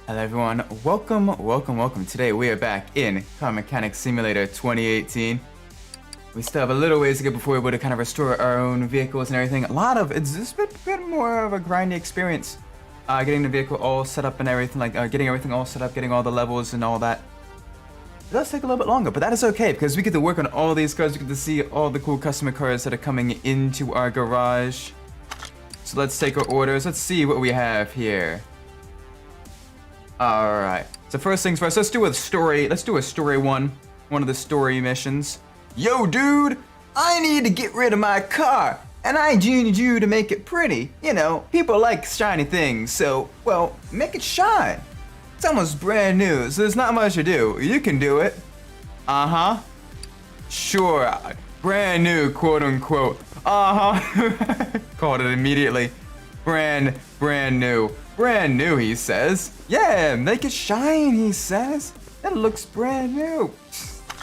Hello everyone, welcome. Today we are back in Car Mechanic Simulator 2018. We still have a little ways to go before we're able to kind of restore our own vehicles and everything. It's just a bit more of a grindy experience. Getting the vehicle all set up and everything, getting everything all set up, getting all the levels and all that. It does take a little bit longer, but that is okay because we get to work on all these cars. We get to see all the cool customer cars that are coming into our garage. So let's take our orders. Let's see what we have here. Alright, so first things first, let's do a story one of the story missions. Yo dude, I need to get rid of my car, and I need you to make it pretty. You know, people like shiny things, so, well, make it shine. It's almost brand new, so there's not much to do. You can do it. Uh-huh. Sure, brand new, quote unquote. Uh-huh. Called it immediately. Brand new. Brand new, he says. Yeah, make it shine, he says. That looks brand new.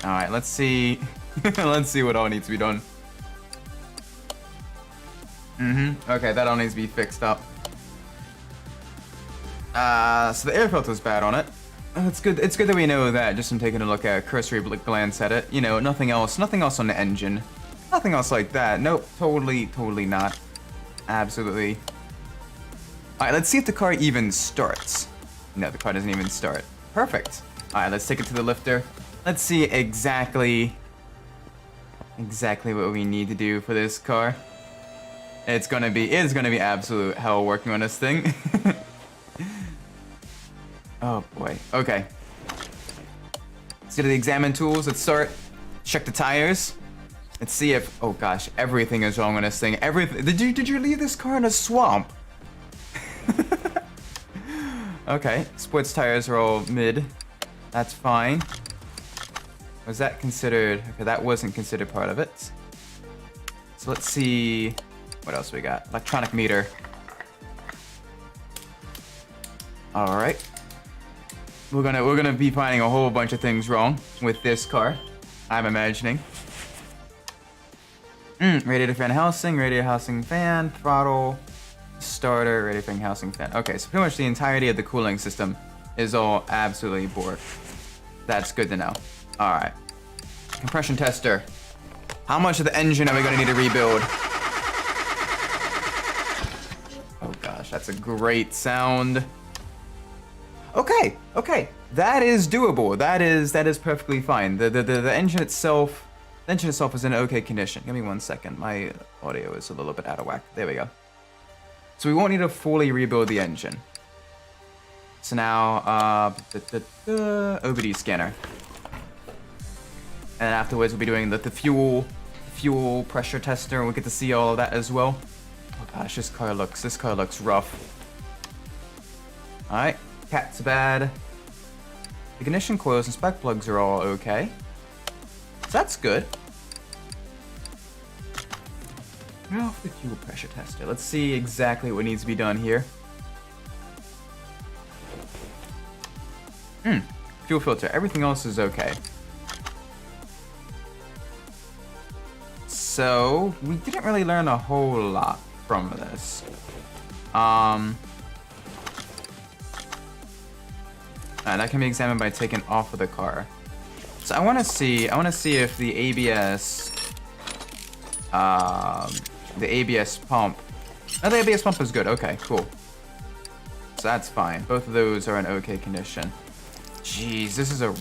Alright, let's see. Let's see what all needs to be done. Okay, that all needs to be fixed up. So the air filter's bad on it. It's good that we know that, just from taking a look at a cursory glance at it. You know, nothing else on the engine. Nothing else like that. Nope, totally not. Absolutely. Alright, let's see if the car even starts. No, the car doesn't even start. Perfect. Alright, let's take it to the lifter. Let's see exactly what we need to do for this car. It's gonna be absolute hell working on this thing. Oh boy. Okay. Let's go to the examine tools. Let's start. Check the tires. Let's see if, oh gosh, everything is wrong on this thing. Everything. Did you leave this car in a swamp? Okay, sports tires are all mid. That's fine. Was that considered? Okay, that wasn't considered part of it. So let's see what else we got. Electronic meter. All right. We're gonna be finding a whole bunch of things wrong with this car, I'm imagining. Radiator fan housing fan, throttle, starter, radiator fan housing fan. Okay, so pretty much the entirety of the cooling system is all absolutely borked. That's good to know. All right. Compression tester. How much of the engine are we gonna need to rebuild? Oh gosh, that's a great sound. Okay, that is doable. That is perfectly fine. The engine itself is in okay condition. Give me 1 second. My audio is a little bit out of whack. There we go. So we won't need to fully rebuild the engine. So now, OBD scanner. And afterwards we'll be doing the fuel pressure tester, and we'll get to see all of that as well. Oh gosh, this car looks rough. Alright, cat's bad. Ignition coils and spark plugs are all okay. So that's good. Get off the fuel pressure tester. Let's see exactly what needs to be done here. Fuel filter. Everything else is okay. So, we didn't really learn a whole lot from this. That can be examined by taking off of the car. So I want to see if the ABS pump. No, the ABS pump is good. Okay, cool. So that's fine. Both of those are in okay condition. Jeez, this is in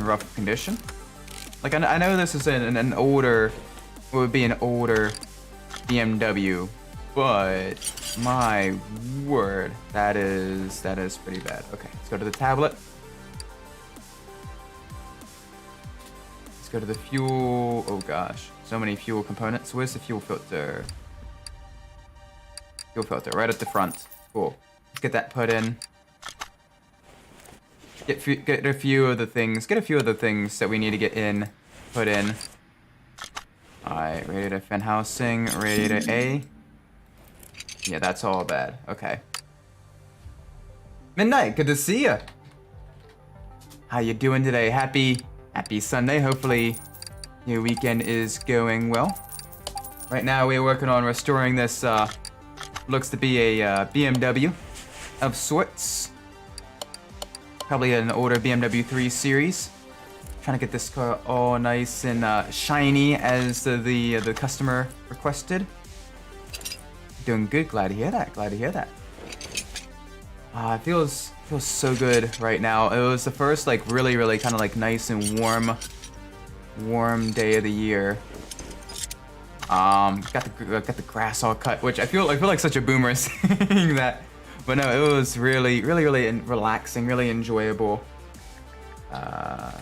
rough condition. Like I know this is an older, it would be an older BMW, but my word, that is pretty bad. Okay, let's go to the tablet. Let's go to the fuel. Oh gosh, so many fuel components. Where's the fuel filter? Fuel filter right at the front. Cool. Let's get that put in. Get a few of the things that we need to get put in. Alright, radiator fan housing, radiator A. Yeah, that's all bad. Okay. Midnight, good to see ya. How you doing today? Happy Sunday. Hopefully your weekend is going well. Right now we're working on restoring this looks to be a BMW of sorts. Probably an older BMW 3 Series. Trying to get this car all nice and shiny as the customer requested. Doing good. Glad to hear that. Glad to hear that. It feels so good right now. It was the first like really kind of like nice and warm day of the year. Got the grass all cut, which I feel like such a boomer saying that, but no, it was really relaxing, really enjoyable. Air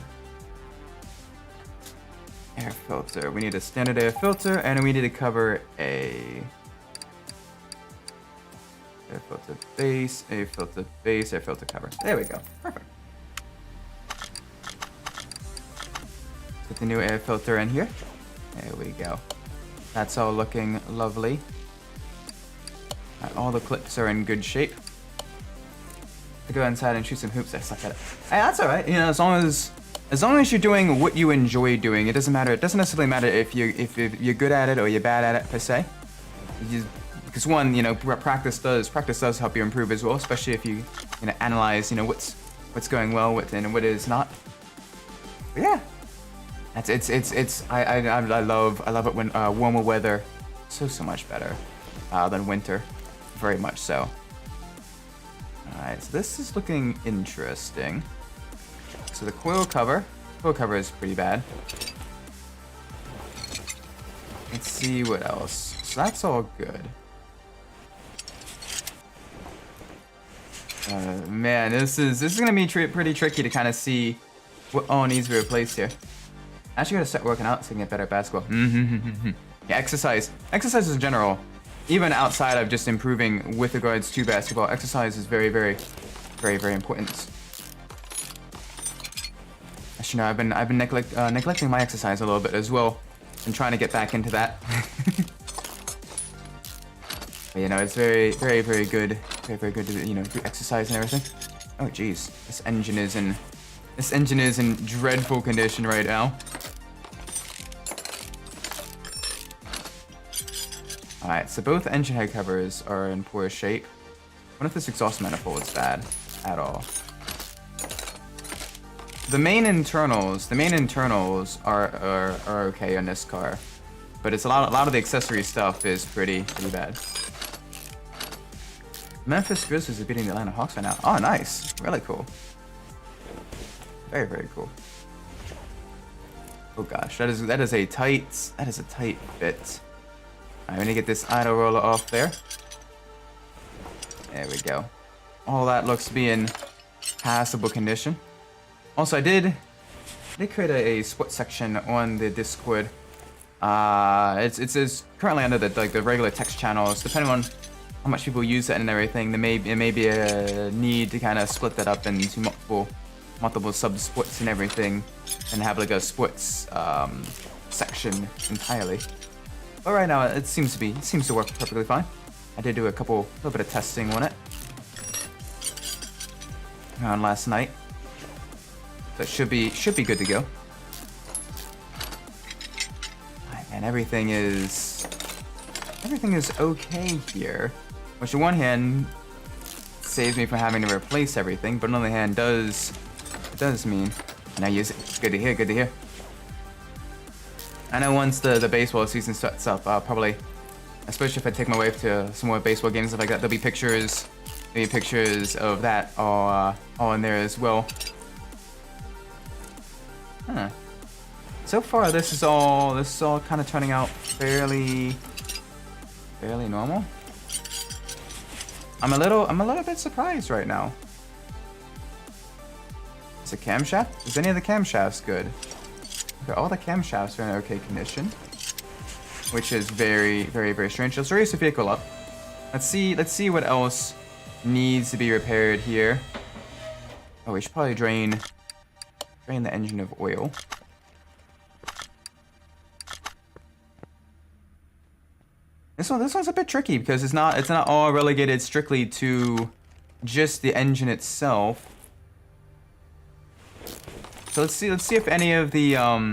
filter. We need a standard air filter, and we need to cover a air filter base, air filter base, air filter cover. There we go. Perfect. Put the new air filter in here. There we go. That's all looking lovely. All the clips are in good shape. To go inside and shoot some hoops, I suck at it. Hey, that's alright. You know, as long as you're doing what you enjoy doing, it doesn't matter. It doesn't necessarily matter if you're good at it or you're bad at it per se. Because one, you know, practice does help you improve as well, especially if you analyze, you know, what's going well and what is not. But yeah. I love it when warmer weather, so much better than winter, very much so. All right, so this is looking interesting. So the coil cover is pretty bad. Let's see what else. So that's all good. Man, this is gonna be pretty tricky to kind of see what all needs to be replaced here. I actually gotta start working out so I can get better at basketball. Yeah, exercise in general, even outside of just improving with regards to basketball, exercise is very important. Actually, no, I've been neglecting my exercise a little bit as well, and trying to get back into that. But, you know, it's very good to do exercise and everything. Oh jeez, this engine is in dreadful condition right now. Alright, so both engine head covers are in poor shape. What if this exhaust manifold is bad at all? The main internals are okay on this car, but it's a lot of the accessory stuff is pretty bad. Memphis Grizzlies are beating the Atlanta Hawks right now. Oh, nice, really cool. Very cool. Oh gosh, that is a tight fit. Alright, we need to get this idle roller off there. There we go. All that looks to be in passable condition. Also, I did create a split section on the Discord. It's currently under the regular text channels. Depending on how much people use it and everything, it may be a need to kind of split that up into multiple sub splits and everything, and have like a splits section entirely. But right now it seems to work perfectly fine. I did do a little bit of testing on it around last night, so it should be good to go. Alright, man, everything is okay here, which on one hand saves me from having to replace everything, but on the other hand does mean and I use it. Good to hear. I know once the baseball season starts up, I'll probably, especially if I take my wife to some more baseball games and stuff like that, there'll be pictures of that all in there as well. Huh. So far, this is all kind of turning out fairly normal. I'm a little bit surprised right now. Is the camshaft? Is any of the camshafts good? Okay, all the camshafts are in okay condition, which is very strange. Let's raise the vehicle up. Let's see what else needs to be repaired here. Oh, we should probably drain the engine of oil. This one's a bit tricky because it's not all relegated strictly to just the engine itself. So let's see if any of the I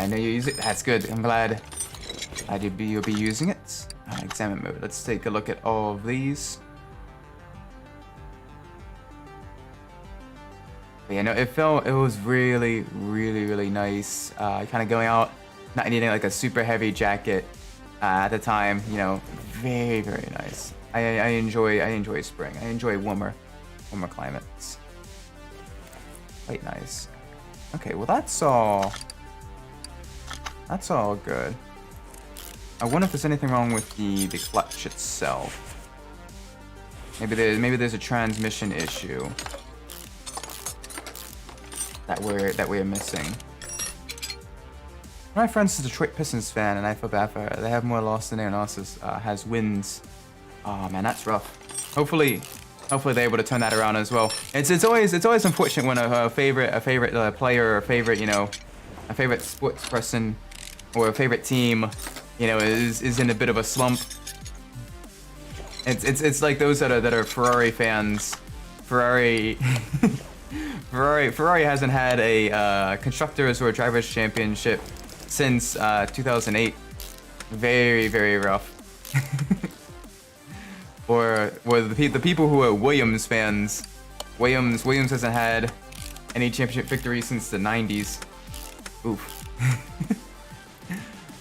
know you use it. That's good. I'm glad you'll be using it. Examine mode. Let's take a look at all of these. But yeah, no, it was really, really, really nice. Kind of going out, not needing like a super heavy jacket at the time. You know, very, very nice. I enjoy spring. I enjoy warmer climates. Quite nice. Okay, well that's all good. I wonder if there's anything wrong with the clutch itself. Maybe there's a transmission issue that we're missing. My friend's a Detroit Pistons fan, and I feel bad for her. They have more loss than anyone else has wins. Oh man, that's rough. Hopefully they're able to turn that around as well. It's always unfortunate when a favorite player or a favorite sports person or a favorite team, is in a bit of a slump. It's like those that are Ferrari fans. Ferrari hasn't had a constructors or drivers championship since 2008. Very, very rough. or the people who are Williams fans. Williams hasn't had any championship victory since the 90s. Oof.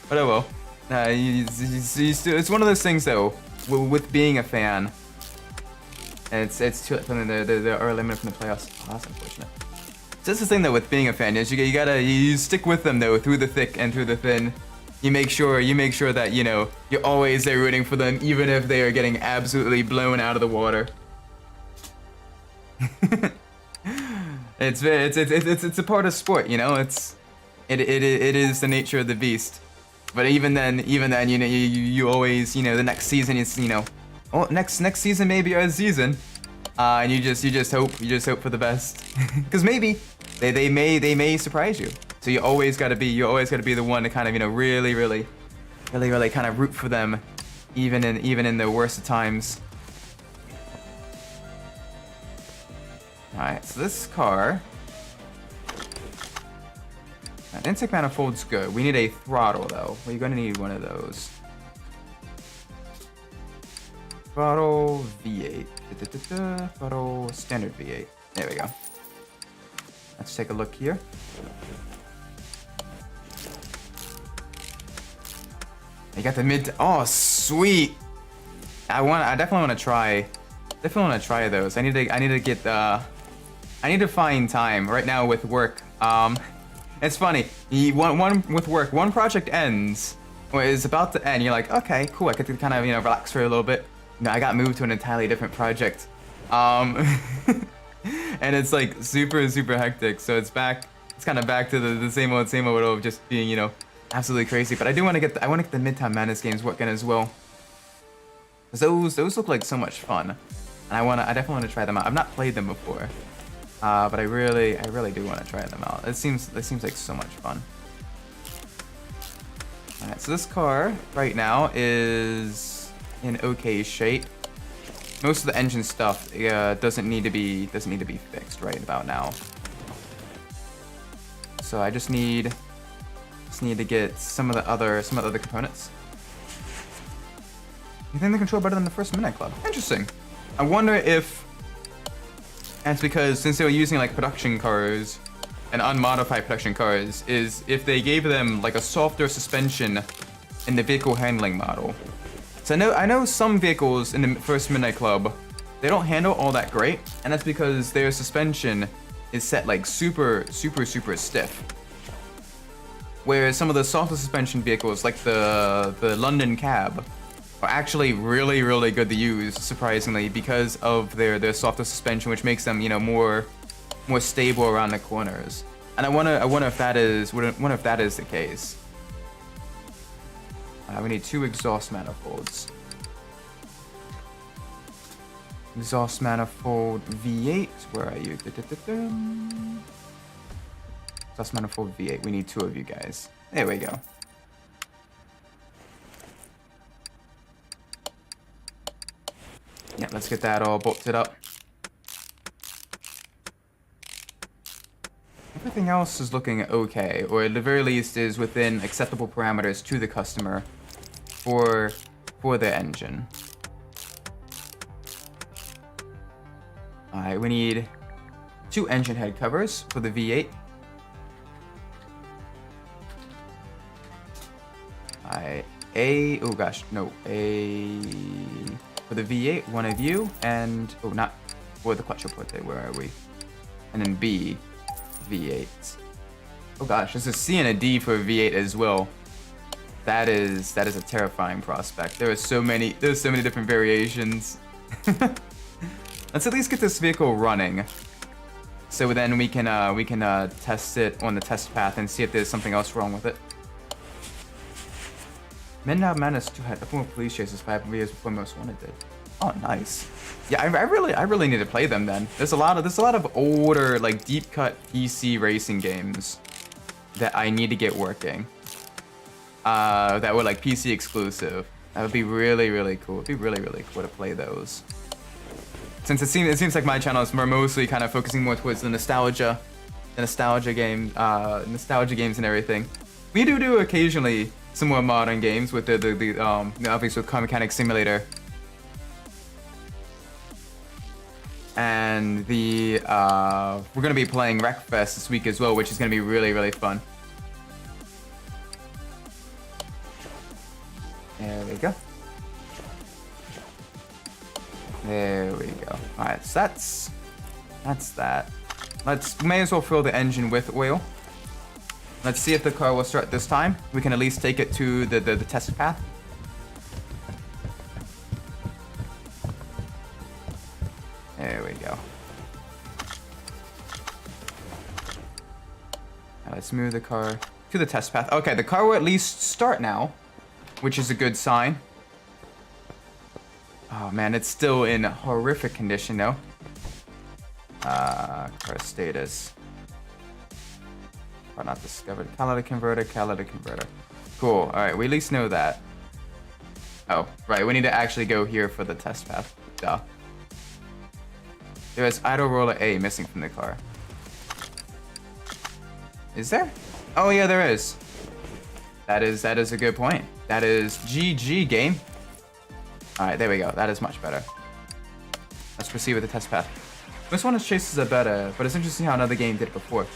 But oh well. It's one of those things though, with being a fan. And it's too late for them. They're eliminated from the playoffs. Oh, that's unfortunate. So that's the thing though with being a fan is you stick with them though through the thick and through the thin. You make sure that you're always there rooting for them, even if they are getting absolutely blown out of the water. It's a part of sport, it is the nature of the beast. But even then, you always, the next season is, oh, next season may be our season, and you just hope for the best, because maybe they may surprise you. So you always gotta be the one to kind of really kind of root for them, even in the worst of times. All right, so this car. Intake manifold's good. We need a throttle though. We're gonna need one of those. Throttle V8. Throttle standard V8. There we go. Let's take a look here. You got the mid. Oh, sweet. I definitely want to try. Definitely want to try those. I need to get. I need to find time right now with work. It's funny. One with work. One project ends, or is about to end. You're like, okay, cool. I get to kind of relax for a little bit. I got moved to an entirely different project. And it's like super hectic. So it's back. It's kind of back to the same old of just being absolutely crazy. But I do want to get the Midtown Madness games working as well. Those look like so much fun, and I definitely want to try them out. I've not played them before. But I really do want to try them out. It seems like so much fun. Alright, so this car right now is in okay shape. Most of the engine stuff doesn't need to be fixed right about now. So I just need to get some of the other components. You think they control better than the first Midnight Club? Interesting. I wonder if that's because since they were using like production cars and unmodified production cars, is if they gave them like a softer suspension in the vehicle handling model. So I know some vehicles in the first Midnight Club, they don't handle all that great, and that's because their suspension is set like super stiff. Whereas some of the softer suspension vehicles, like the London Cab, are actually really good to use, surprisingly, because of their softer suspension, which makes them more stable around the corners. And I wonder if that is the case. We need 2 exhaust manifolds. Exhaust manifold V8. Where are you? Exhaust manifold V8. We need 2 of you guys. There we go. Yeah, let's get that all bolted up. Everything else is looking okay, or at the very least is within acceptable parameters to the customer for the engine. Alright, we need 2 engine head covers for the V8. A for the V8, one of you, and not for the quattroporte. Where are we? And then B, V8. Oh gosh, there's a C and a D for V8 as well. That is a terrifying prospect. There's so many different variations. Let's at least get this vehicle running, so then we can test it on the test path and see if there's something else wrong with it. Midnight Madness 2 had a former police chases 5 years before Most Wanted did. Oh, nice. Yeah, I really need to play them then. There's a lot of older, like, deep cut PC racing games that I need to get working. That were like PC exclusive. That would be really cool. It'd be really cool to play those. Since it seems like my channel is mostly kind of focusing more towards the nostalgia games and everything. We do occasionally some more modern games with the obviously with Car Mechanic Simulator. And we're gonna be playing Wreckfest this week as well, which is gonna be really fun. There we go. There we go. Alright, so that's that. May as well fill the engine with oil. Let's see if the car will start this time. We can at least take it to the test path. There we go. Now let's move the car to the test path. Okay, the car will at least start now, which is a good sign. Oh man, it's still in horrific condition though. Car status. Car not discovered. Catalytic converter. Cool, alright, we at least know that. Oh, right, we need to actually go here for the test path. Duh. There is idle roller A missing from the car. Is there? Oh yeah, there is. That is a good point. That is GG game. Alright, there we go. That is much better. Let's proceed with the test path. This one is chases are better, but it's interesting how another game did it before.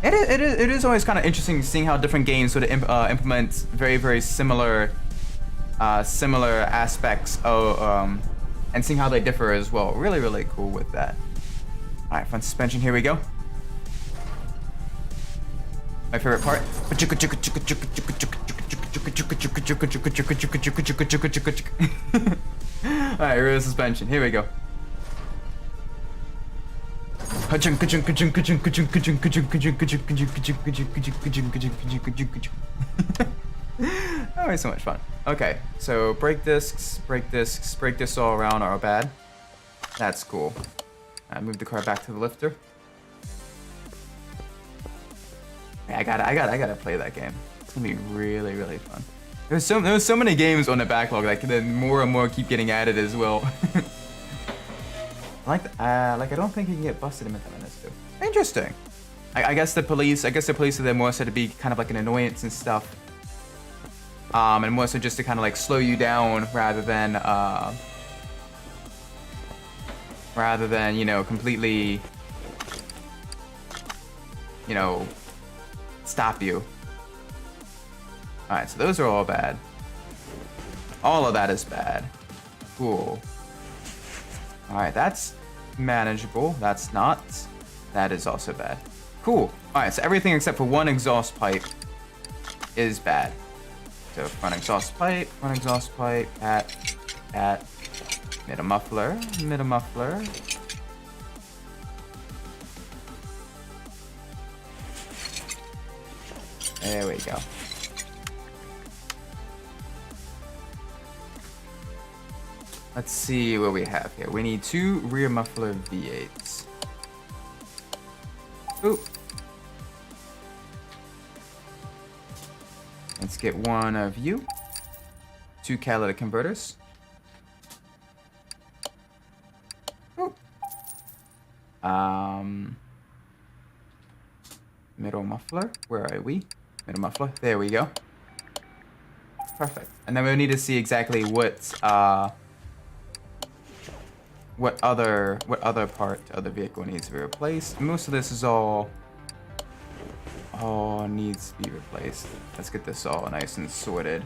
It is always kind of interesting seeing how different games sort of implement very similar aspects of and seeing how they differ as well. Really cool with that. All right, front suspension. Here we go. My favorite part. Alright, rear suspension. Here we go. Always so much fun. Okay, so brake discs all around are bad. That's cool. I move the car back to the lifter. I gotta play that game. It's gonna be really fun. There's so many games on the backlog that then more and more keep getting added as well. I don't think you can get busted in this too. Interesting. I guess the police are there more so to be kind of like an annoyance and stuff. And more so just to kind of like slow you down rather than you know, completely, you know, stop you. Alright, so those are all bad. All of that is bad. Cool. Alright, that's manageable. That's not. That is also bad. Cool. Alright, so everything except for one exhaust pipe is bad. So front exhaust pipe, at middle muffler. There we go. Let's see what we have here. We need 2 rear muffler V8s. Ooh. Let's get one of you. 2 catalytic converters. Ooh. Middle muffler. Where are we? Middle muffler. There we go. Perfect. And then we need to see exactly what what other part of the vehicle needs to be replaced. Most of this is all needs to be replaced. Let's get this all nice and sorted.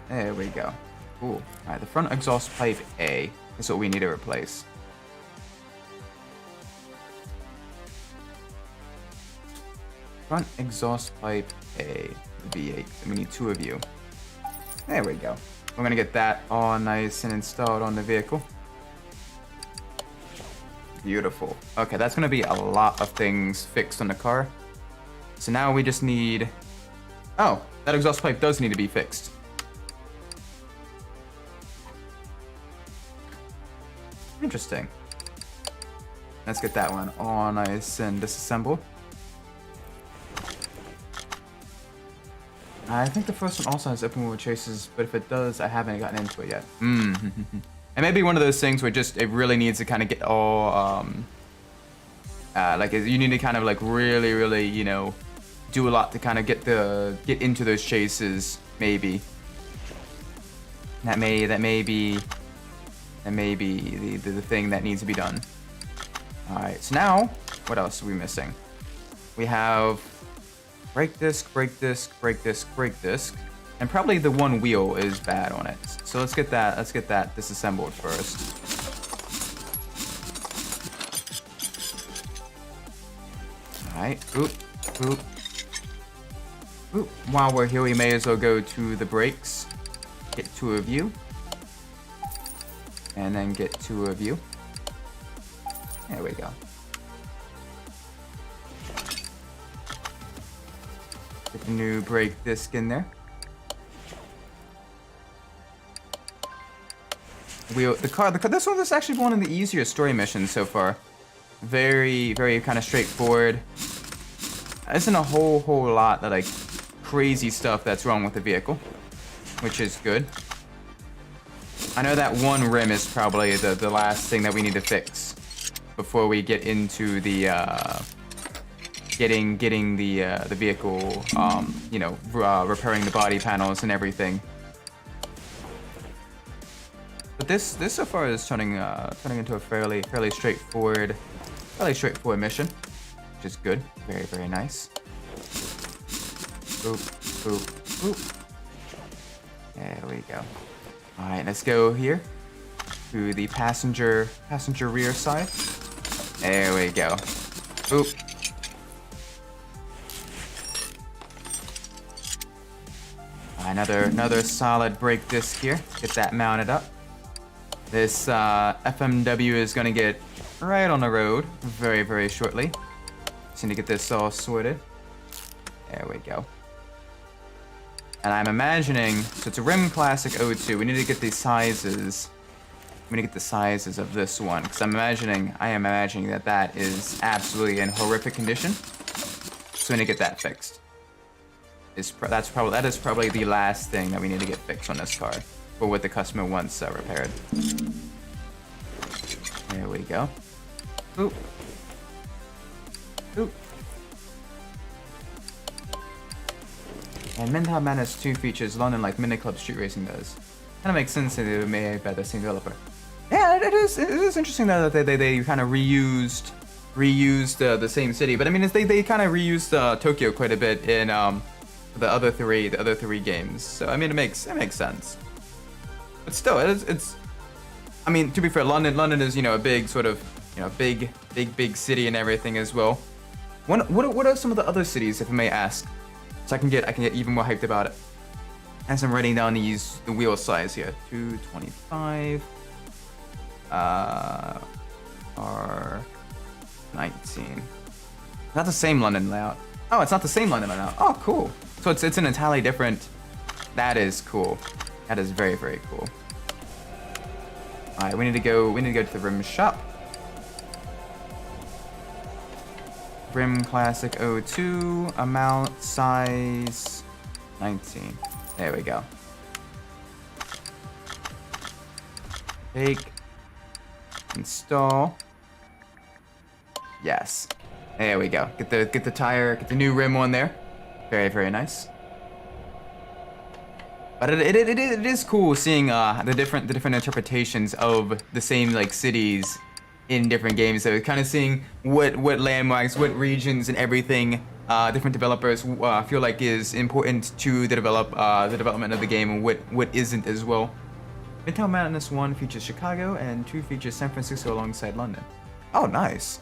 There we go. Cool. All right, the front exhaust pipe A is what we need to replace. Front exhaust pipe A, the V8. We need 2 of you. There we go. We're gonna get that all nice and installed on the vehicle. Beautiful. Okay, that's gonna be a lot of things fixed on the car. So now we just need... Oh, that exhaust pipe does need to be fixed. Interesting. Let's get that one all nice and disassembled. I think the first one also has open wheel chases, but if it does, I haven't gotten into it yet. It may be one of those things where just it really needs to kind of get all like you need to kind of like really, you know, do a lot to kind of get into those chases. Maybe that may be the thing that needs to be done. All right. So now, what else are we missing? We have brake disc, brake disc, brake disc, brake disc, and probably the one wheel is bad on it. So let's get that disassembled first. All right. Oop, oop, oop. While we're here, we may as well go to the brakes. Get 2 of you, and then get 2 of you. There we go. Get the new brake disc in there. This one is actually one of the easier story missions so far. Very kind of straightforward. There isn't a whole lot of like crazy stuff that's wrong with the vehicle, which is good. I know that one rim is probably the last thing that we need to fix before we get into the getting the vehicle, you know, repairing the body panels and everything. But this so far is turning into a fairly straightforward mission, which is good. Very nice. Boop, boop, boop. There we go. All right, let's go here to the passenger rear side. There we go. Boop. Another solid brake disc here. Get that mounted up. This FMW is gonna get right on the road very shortly. Just need to get this all sorted. There we go. And I'm imagining, so it's a Rim Classic 02. We need to get these sizes. We need to get the sizes of this one, because I am imagining that is absolutely in horrific condition. So we need to get that fixed. That is probably the last thing that we need to get fixed on this car, or what the customer wants repaired. There we go. Oop. Oop. And Mental Man has 2 features, London like Mini Club Street Racing does. Kind of makes sense that they may have the same developer. Yeah, it is interesting that they kind of reused the same city, but I mean they kind of reused Tokyo quite a bit in the other three games. So I mean it makes sense. But still, it's. I mean, to be fair, London is, you know, a big sort of, you know, big city and everything as well. What are some of the other cities, if I may ask, so I can get even more hyped about it? As I'm writing down the wheel size here, 225, R19. Not the same London layout. Oh, it's not the same London layout. Oh, cool. So it's an entirely different. That is cool. That is very cool. All right, we need to go to the rim shop. Rim Classic 02, amount, size, 19. There we go. Take, install. Yes. There we go. Get the tire, get the new rim on there. Very nice. But it is cool seeing the different interpretations of the same like cities in different games. So kind of seeing what landmarks, what regions, and everything different developers feel like is important to the development of the game, and what isn't as well. Midtown Madness 1 features Chicago, and 2 features San Francisco alongside London. Oh, nice.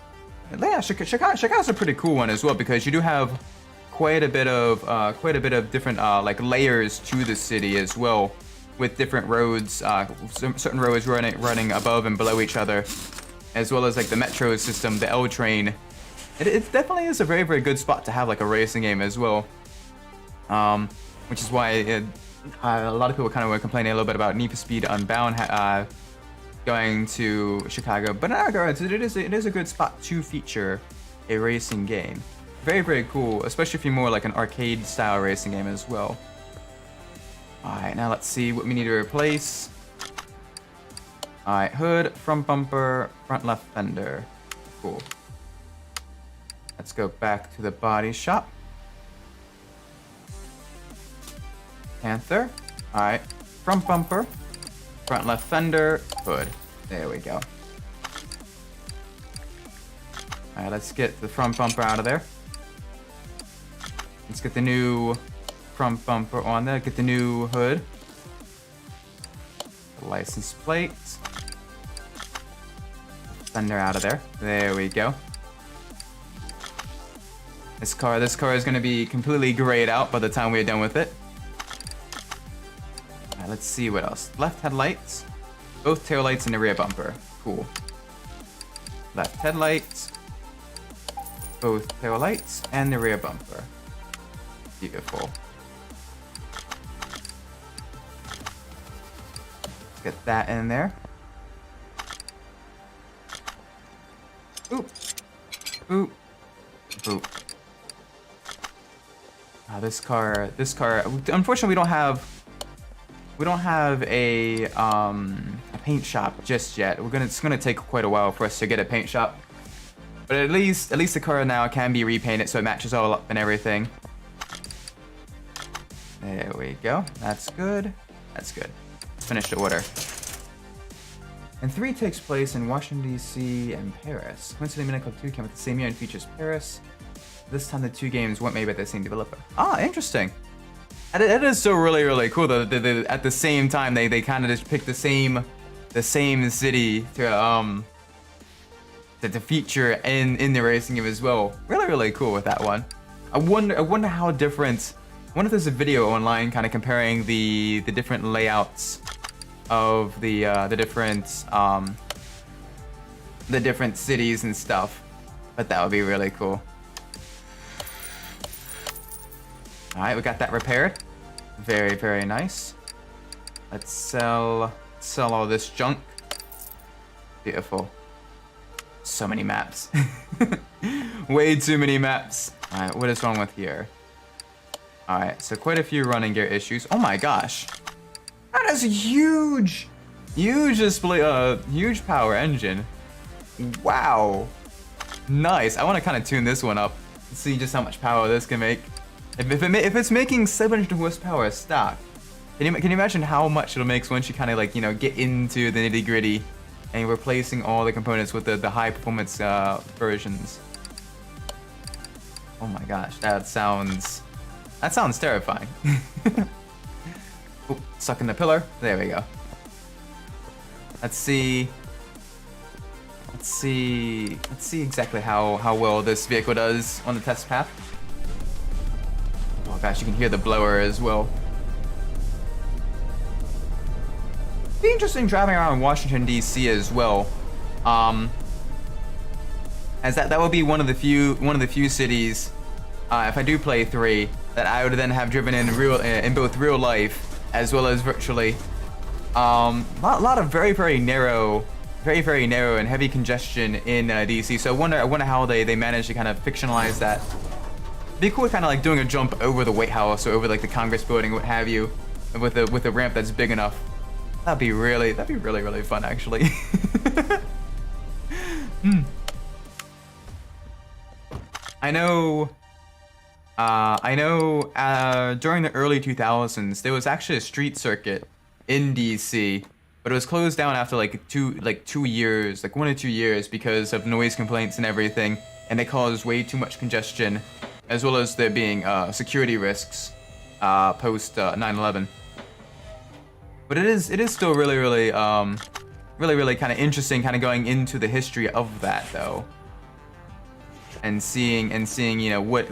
And yeah, Chicago's a pretty cool one as well, because you do have quite a bit of different like layers to the city as well, with different roads, certain roads running above and below each other, as well as like the metro system, the L train. It definitely is a very, very good spot to have like a racing game as well, which is why a lot of people kind of were complaining a little bit about Need for Speed Unbound going to Chicago, but in our regards, it is a good spot to feature a racing game. Very, very cool, especially if you're more like an arcade style racing game as well. Alright, now let's see what we need to replace. Alright, hood, front bumper, front left fender. Cool. Let's go back to the body shop. Panther. Alright, front bumper, front left fender, hood. There we go. Alright, let's get the front bumper out of there. Let's get the new front bumper on there. Get the new hood. The license plate. Fender out of there. There we go. This car is going to be completely grayed out by the time we're done with it. Alright, let's see what else. Left headlights. Both taillights and the rear bumper. Cool. Left headlights. Both taillights and the rear bumper. Beautiful. Let's get that in there. Oop. Oop. Oop. This car, unfortunately we don't have a paint shop just yet. It's gonna take quite a while for us to get a paint shop. But at least the car now can be repainted so it matches all up and everything. There we go. That's good. That's good. Let's finish the order. And 3 takes place in Washington, D.C. and Paris. Coincidentally, Midnight Club 2 came out the same year and features Paris. This time the 2 games weren't made by the same developer. Ah, interesting. And it is so really, really cool that at the same time they kind of just picked the same city to feature in the racing game as well. Really, really cool with that one. I wonder how different. I wonder if there's a video online kind of comparing the different layouts of the different cities and stuff. But that would be really cool. All right, we got that repaired. Very, very nice. Let's sell all this junk. Beautiful. So many maps. Way too many maps. All right, what is wrong with here? All right, so quite a few running gear issues. Oh my gosh, that is a huge display, huge power engine. Wow, nice. I want to kind of tune this one up and see just how much power this can make. If it's making 700 horsepower stock, can you imagine how much it'll make once you kind of like get into the nitty gritty and replacing all the components with the high performance versions? Oh my gosh, that sounds terrifying. Oop, stuck in the pillar. There we go. Let's see exactly how well this vehicle does on the test path. Oh gosh, you can hear the blower as well. Be interesting driving around Washington D.C. as well. As that would be one of the few cities, if I do play 3, that I would then have driven in both real life as well as virtually. Lot of very, very narrow and heavy congestion in DC. So I wonder how they managed to kind of fictionalize that. It'd be cool, kind of like doing a jump over the White House or over like the Congress building, what have you, with a ramp that's big enough. That'd be really fun, actually. I know I know during the early 2000s there was actually a street circuit in DC, but it was closed down after like 2 years, like 1 or 2 years, because of noise complaints and everything, and they caused way too much congestion, as well as there being security risks post 9/11. But it is still really kind of interesting, kind of going into the history of that though. And seeing you know what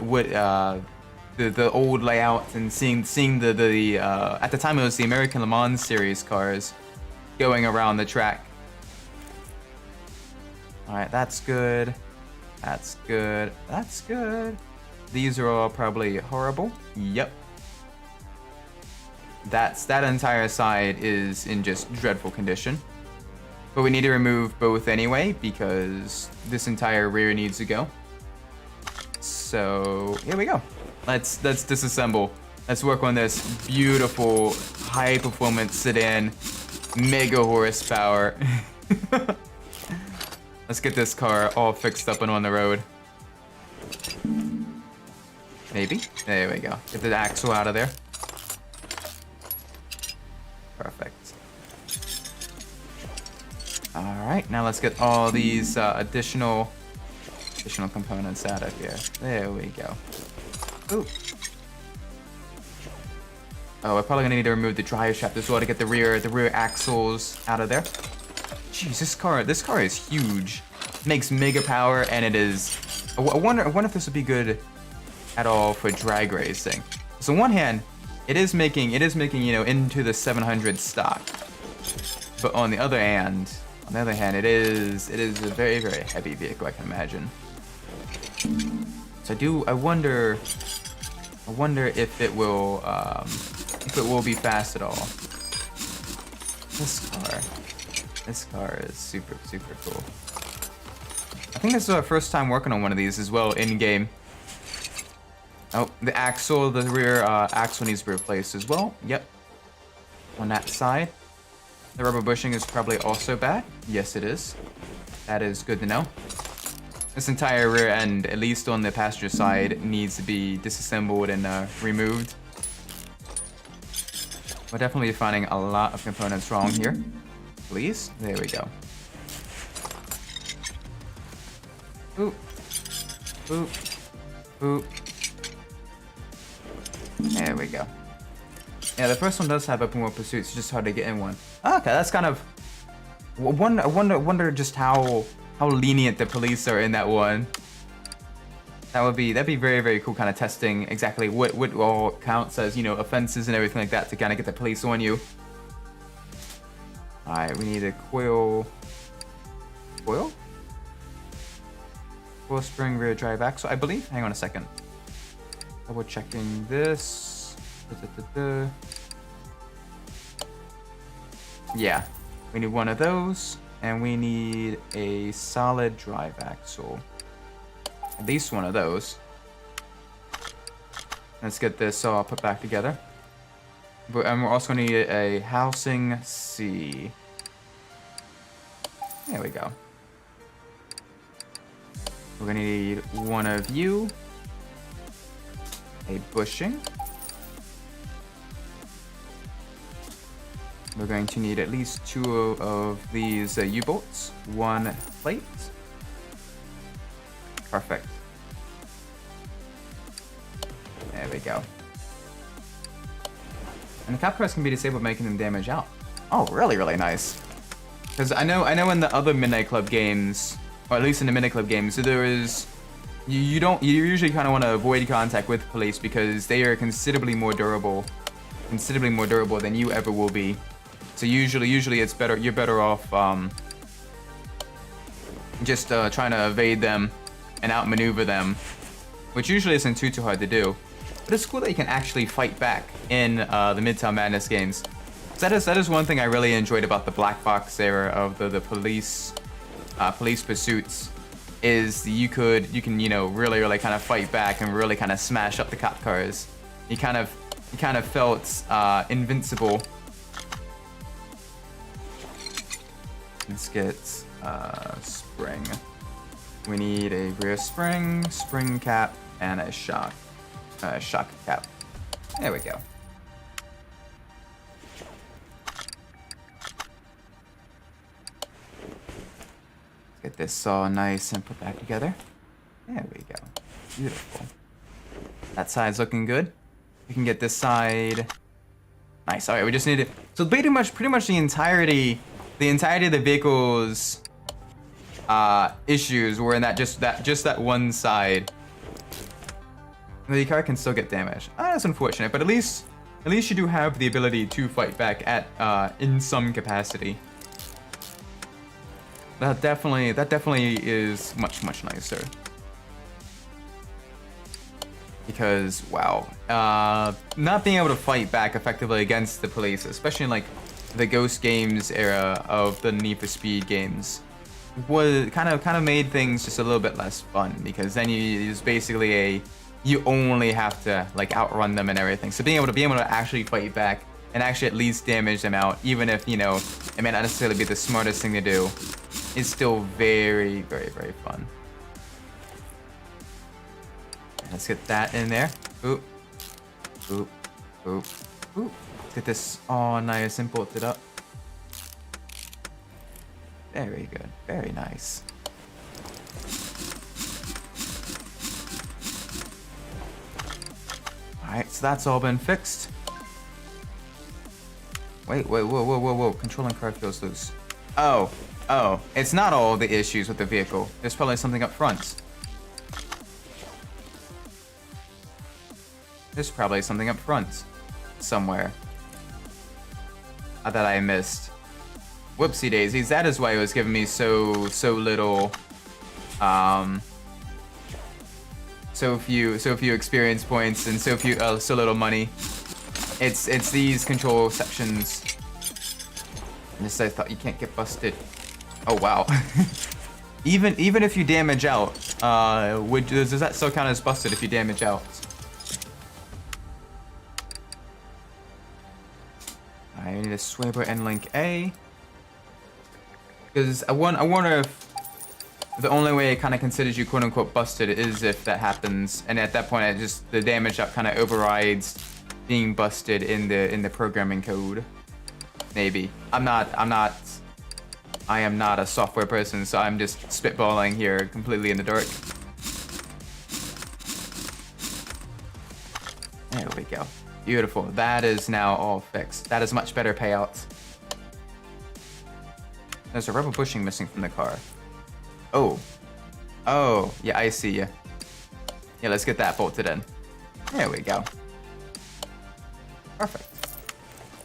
the old layouts, and seeing the at the time it was the American Le Mans series cars going around the track. All right, that's good. That's good. That's good. These are all probably horrible. Yep. That entire side is in just dreadful condition. But we need to remove both anyway because this entire rear needs to go. So here we go. Let's disassemble. Let's work on this beautiful high performance sedan, mega horsepower. Let's get this car all fixed up and on the road. Maybe. There we go. Get the axle out of there. Perfect. All right, now let's get all these additional components out of here. There we go. Ooh. Oh, we're probably gonna need to remove the drive shaft as well to get the rear axles out of there. Jeez, this car is huge. It makes mega power, and it is. I wonder if this would be good at all for drag racing. So on one hand, it is making you know into the 700 stock, but on the other hand, it is a very heavy vehicle, I can imagine. So I wonder if it will be fast at all. This car is super cool. I think this is our first time working on one of these as well in game. Oh, the rear axle needs to be replaced as well. Yep. On that side. The rubber bushing is probably also bad. Yes, it is. That is good to know. This entire rear end, at least on the passenger side, needs to be disassembled and removed. We're definitely finding a lot of components wrong here. Please. There we go. Boop. Boop. Boop. There we go. Yeah, the first one does have open world pursuits. It's just hard to get in one. Okay, that's kind of. I wonder just how lenient the police are in that one. That'd be very cool, kind of testing exactly what all counts as, you know, offenses and everything like that to kind of get the police on you. All right, we need a coil spring rear drive axle, I believe. Hang on a second. Double checking this. Yeah, we need one of those, and we need a solid drive axle. At least one of those. Let's get this all put back together. And we're also going to need a housing C. There we go. We're going to need one of you. A bushing. We're going to need at least 2 of these U-bolts. 1 plate. Perfect. There we go. And the cap cars can be disabled, making them damage out. Oh, really nice. Because I know in the other Midnight Club games, or at least in the Midnight Club games, so there is you usually kind of want to avoid contact with police because they are considerably more durable than you ever will be. So usually it's better. You're better off just trying to evade them and outmaneuver them, which usually isn't too hard to do. But it's cool that you can actually fight back in the Midtown Madness games. So that is one thing I really enjoyed about the black box era of the police pursuits, is you can really kind of fight back and really kind of smash up the cop cars. You kind of felt invincible. Let's get spring. We need a rear spring cap, and a shock. shock cap. There we go. Get this all nice and put back together. There we go. Beautiful. That side's looking good. We can get this side. Nice. All right, we just need to. So pretty much the entirety of the vehicle's issues were in just that one side. The car can still get damaged. That's unfortunate, but at least you do have the ability to fight back at in some capacity. That definitely is much nicer. Because wow, not being able to fight back effectively against the police, especially in like the Ghost Games era of the Need for Speed games, was kind of made things just a little bit less fun, because then it's basically you only have to like outrun them and everything. So being able to actually fight back and actually at least damage them out, even if, you know, it may not necessarily be the smartest thing to do, is still very fun. Let's get that in there. Oop. Oop. Oop. Oop. Let's get this all nice and bolted up. Very good. Very nice. Alright, so that's all been fixed. Wait, whoa. Controlling car feels loose. Oh, it's not all the issues with the vehicle. There's probably something up front. There's probably something up front. Somewhere. That I missed. Whoopsie daisies, that is why it was giving me so little, so few experience points and so little money. It's these control sections. And this, I thought you can't get busted. Oh wow. even if you damage out, does that still count as busted if you damage out? I need a Swaber and link A. Because I wonder if the only way it kind of considers you quote unquote busted is if that happens, and at that point the damage up kind of overrides being busted in the programming code. Maybe. I am not a software person, so I'm just spitballing here completely in the dark. There we go. Beautiful. That is now all fixed. That is much better payout. There's a rubber bushing missing from the car. Oh, yeah, I see ya. Yeah, let's get that bolted in. There we go. Perfect.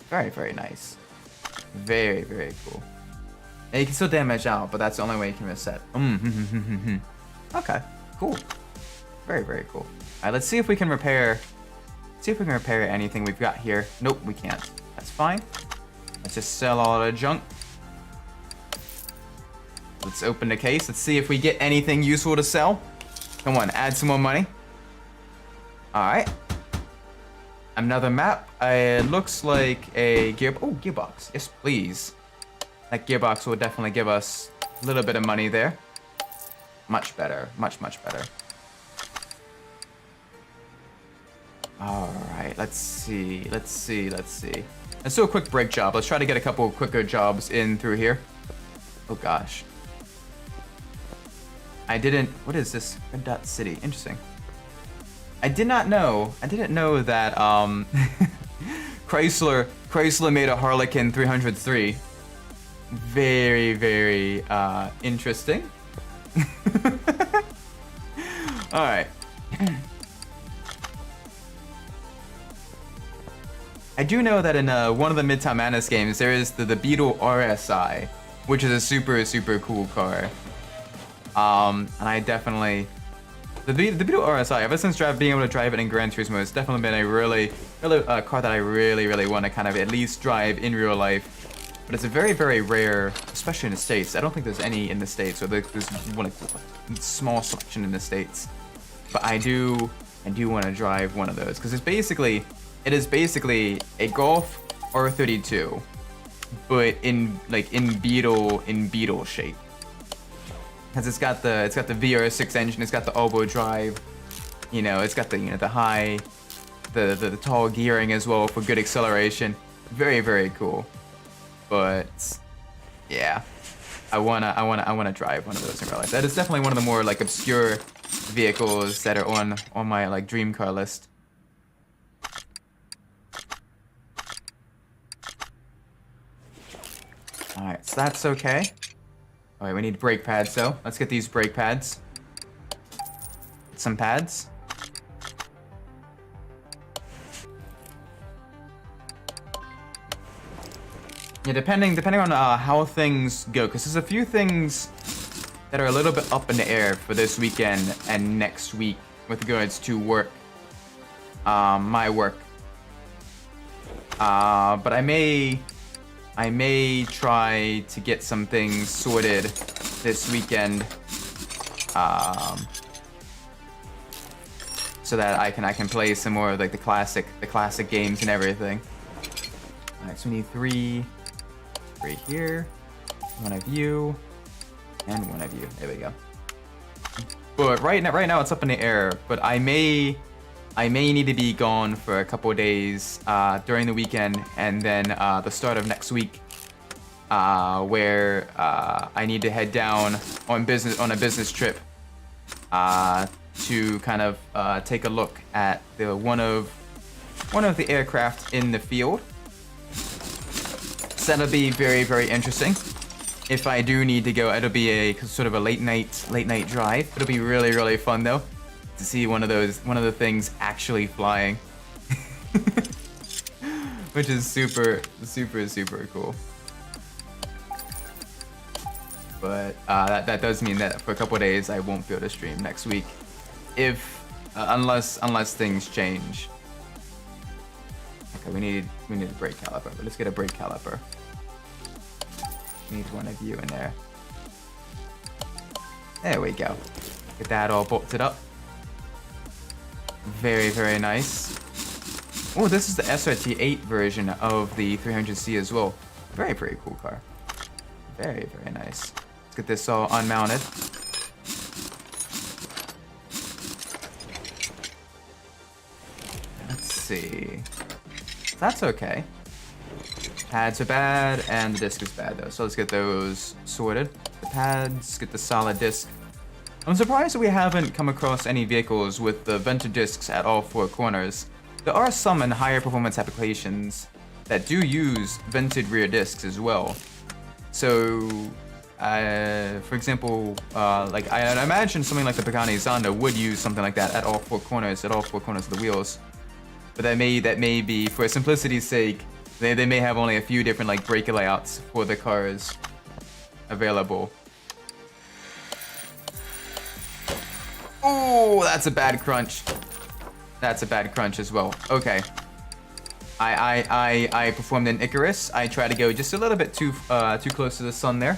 Very nice. Very cool. Yeah, you can still damage out, but that's the only way you can reset. Okay, cool. Very cool. All right, let's see if we can repair. See if we can repair anything we've got here. Nope, we can't. That's fine. Let's just sell all the junk. Let's open the case. Let's see if we get anything useful to sell. Come on, add some more money. All right. Another map. It looks like a gearbox. Yes, please. That gearbox will definitely give us a little bit of money there. Much better. Much better. All right. Let's see. Let's do a quick break job. Let's try to get a couple quicker jobs in through here. Oh gosh. What is this? Red Dot City. Interesting. I didn't know that Chrysler made a Harlequin 303. Very interesting. All right. I do know that in one of the Midtown Madness games there is the Beetle RSI, which is a super cool car. And I definitely the Beetle RSI, ever since being able to drive it in Gran Turismo, it's definitely been a really car that I really want to kind of at least drive in real life. But it's a very rare, especially in the States. I don't think there's any in the States, or there's one small selection in the States. But I do want to drive one of those because it is basically a Golf R32, but in Beetle shape. Because it's got the VR6 engine, it's got the all-wheel drive, You know, it's got the the tall gearing as well for good acceleration. Very, very cool. But yeah, I wanna drive one of those in real life. That is definitely one of the more like obscure vehicles that are on my like dream car list. All right, so that's okay. All right, we need brake pads though. Let's get these brake pads. Some pads. Yeah, depending on how things go, because there's a few things that are a little bit up in the air for this weekend and next week with regards to work, my work. But I may try to get some things sorted this weekend, so that I can play some more of like the classic games and everything. All right, so we need three here, one of you, and one of you. There we go. But right now it's up in the air. But I may need to be gone for a couple of days during the weekend, and then the start of next week, where I need to head down on a business trip to kind of take a look at one of the aircraft in the field. So that'll be very, very interesting. If I do need to go, it'll be a sort of a late night drive. It'll be really, really fun though to see one of the things actually flying, which is super, super, super cool. But that does mean that for a couple of days I won't be able to stream next week, unless things change. Okay, we need a brake caliper, but let's get a brake caliper. Need one of you in there. There we go. Get that all bolted up. Very, very nice. Oh, this is the SRT8 version of the 300C as well. Very, very cool car. Very, very nice. Let's get this all unmounted. Let's see. That's okay. Pads are bad, and the disc is bad though, so let's get those sorted. The pads, get the solid disc. I'm surprised that we haven't come across any vehicles with the vented discs at all four corners. There are some in higher performance applications that do use vented rear discs as well. So, for example, like I imagine something like the Pagani Zonda would use something like that at all four corners of the wheels. But that may be, for simplicity's sake, they may have only a few different like brake layouts for the cars available. Oh, that's a bad crunch. That's a bad crunch as well. Okay. I performed an Icarus. I tried to go just a little bit too close to the sun there.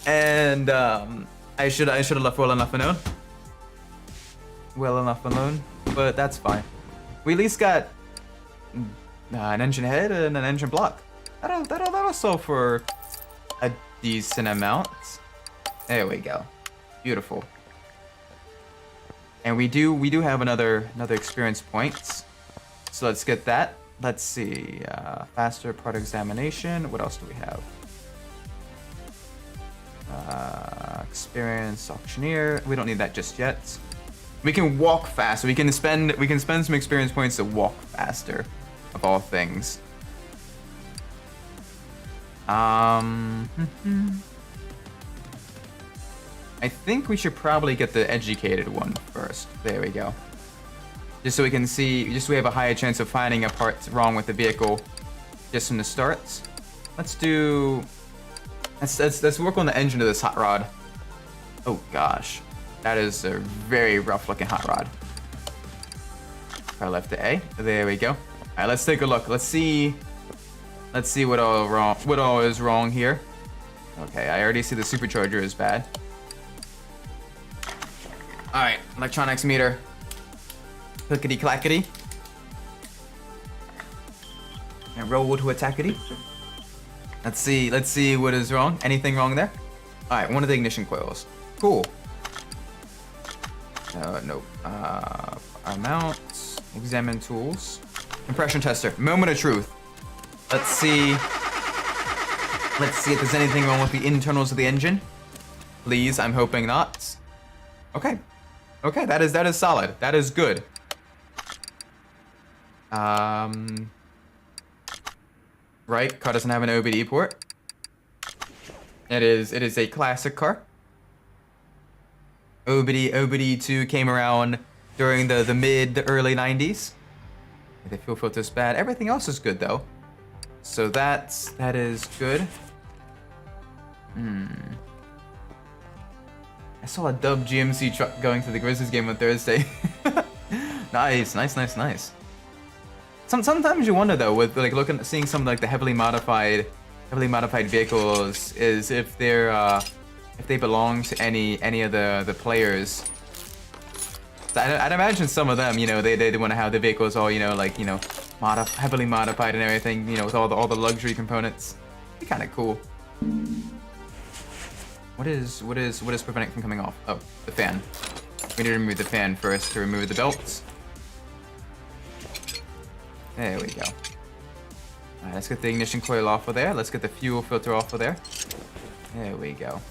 And I should have left well enough alone. Well enough alone, but that's fine. We at least got an engine head and an engine block. That'll solve for a decent amount. There we go. Beautiful. And we do have another experience point. So let's get that. Let's see. Faster part examination. What else do we have? Experience auctioneer. We don't need that just yet. We can walk faster. We can spend some experience points to walk faster, of all things. I think we should probably get the educated one first. There we go. Just so we can see, just so we have a higher chance of finding a part wrong with the vehicle just from the start. Let's work on the engine of this hot rod. Oh gosh. That is a very rough looking hot rod. I left the A. There we go. All right, let's take a look. Let's see what all is wrong here. Okay, I already see the supercharger is bad. All right, electronics meter. Clickety clackety. And roll to attackety. Let's see what is wrong. Anything wrong there? All right, one of the ignition coils. Cool. Nope. Our mount. Examine tools. Compression tester. Moment of truth. Let's see. Let's see if there's anything wrong with the internals of the engine. Please, I'm hoping not. Okay. Okay, that is solid. That is good. Right, car doesn't have an OBD port. It is a classic car. OBD2 came around during the early 90s. The fuel filter's bad. Everything else is good though. So that is good. I saw a dub GMC truck going to the Grizzlies game on Thursday. Nice. Sometimes you wonder though, with like seeing some like the heavily modified vehicles, is if they belong to any of the players. So I'd imagine some of them, you know, they want to have the vehicles all, you know, like, you know, heavily modified and everything, you know, with all the luxury components. It'd be kind of cool. What is preventing it from coming off? Oh, the fan. We need to remove the fan first to remove the belts. There we go. Alright, let's get the ignition coil off of there. Let's get the fuel filter off of there. There we go.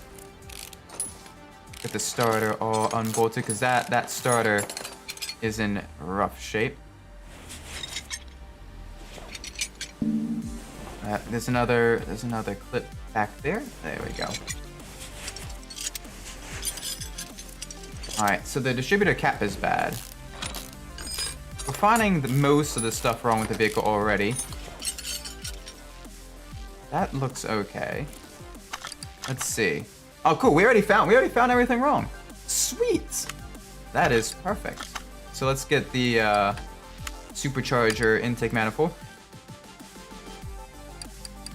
Get the starter all unbolted, because that starter is in rough shape. There's another clip back there. There we go. Alright, so the distributor cap is bad. We're finding most of the stuff wrong with the vehicle already. That looks okay. Let's see. Oh, cool. We already found everything wrong. Sweet. That is perfect. So let's get the supercharger intake manifold.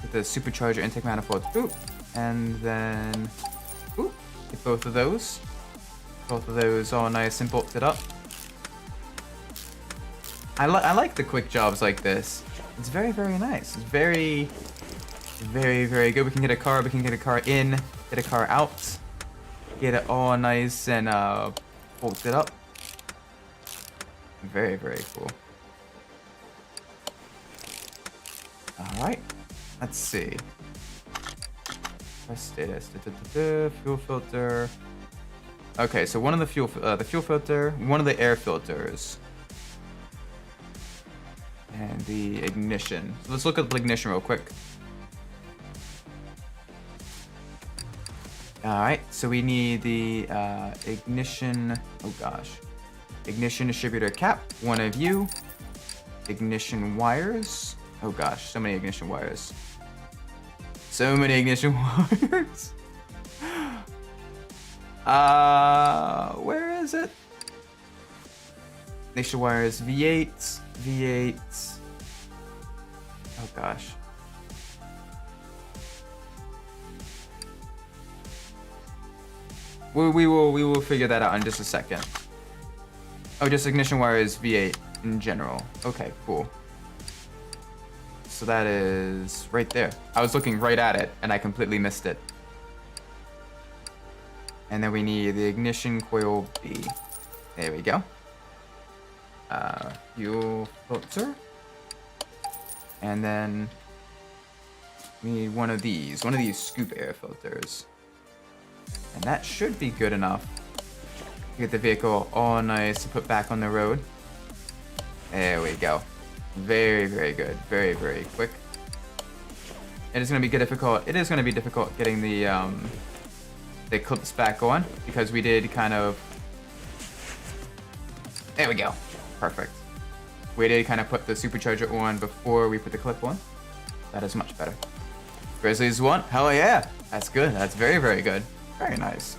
Get the supercharger intake manifold. Ooh. And then get both of those. Both of those all nice and bolted up. I like the quick jobs like this. It's very, very nice. It's very, very, very good. We can get a car in, get a car out, get it all nice and bolted up. Very, very cool. Alright, let's see. Press status. Fuel filter. Okay, so one of the fuel filter, one of the air filters, and the ignition. So let's look at the ignition real quick. Alright, so we need the ignition, oh gosh. Ignition distributor cap, one of you. Ignition wires. Oh gosh, so many ignition wires. So many ignition wires. Where is it? Ignition wires, V8. Oh gosh. We will figure that out in just a second. Oh, just ignition wires V8 in general. Okay, cool. So that is right there. I was looking right at it and I completely missed it. And then we need the ignition coil B. There we go. Fuel filter. And then we need one of these scoop air filters. And that should be good enough to get the vehicle all nice to put back on the road. There we go. Very, very good. Very, very quick. It is going to be difficult. It is going to be difficult getting the clips back on because we did kind of. There we go. Perfect. We did kind of put the supercharger on before we put the clip on. That is much better. Grizzlies won. Hell yeah. That's good. That's very, very good. Very nice.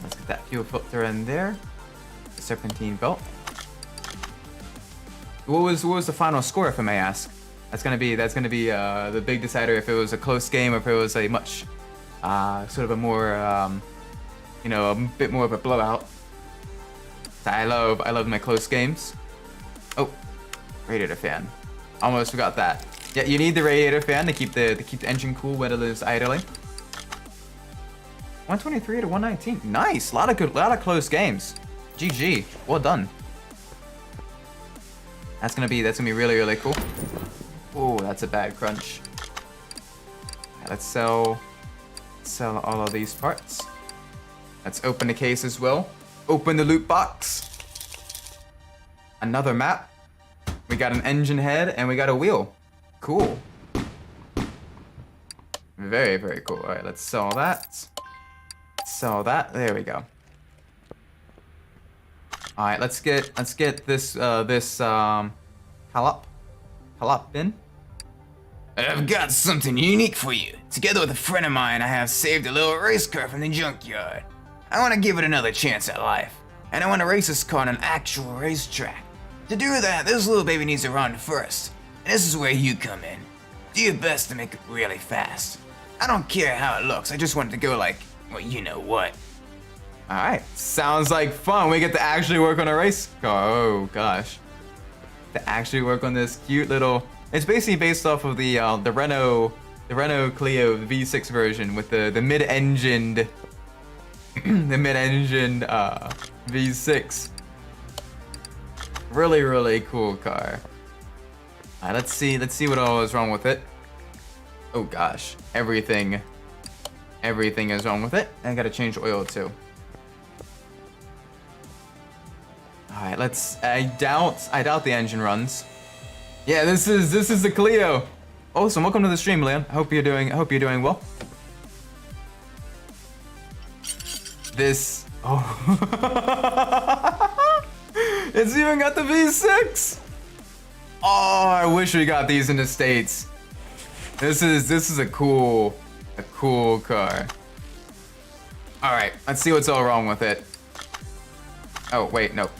Let's get that fuel filter in there. The serpentine belt. What was the final score, if I may ask? That's gonna be the big decider if it was a close game or if it was a much sort of a more you know, a bit more of a blowout. I love my close games. Oh, radiator fan. Almost forgot that. Yeah, you need the radiator fan to keep the engine cool when it is idling. 123 to 119. Nice. A lot of close games. GG. Well done. That's gonna be really, really cool. Oh, that's a bad crunch. Okay, let's sell all of these parts. Let's open the case as well. Open the loot box. Another map. We got an engine head and we got a wheel. Cool. Very, very cool. All right, let's sell that. Sell that. There we go. All right, let's get this palop bin. I've got something unique for you. Together with a friend of mine, I have saved a little race car from the junkyard. I want to give it another chance at life, and I want to race this car on an actual racetrack. To do that, this little baby needs to run first, and this is where you come in. Do your best to make it really fast. I don't care how it looks, I just want it to go like, well, you know what. All right, sounds like fun. We get to actually work on a race car. Oh gosh, to actually work on this cute little. It's basically based off of the Renault Clio V6 version with the mid-engined V6. Really, really cool car. All right, let's see what all is wrong with it. Oh gosh, everything is wrong with it. I gotta change oil too. All right, I doubt the engine runs. Yeah, this is the Clio. Awesome, welcome to the stream, Leon. I hope you're doing well. It's even got the V6. Oh, I wish we got these in the States. This is a cool car. All right, let's see what's all wrong with it. Oh wait, no.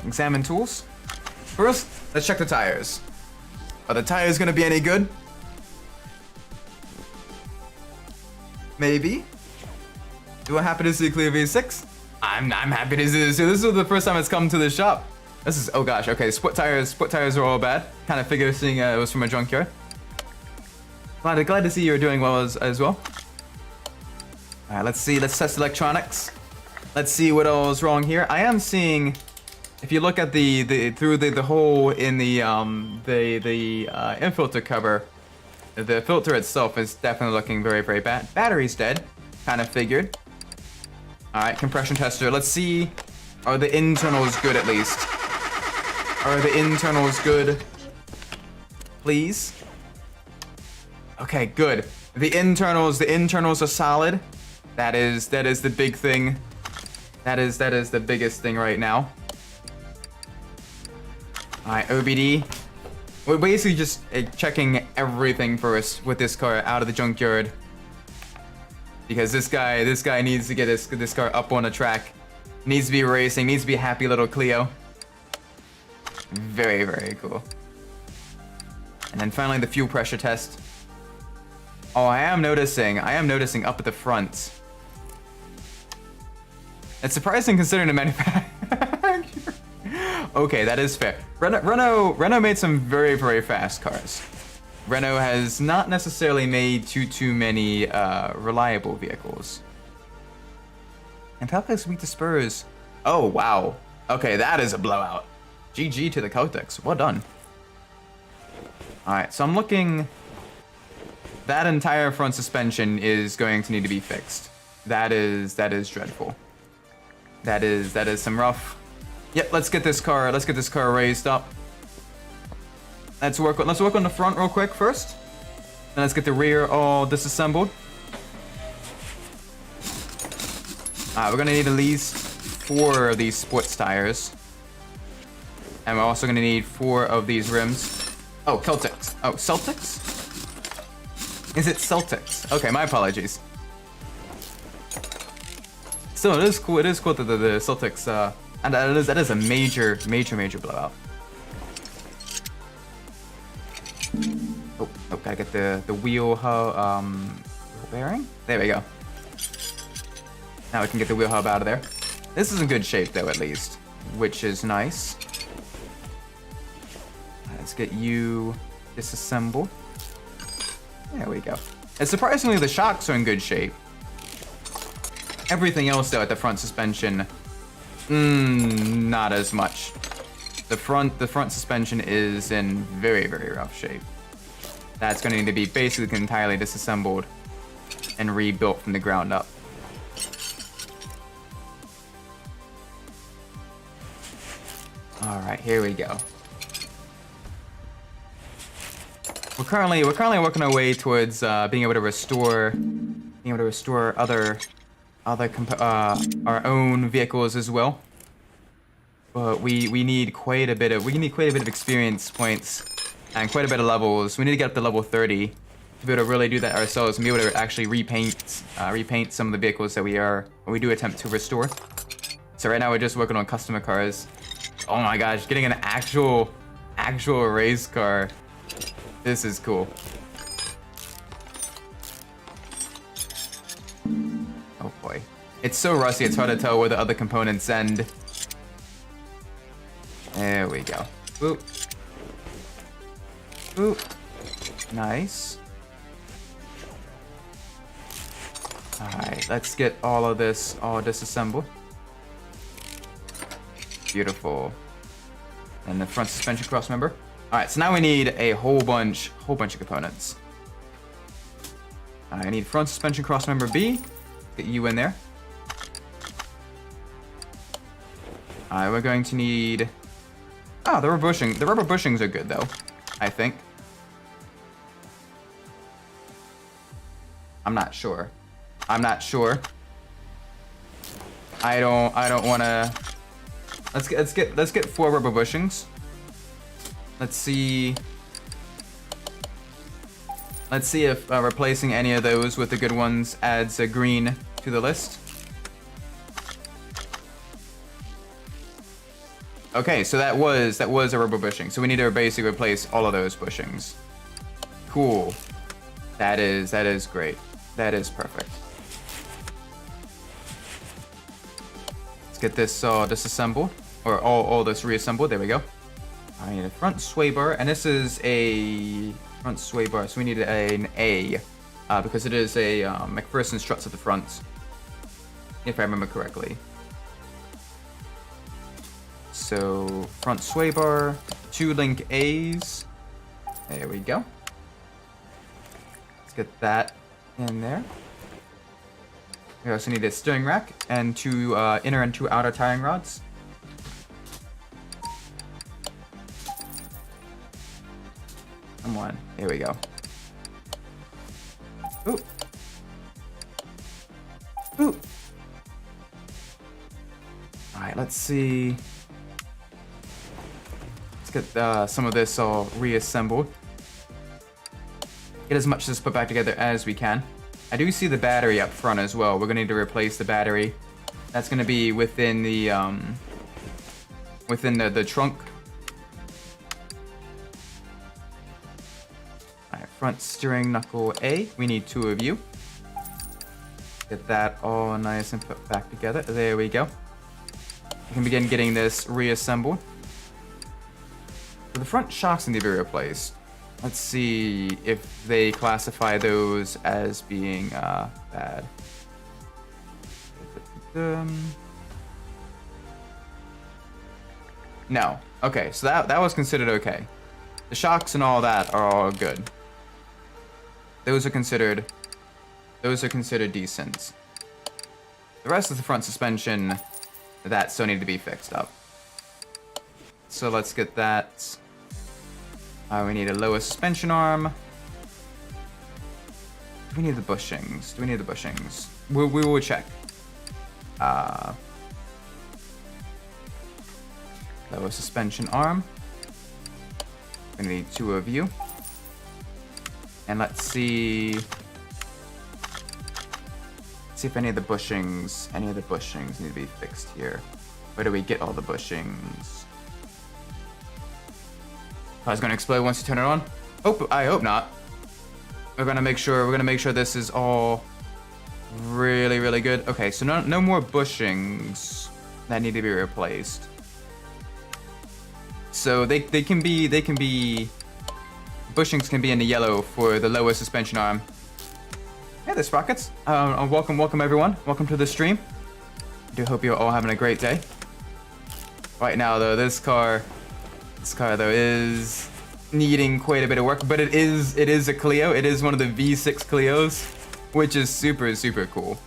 Examine tools. First, let's check the tires. Are the tires gonna be any good? Maybe. Do I happen to see Clio V6? I'm happy to see this. This is the first time it's come to the shop. This is, oh gosh, okay, split tires are all bad. Kind of figure seeing it was from a junkyard. Glad to see you're doing well as well. All right, let's test electronics. Let's see what all is wrong here. I am seeing, if you look at through the hole in the infilter cover, the filter itself is definitely looking very, very bad. Battery's dead, kind of figured. All right, compression tester. Let's see, are the internals good at least? Are the internals good? Please. Okay, good. The internals are solid. That is the big thing. That is the biggest thing right now. All right, OBD. We're basically just checking everything first with this car out of the junkyard, because this guy needs to get this car up on a track. Needs to be racing. Needs to be a happy little Clio. Very, very cool. And then finally the fuel pressure test. Oh, I am noticing up at the front. It's surprising considering the manufacturer. Okay, that is fair. Renault made some very, very fast cars. Renault has not necessarily made too many reliable vehicles. And Palpix weak to Spurs. Oh wow. Okay, that is a blowout. GG to the Celtics. Well done. All right, so I'm looking. That entire front suspension is going to need to be fixed. That is dreadful. That is some rough. Yep, let's get this car raised up. Let's work on the front real quick first. Then let's get the rear all disassembled. We're gonna need at least 4 of these sports tires. And we're also gonna need 4 of these rims. Oh, Celtics. Oh, Celtics? Is it Celtics? Okay, my apologies. Still, it is cool. It is cool that the Celtics, and that is a major blowout. Oh, gotta get the wheel bearing. There we go. Now we can get the wheel hub out of there. This is in good shape though, at least, which is nice. Let's get you disassembled. There we go. And surprisingly, the shocks are in good shape. Everything else though at the front suspension, not as much. The front suspension is in very, very rough shape. That's going to need to be basically entirely disassembled and rebuilt from the ground up. All right, here we go. We're currently working our way towards being able to restore our own vehicles as well. But we need quite a bit of experience points and quite a bit of levels. We need to get up to level 30 to be able to really do that ourselves and be able to actually repaint some of the vehicles that we do attempt to restore. So right now we're just working on customer cars. Oh my gosh, getting an actual race car. This is cool. Oh boy. It's so rusty, it's hard to tell where the other components end. There we go. Boop. Boop. Nice. Alright, let's get all of this all disassembled. Beautiful. And the front suspension cross member. Alright, so now we need a whole bunch of components. I need front suspension cross member B. Get you in there. Alright, we're going to need... Oh, the rubber bushings are good though, I think. I'm not sure. I don't wanna... Let's get 4 rubber bushings. Let's see if replacing any of those with the good ones adds a green to the list. Okay, so that was a rubber bushing. So we need to basically replace all of those bushings. Cool. That is great. That is perfect. Let's get this disassembled, or all this reassembled. There we go. I need a front sway bar, and this is a front sway bar, so we need an A, because it is a McPherson struts at the front, if I remember correctly. So front sway bar, 2 link A's. There we go. Let's get that in there. We also need a steering rack and 2 inner and 2 outer tiring rods. Come on, here we go. Ooh. Ooh. All right, let's see. Let's get some of this all reassembled. Get as much of this put back together as we can. I do see the battery up front as well. We're gonna need to replace the battery. That's gonna be within the trunk. All right, front steering knuckle A. We need 2 of you. Get that all nice and put back together. There we go. We can begin getting this reassembled. So the front shocks need to be replaced. Let's see if they classify those as being bad. No. Okay, so that was considered okay. The shocks and all that are all good. Those are considered decent. The rest of the front suspension, that still need to be fixed up. So let's get that. We need a lower suspension arm. Do we need the bushings? We will check. Lower suspension arm. We need 2 of you. And let's see if any of the bushings need to be fixed here. Where do we get all the bushings? Oh, it's gonna explode once you turn it on. I hope not. We're gonna make sure this is all really, really good. Okay, so no more bushings that need to be replaced. So they can be bushings can be in the yellow for the lower suspension arm, Hey there, Sprockets. Welcome everyone. Welcome to the stream. I do hope you're all having a great day. Right now, though, this car though is needing quite a bit of work, but it is a Clio. It is one of the V6 Clios, which is super cool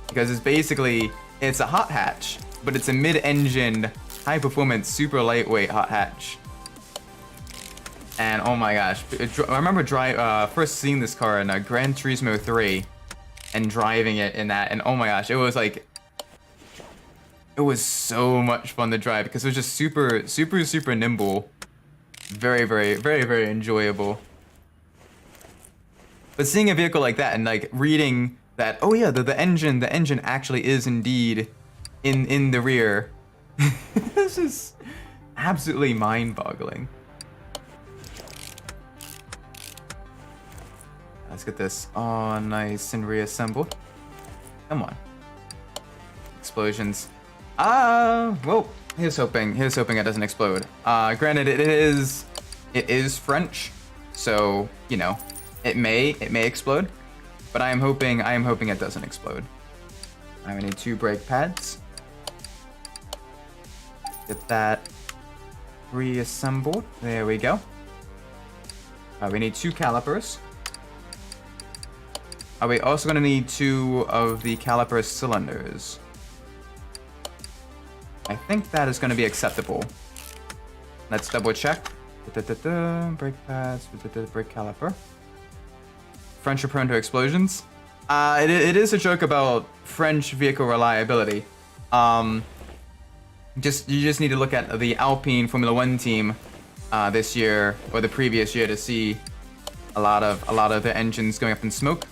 because it's a hot hatch, but it's a mid-engine, high-performance, super lightweight hot hatch. And oh my gosh, I remember first seeing this car in Gran Turismo 3 and driving it in that, and oh my gosh, it was so much fun to drive because it was just super nimble. Very enjoyable. But seeing a vehicle like that and like reading that, oh yeah, the engine actually is indeed in the rear. This is absolutely mind-boggling. Let's get this all nice and reassembled. Come on. Explosions. Well, here's hoping it doesn't explode. Granted, it is French, so you know, it may explode, but I am hoping it doesn't explode. I need 2 brake pads. Get that reassembled. There we go. We need 2 calipers. Are we also gonna need 2 of the caliper cylinders? I think that is gonna be acceptable. Let's double check. Brake pads, brake caliper. French are prone to explosions. It is a joke about French vehicle reliability. You just need to look at the Alpine Formula 1 team this year or the previous year to see a lot of the engines going up in smoke.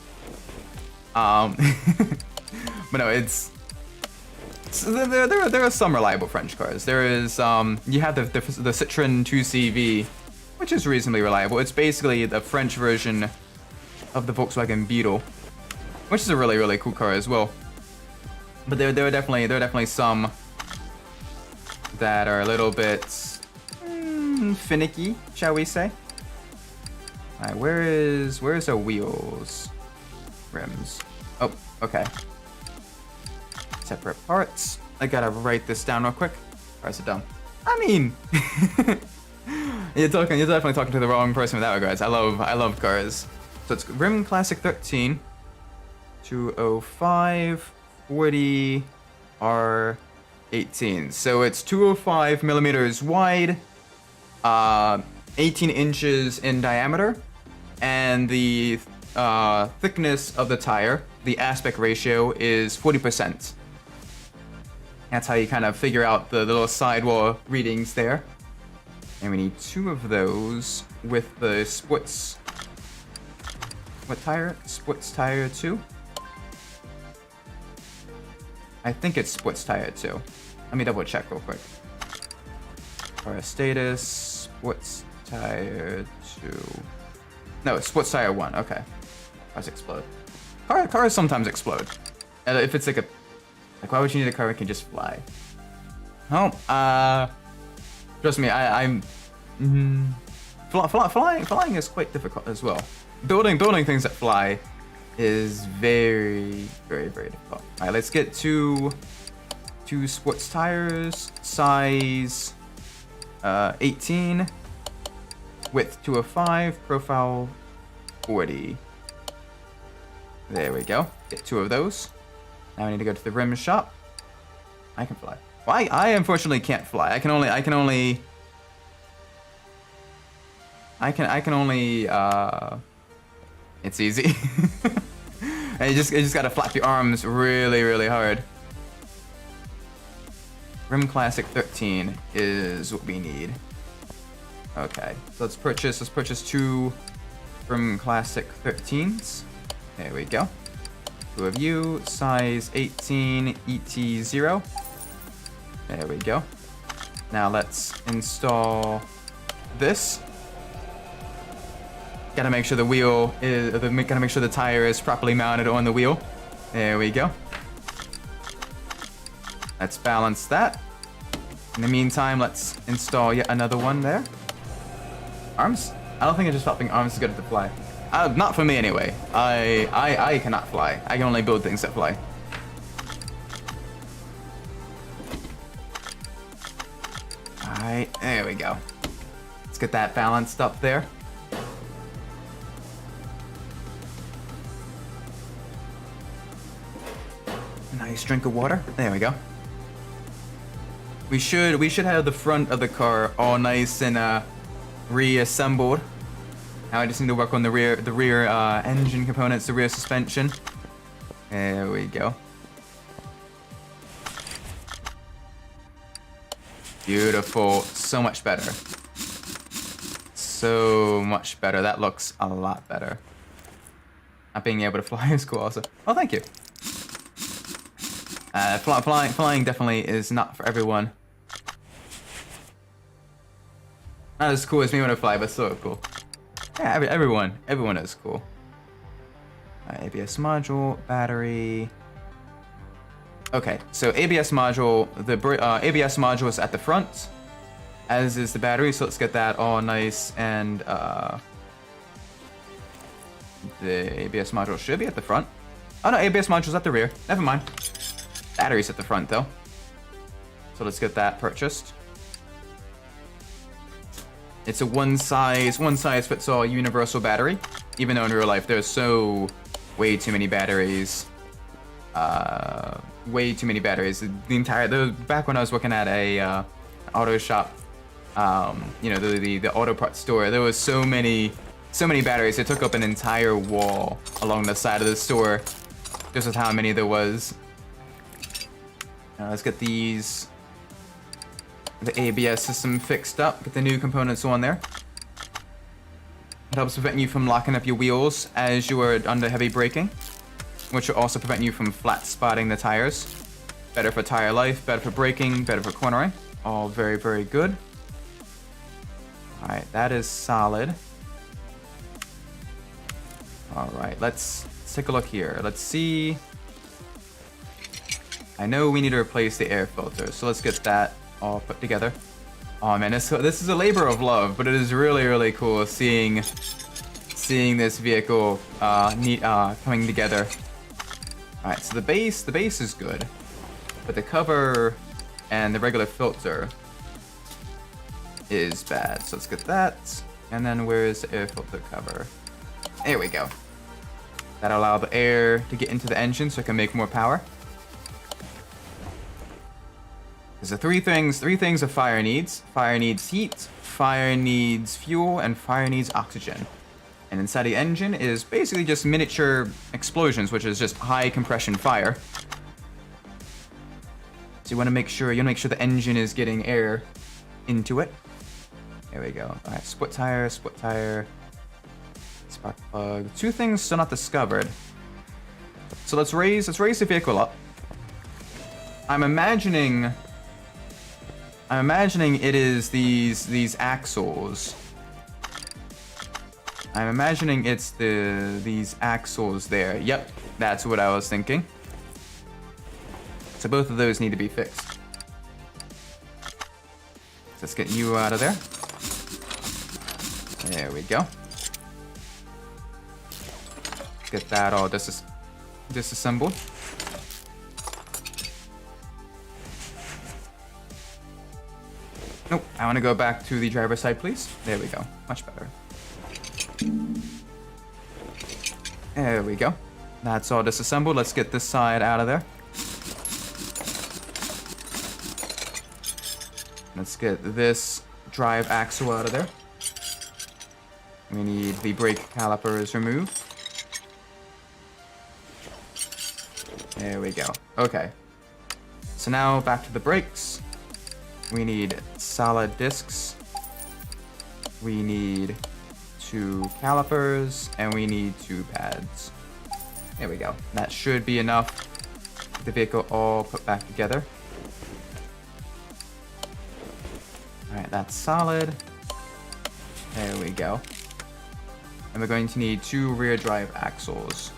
But no, there are some reliable French cars. There is you have the Citroën 2CV, which is reasonably reliable. It's basically the French version of the Volkswagen Beetle, which is a really cool car as well. But there are definitely some that are a little bit finicky, shall we say? All right, where's our wheels? Rims. Oh, okay. Separate parts. I gotta write this down real quick. Or is it done? I mean, you're definitely talking to the wrong person with that regards. I love cars. So it's Rim Classic 13, 205, 40, R18. So it's 205 millimeters wide, 18 inches in diameter, and the thickness of the tire, the aspect ratio, is 40%. That's how you kind of figure out the little sidewall readings there. And we need 2 of those with the sports. What tire? Sports tire 2? I think it's sports tire 2. Let me double check real quick. Our status, sports tire 2. No, it's sports tire 1. Okay. Cars explode. Cars sometimes explode. If it's like why would you need a car that can just fly? Oh, trust me, flying is quite difficult as well. Building things that fly is very difficult. All right, let's get two sports tires, size 18, width 205, profile 40. There we go. Get 2 of those. Now I need to go to the rim shop. I can fly. Well, I unfortunately can't fly. I can only it's easy. And you just gotta flap your arms really hard. Rim Classic 13 is what we need. Okay, so let's purchase 2 Rim Classic 13s. There we go. 2 of you, size 18, ET0. There we go. Now let's install this. Gotta make sure gotta make sure the tire is properly mounted on the wheel. There we go. Let's balance that. In the meantime, let's install yet another one there. Arms? I don't think it's just flapping arms to get it to fly. Not for me anyway. I cannot fly. I can only build things that fly. Alright, there we go. Let's get that balanced up there. Nice drink of water. There we go. We should have the front of the car all nice and reassembled. Now I just need to work on the rear engine components, the rear suspension. There we go. Beautiful. So much better. So much better. That looks a lot better. Not being able to fly is cool also. Oh, thank you. Flying definitely is not for everyone. Not as cool as me when I fly, but still cool. Yeah, everyone is cool. ABS module, battery. Okay, so ABS module, the ABS module is at the front, as is the battery. So let's get that all nice and the ABS module should be at the front. Oh no, ABS module's at the rear. Never mind. Battery's at the front though. So let's get that purchased. It's a one size fits all universal battery, even though in real life there's way too many batteries. Way too many batteries. Back when I was working at a auto shop, you know, the auto parts store, there was so many batteries. It took up an entire wall along the side of the store. Just with how many there was. Let's get the ABS system fixed up, get the new components on there. It helps prevent you from locking up your wheels as you are under heavy braking, which will also prevent you from flat spotting the tires. Better for tire life, better for braking, better for cornering. All very, very good. Alright, that is solid. Alright, let's take a look here. Let's see. I know we need to replace the air filter, so let's get that all put together. Oh man, this is a labor of love, but it is really, really cool seeing this vehicle coming together. All right, so the base is good, but the cover and the regular filter is bad. So let's get that, and then where's the air filter cover? There we go. That'll allow the air to get into the engine so it can make more power. There's the three things a fire needs. Fire needs heat, fire needs fuel, and fire needs oxygen. And inside the engine is basically just miniature explosions, which is just high compression fire. So you want to make sure the engine is getting air into it. There we go. All right, split tire, spark plug. Two things still not discovered. So let's raise the vehicle up. I'm imagining it is these axles. I'm imagining it's these axles there. Yep, that's what I was thinking. So both of those need to be fixed. Let's get you out of there. There we go. Get that all disassembled. Nope, I want to go back to the driver's side, please. There we go. Much better. There we go. That's all disassembled. Let's get this side out of there. Let's get this drive axle out of there. We need the brake calipers removed. There we go. Okay. So now back to the brakes. We need solid discs. We need 2 calipers, and we need 2 pads. There we go. That should be enough. Get the vehicle all put back together. Alright, that's solid. There we go. And we're going to need 2 rear drive axles.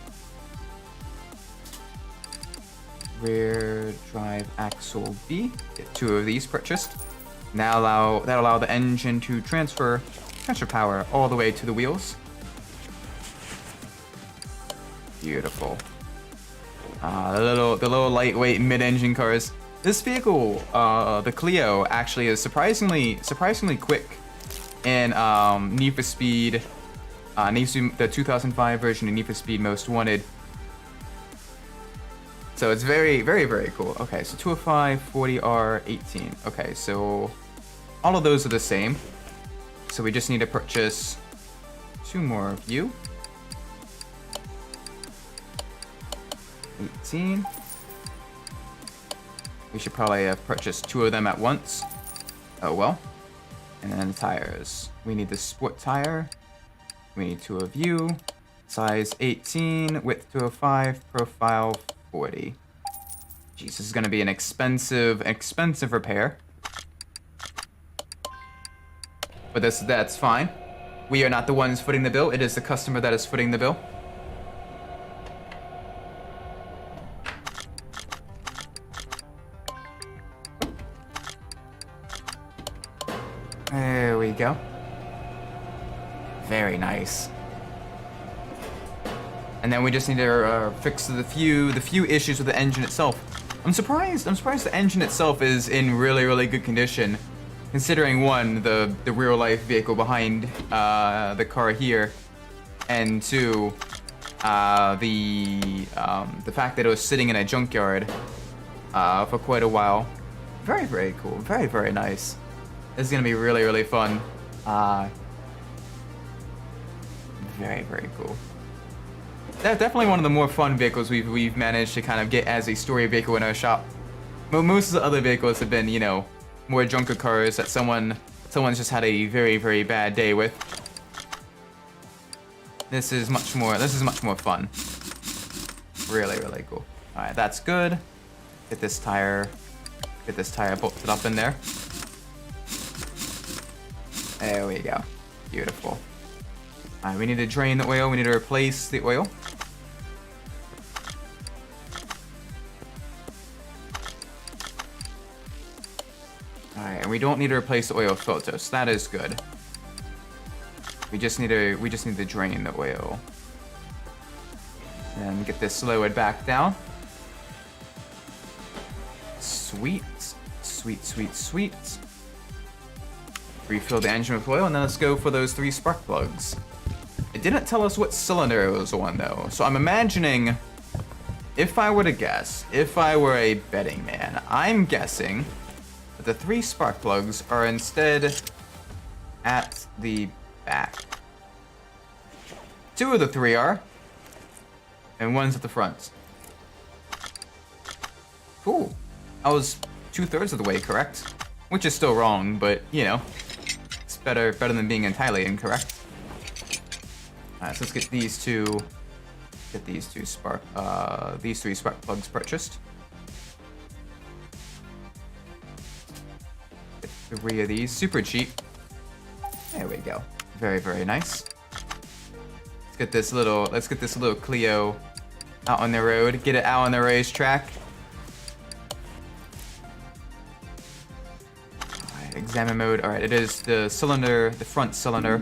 Rear drive axle B. Get 2 of these purchased. Now that'll allow the engine to transfer power all the way to the wheels. Beautiful. The little lightweight mid-engine cars. This vehicle, the Clio, actually is surprisingly quick in Need for Speed, the 2005 version of Need for Speed Most Wanted. So it's very, very, very cool. Okay, so 205, 40R, 18. Okay, so all of those are the same. So we just need to purchase 2 more of you. 18. We should probably have purchased 2 of them at once. Oh well. And then the tires. We need the sport tire. We need 2 of you. Size 18, width 205, profile 40. Jeez, this is gonna be an expensive repair. But that's fine. We are not the ones footing the bill. It is the customer that is footing the bill. There we go. Very nice. And then we just need to fix the few issues with the engine itself. I'm surprised the engine itself is in really, really good condition, considering one, the real life vehicle behind the car here, and 2, the fact that it was sitting in a junkyard for quite a while. Very, very cool. Very, very nice. This is gonna be really, really fun. Very, very cool. That's definitely one of the more fun vehicles we've managed to kind of get as a story vehicle in our shop. Most of the other vehicles have been, you know, more junker cars that someone's just had a very, very bad day with. This is much more fun. Really, really cool. All right, that's good. Get this tire bolted up in there. There we go. Beautiful. All right, we need to drain the oil. We need to replace the oil. All right, and we don't need to replace the oil filter, so that is good. We just need to drain the oil. And get this lowered back down. Sweet, sweet, sweet, sweet. Refill the engine with oil, and then let's go for those 3 spark plugs. It didn't tell us what cylinder it was on though, so I'm imagining, if I were to guess, if I were a betting man, I'm guessing that the 3 spark plugs are instead at the back. 2 of the 3 are, and 1's at the front. Cool. I was 2/3 of the way correct, which is still wrong, but you know, it's better than being entirely incorrect. All right, so let's get these 3 spark plugs purchased. Get 3 of these, super cheap. There we go. Very, very nice. Let's get this little Clio out on the road. Get it out on the racetrack. All right, examine mode. All right, it is the cylinder, the front cylinder.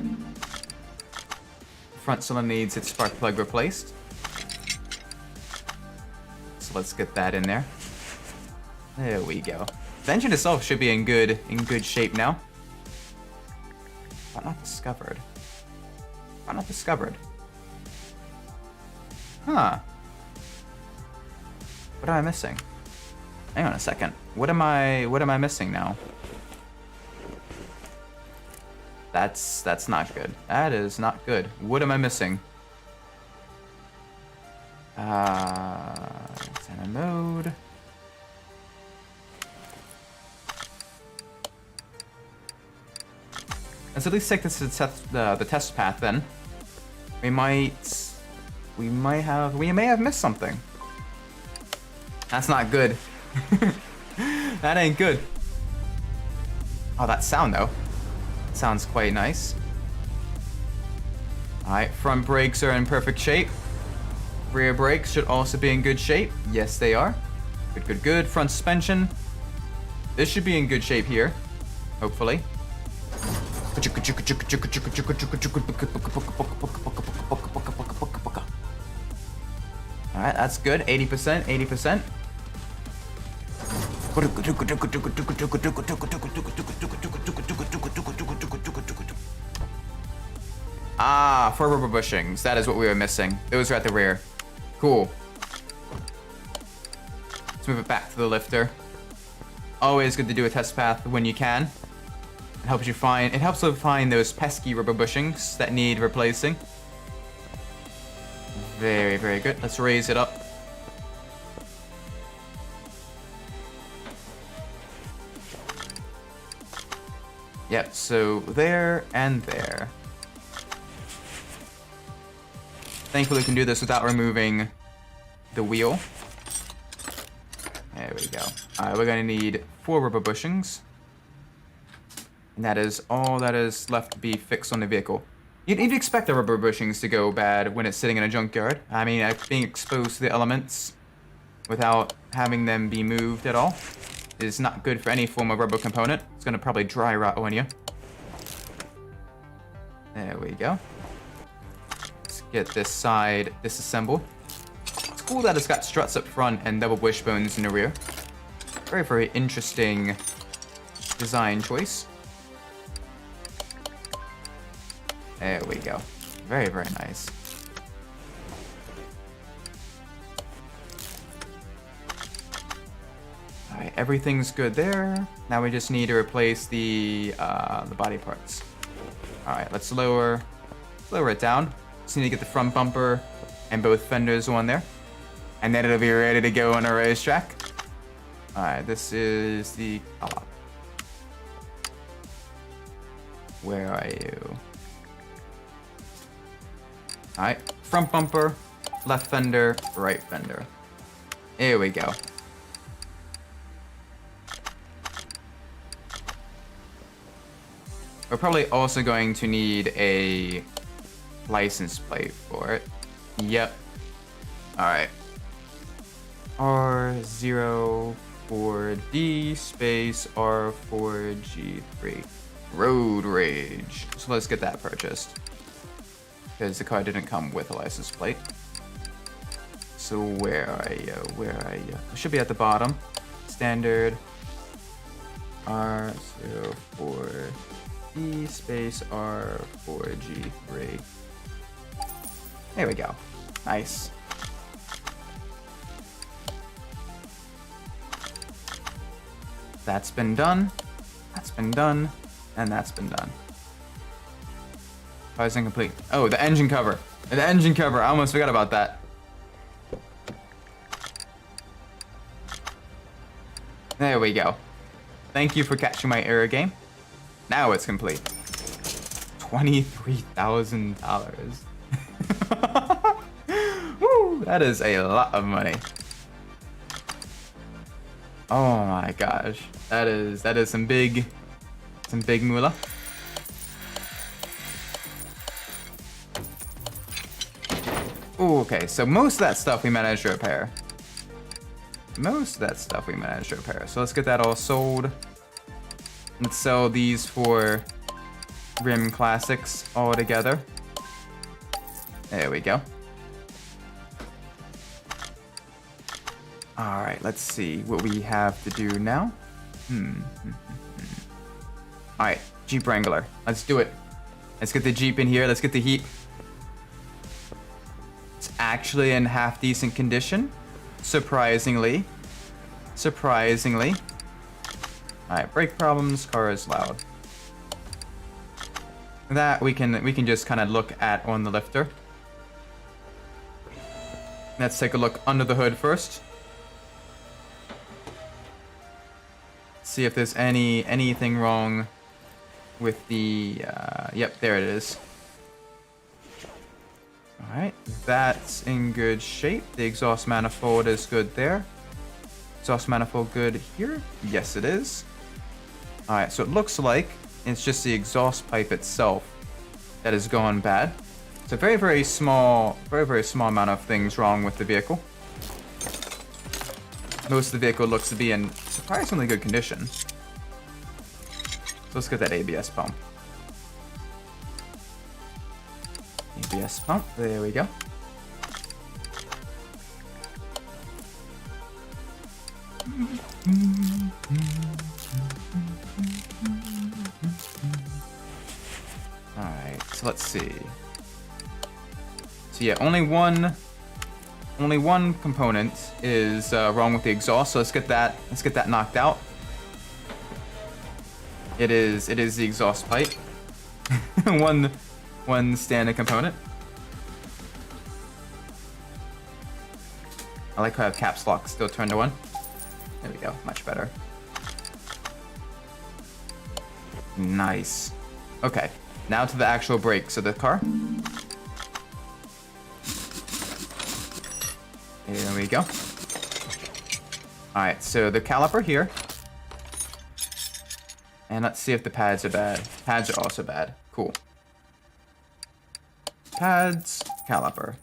Front cylinder needs its spark plug replaced. So let's get that in there. There we go. The engine itself should be in good shape now. But not discovered. But not discovered. Huh. What am I missing? Hang on a second. What am I missing now? That's not good. That is not good. What am I missing? Center mode. Let's at least take this to the test path then. We may have missed something. That's not good. That ain't good. Oh, that sound though. Sounds quite nice. Alright, front brakes are in perfect shape. Rear brakes should also be in good shape. Yes, they are. Good, good, good. Front suspension. This should be in good shape here. Hopefully. All right, that's good. 80%, 80%. Ah, 4 rubber bushings. That is what we were missing. Those are at the rear. Cool. Let's move it back to the lifter. Always good to do a test path when you can. It helps you find those pesky rubber bushings that need replacing. Very, very good. Let's raise it up. Yep, so there and there. Thankfully, we can do this without removing the wheel. There we go. Alright, we're gonna need 4 rubber bushings. And that is all that is left to be fixed on the vehicle. You'd expect the rubber bushings to go bad when it's sitting in a junkyard. I mean, being exposed to the elements without having them be moved at all is not good for any form of rubber component. It's gonna probably dry rot on you. There we go. Let's get this side disassembled. It's cool that it's got struts up front and double wishbones in the rear. Very, very interesting design choice. There we go. Very, very nice. Alright, everything's good there. Now we just need to replace the body parts. Alright, let's lower it down. Just need to get the front bumper and both fenders on there. And then it'll be ready to go on a racetrack. Alright, this is the... Oh. Where are you? Alright, front bumper, left fender, right fender. Here we go. We're probably also going to need a license plate for it. Yep. Alright. R04D space R4G3. Road Rage. So let's get that purchased. Because the car didn't come with a license plate. So where are you? Where are you? It should be at the bottom. Standard R04D space R4G3. There we go. Nice. That's been done. That's been done. And that's been done. Why is incomplete? Oh, the engine cover. The engine cover. I almost forgot about that. There we go. Thank you for catching my error game. Now it's complete. $23,000. Woo, that is a lot of money. Oh my gosh. That is some big moolah. Ooh, okay, so most of that stuff we managed to repair. So let's get that all sold. Let's sell these for Rim Classics all together. There we go. Alright, let's see what we have to do now. Alright, Jeep Wrangler. Let's do it. Let's get the Jeep in here. Let's get the heat. It's actually in half decent condition. Surprisingly. Alright, brake problems, car is loud. That we can just kind of look at on the lifter. Let's take a look under the hood first. See if there's anything wrong with the yep, there it is. Alright, that's in good shape. The exhaust manifold is good there. Exhaust manifold good here? Yes, it is. Alright, so it looks like it's just the exhaust pipe itself that has gone bad. It's a very, very small amount of things wrong with the vehicle. Most of the vehicle looks to be in surprisingly good condition. So let's get that ABS pump. ABS pump, there we go. Alright, so let's see. So yeah, only one component is wrong with the exhaust, so let's get that knocked out. It is the exhaust pipe. one standard component. I like how I have caps lock still turned to 1. There we go, much better. Nice. Okay, now to the actual brakes of the car. There we go. Alright, so the caliper here. And let's see if the pads are bad. Pads are also bad. Cool. Pads, caliper.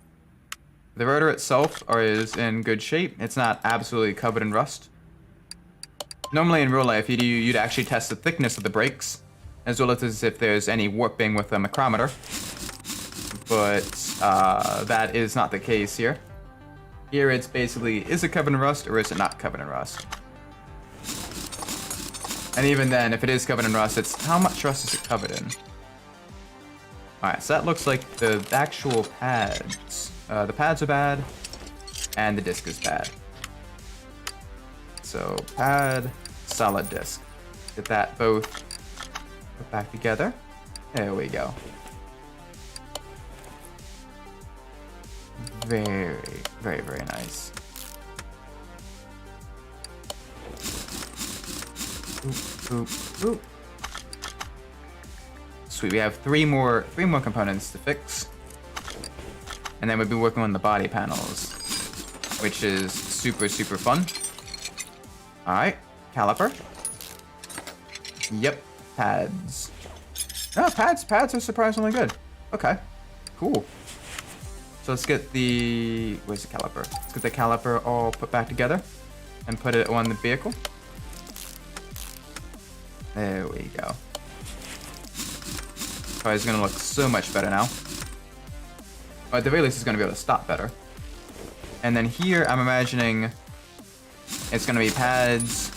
The rotor itself is in good shape. It's not absolutely covered in rust. Normally in real life, you'd actually test the thickness of the brakes, as well as if there's any warping with a micrometer. But that is not the case here. Here it's basically, is it covered in rust or is it not covered in rust? And even then, if it is covered in rust, it's how much rust is it covered in? Alright, so that looks like the actual pads. The pads are bad, and the disc is bad. So, pad, solid disc. Get that both put back together. There we go. Very, very, very nice. Oop, oop, oop. Sweet, we have three more components to fix. And then we'll be working on the body panels, which is super, super fun. Alright, caliper. Yep, pads. Oh, pads are surprisingly good. Okay, cool. So let's get the, where's the caliper? Let's get the caliper all put back together and put it on the vehicle. There we go. Oh, it's gonna look so much better now. Or at the very least, it's gonna be able to stop better. And then here, I'm imagining it's gonna be pads.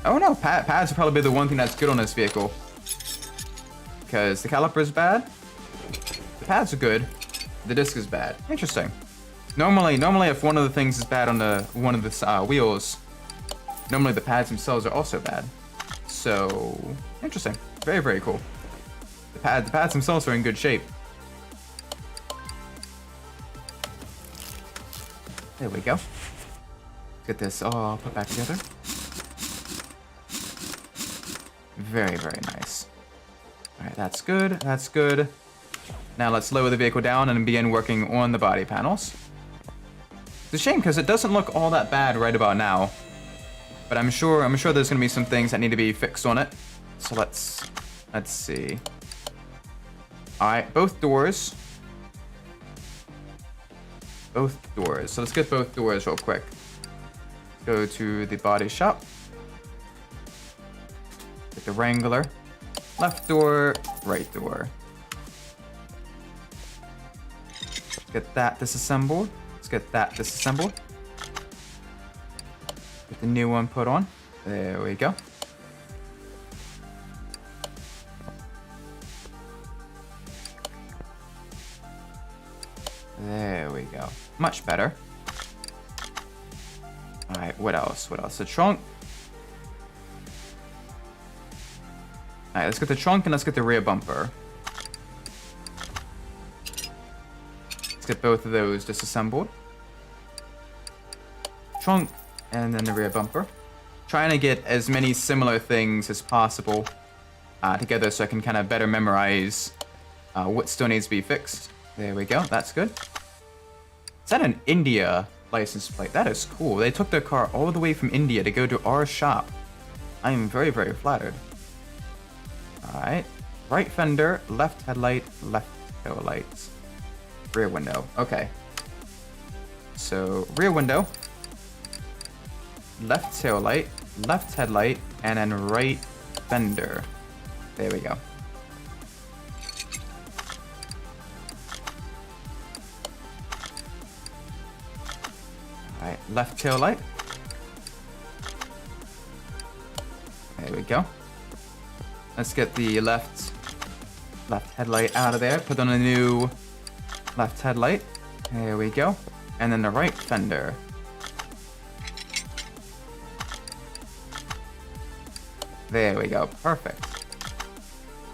Oh no, pads will probably be the one thing that's good on this vehicle. Because the caliper is bad. The pads are good. The disc is bad. Interesting. Normally, if one of the things is bad on one of the wheels, normally the pads themselves are also bad. So, interesting. Very, very cool. The pads themselves are in good shape. There we go. Let's get this all put back together. Very, very nice. Alright, that's good. That's good. Now let's lower the vehicle down and begin working on the body panels. It's a shame because it doesn't look all that bad right about now. But I'm sure there's gonna be some things that need to be fixed on it. So let's see. Alright, both doors. Both doors. So let's get both doors real quick. Go to the body shop. Get the Wrangler. Left door, right door. Get that disassembled. Let's get that disassembled. Get the new one put on. There we go. There we go. Much better. Alright, what else? What else? The trunk. Alright, let's get the trunk and let's get the rear bumper. Let's get both of those disassembled. Trunk and then the rear bumper. Trying to get as many similar things as possible together so I can kind of better memorize what still needs to be fixed. There we go, that's good. Is that an India license plate? That is cool. They took their car all the way from India to go to our shop. I am very, very flattered. Alright. Right fender, left headlight, left tail lights. Rear window. Okay. So, rear window, left tail light, left headlight, and then right fender. There we go. Alright, left tail light. There we go. Let's get the left headlight out of there. Put on a new left headlight. There we go. And then the right fender. There we go. Perfect.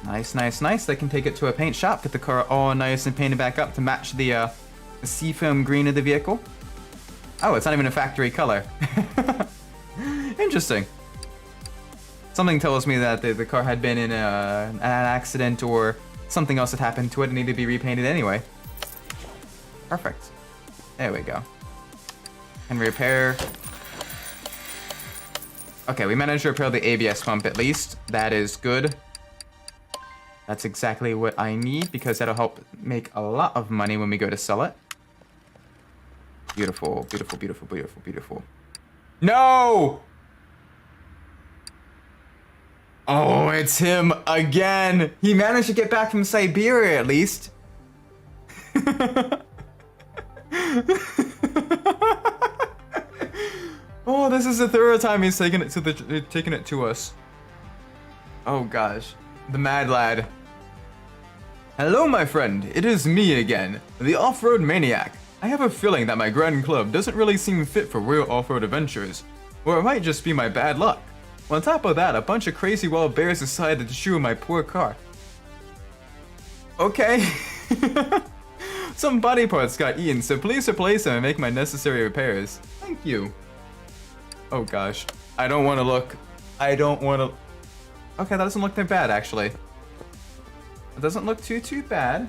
Nice, nice, nice. They can take it to a paint shop, get the car all nice and painted back up to match the seafoam green of the vehicle. Oh, it's not even a factory color. Interesting. Something tells me that the car had been in an accident or something else had happened to it and needed to be repainted anyway. Perfect. There we go. And repair. Okay, we managed to repair the ABS pump at least. That is good. That's exactly what I need because that'll help make a lot of money when we go to sell it. Beautiful, beautiful, beautiful, beautiful, beautiful. No! Oh, it's him again. He managed to get back from Siberia at least. Oh, this is the third time he's taking it to us. Oh gosh, the mad lad. Hello, my friend. It is me again, the off-road maniac. I have a feeling that my grand club doesn't really seem fit for real off-road adventures, or it might just be my bad luck. On top of that, a bunch of crazy wild bears decided to chew my poor car. Okay. Some body parts got eaten, so please replace them and make my necessary repairs. Thank you. Oh gosh. I don't want to look. Okay, that doesn't look that bad, actually. It doesn't look too bad.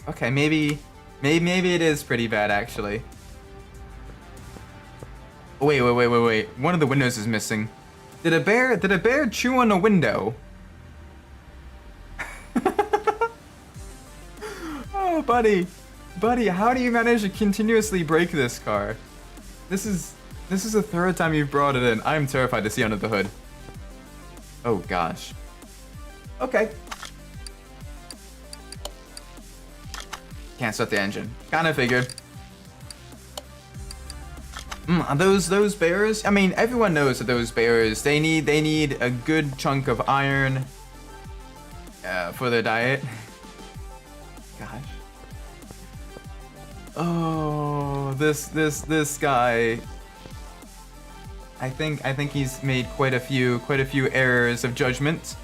Okay, maybe it is pretty bad, actually. Wait. One of the windows is missing. Did a bear chew on a window? Oh, buddy, how do you manage to continuously break this car? This is the third time you've brought it in. I'm terrified to see under the hood. Oh gosh. Okay. Can't start the engine. Kinda figured. Those bears. I mean, everyone knows that those bears. They need a good chunk of iron. For their diet. Gosh. Oh, this guy. I think he's made quite a few errors of judgment.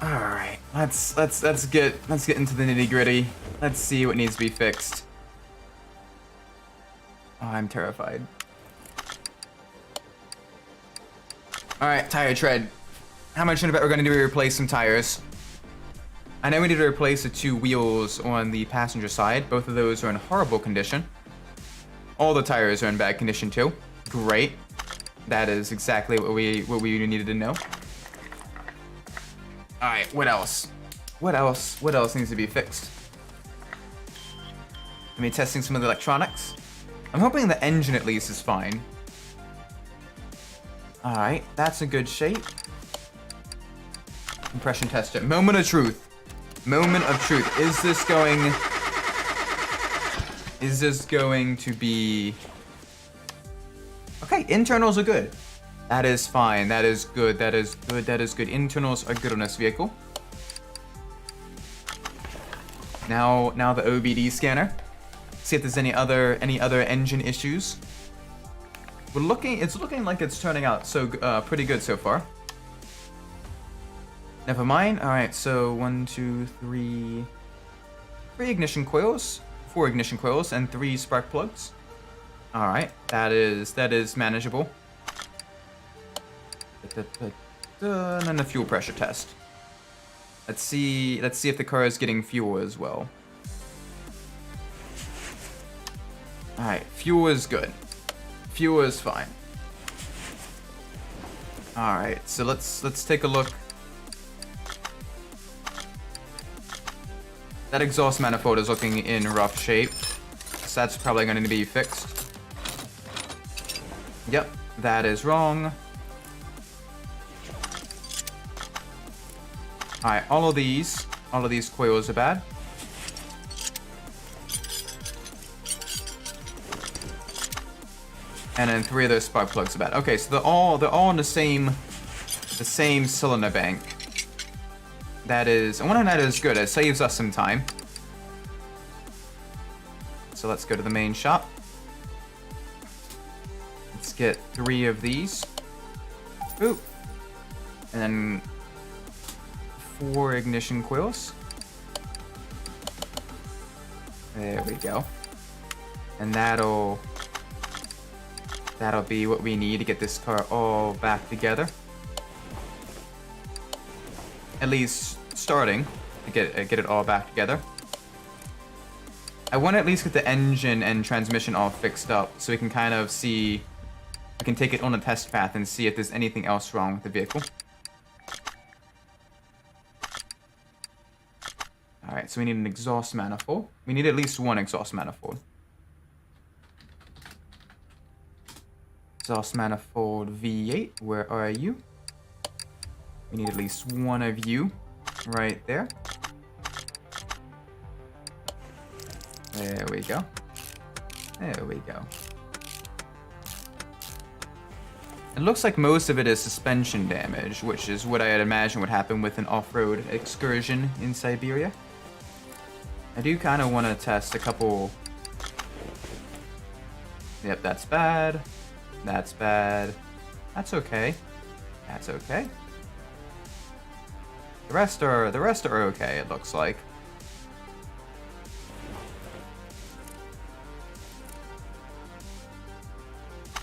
All right, let's get into the nitty-gritty. Let's see what needs to be fixed. Oh, I'm terrified. All right, tire tread. How much in a bet we're gonna do to replace some tires? I know we need to replace the two wheels on the passenger side. Both of those are in horrible condition. All the tires are in bad condition too. Great. That is exactly what we needed to know. All right, what else? What else needs to be fixed? Let me testing some of the electronics. I'm hoping the engine at least is fine. All right, that's a good shape. Compression tester. Moment of truth. Moment of truth. Is this going to be... Okay, internals are good. That is fine. That is good. That is good. That is good. Internals are good on this vehicle. Now the OBD scanner. See if there's any other engine issues. It's looking like it's turning out pretty good so far. Never mind. All right, so 1, 2, 3 ignition coils, 4 ignition coils, and 3 spark plugs. All right, that is manageable. And then the fuel pressure test. Let's see if the car is getting fuel as well. All right, fuel is good. Fuel is fine. All right, so let's take a look. That exhaust manifold is looking in rough shape, so that's probably going to be fixed. Yep, that is wrong. Alright, all of these coils are bad. And then 3 of those spark plugs are bad. Okay, so they're all in the same cylinder bank. That is, on one hand, that is good. It saves us some time. So let's go to the main shop. Let's get 3 of these. Ooh. And then 4 ignition coils. There we go. And that'll be what we need to get this car all back together. At least starting to get it all back together. I want to at least get the engine and transmission all fixed up so we can kind of see. I can take it on a test path and see if there's anything else wrong with the vehicle. Alright, so we need an exhaust manifold. We need at least 1 exhaust manifold. Exhaust manifold V8, where are you? We need at least 1 of you right there. There we go. There we go. It looks like most of it is suspension damage, which is what I'd imagine would happen with an off-road excursion in Siberia. I do kind of want to test a couple... Yep, that's bad. That's bad. That's okay. That's okay. The rest are okay, it looks like.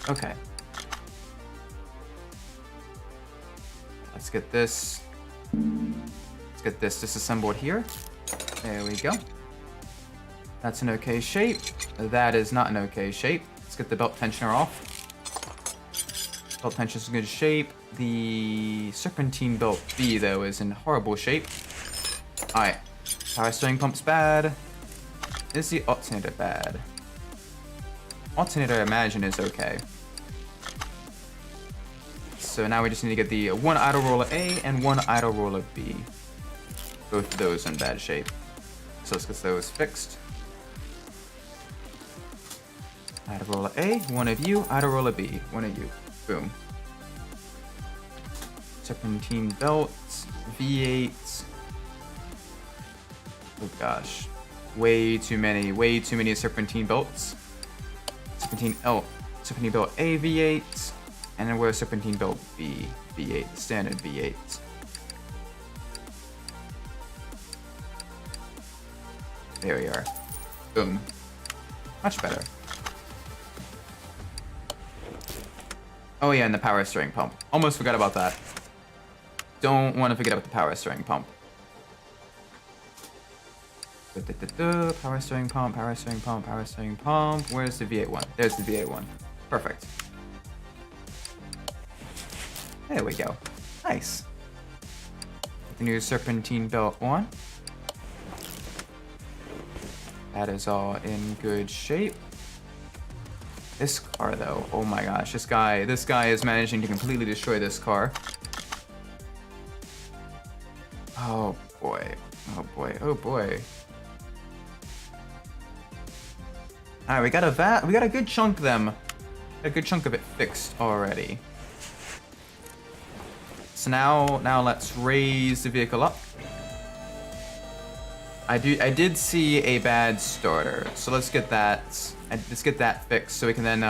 Okay. Let's get this. Let's get this disassembled here. There we go. That's an okay shape. That is not an okay shape. Let's get the belt tensioner off. Belt tensioner's in good shape. The serpentine belt B, though, is in horrible shape. Alright. Power steering pump's bad. Is the alternator bad? Alternator, I imagine, is okay. So now we just need to get the 1 idle roller A and 1 idle roller B. Both of those in bad shape. So let's get those fixed. Idle roller A, 1 of you. Idle roller B, 1 of you. Boom. Serpentine belts, V8. Oh gosh. Way too many serpentine belts. Serpentine belt A, V8. And then we're serpentine belt B, V8, standard V8. There we are. Boom. Much better. Oh yeah, and the power steering pump. Almost forgot about that. Don't want to forget about the power steering pump. Power steering pump, power steering pump, power steering pump. Where's the V8 one? There's the V8 one. Perfect. There we go. Nice. The new serpentine belt on. That is all in good shape. This car, though, oh my gosh, this guy is managing to completely destroy this car. Oh boy, oh boy, oh boy. All right, we got a good chunk of them, a good chunk of it fixed already. So now let's raise the vehicle up. I did see a bad starter, so let's get that fixed so we can then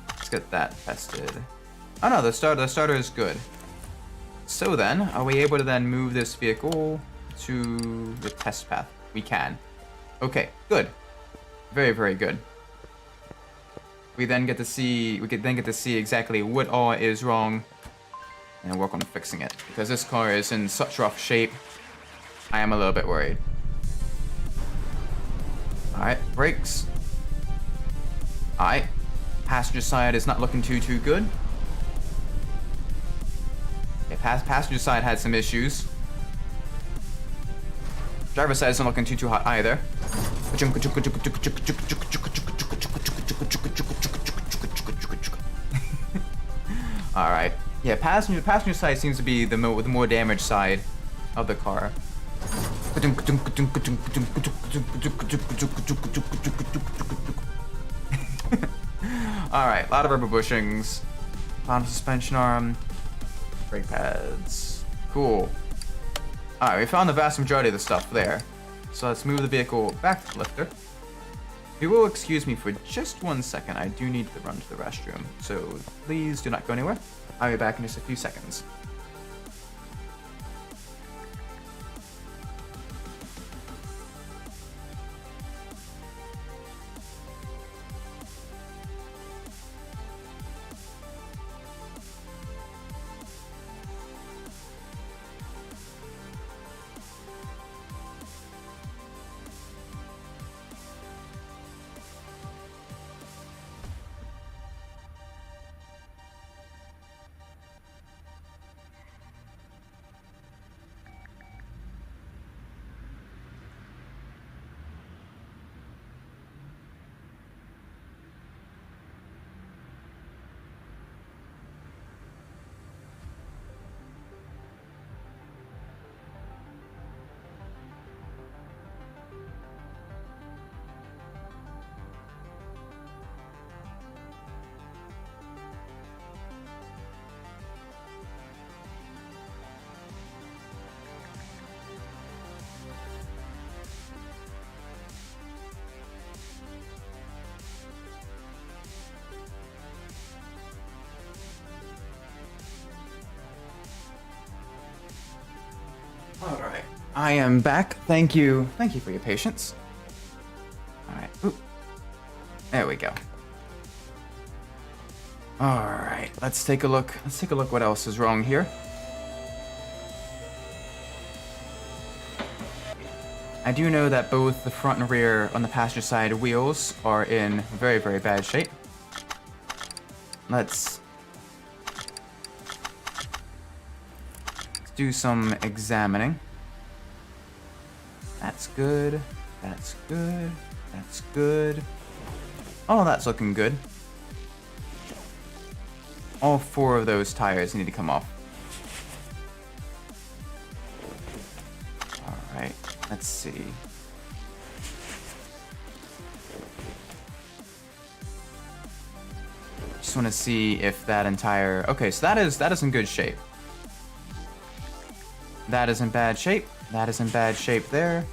let's get that tested. Oh no, the starter is good. So then, are we able to then move this vehicle to the test path? We can. Okay, good. Very, very good. We then get to see exactly what all is wrong and work on fixing it, because this car is in such rough shape. I am a little bit worried. Alright, brakes. Alright. Passenger side is not looking too good. Yeah, passenger side had some issues. Driver side isn't looking too hot either. All right. Yeah, passenger side seems to be the more damaged side of the car. All right, a lot of rubber bushings. Bottom suspension arm. Brake pads. Cool. All right, we found the vast majority of the stuff there. So let's move the vehicle back to the lifter. You will excuse me for just 1 second. I do need to run to the restroom, so please do not go anywhere. I'll be back in just a few seconds. All right, I am back. Thank you for your patience. All right, ooh. There we go. All right, let's take a look. Let's take a look what else is wrong here. I do know that both the front and rear on the passenger side wheels are in very, very bad shape. Let's do some examining. That's good. That's good. That's good. Oh, that's looking good. All 4 of those tires need to come off. Alright, let's see. Just want to see if that entire... Okay, so that is in good shape. That is in bad shape. That is in bad shape there.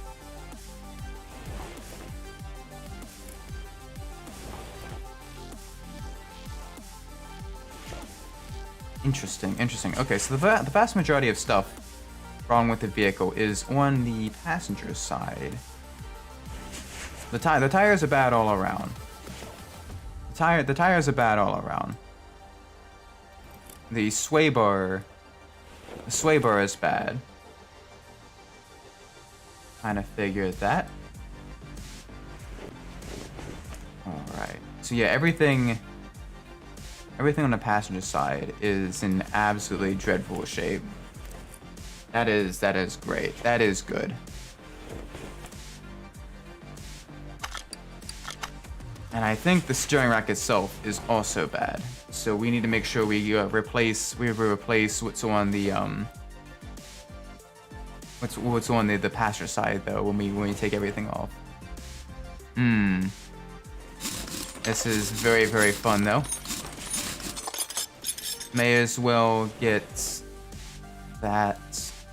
Interesting, interesting. Okay, so the vast majority of stuff wrong with the vehicle is on the passenger side. The tires are bad all around. The tires are bad all around. The sway bar is bad. Kind of figured that. All right. So yeah, everything on the passenger side is in absolutely dreadful shape. That is great. That is good. And I think the steering rack itself is also bad. So we need to make sure we replace what's on the what's on the passenger side though when we take everything off. This is very, very fun though. May as well get that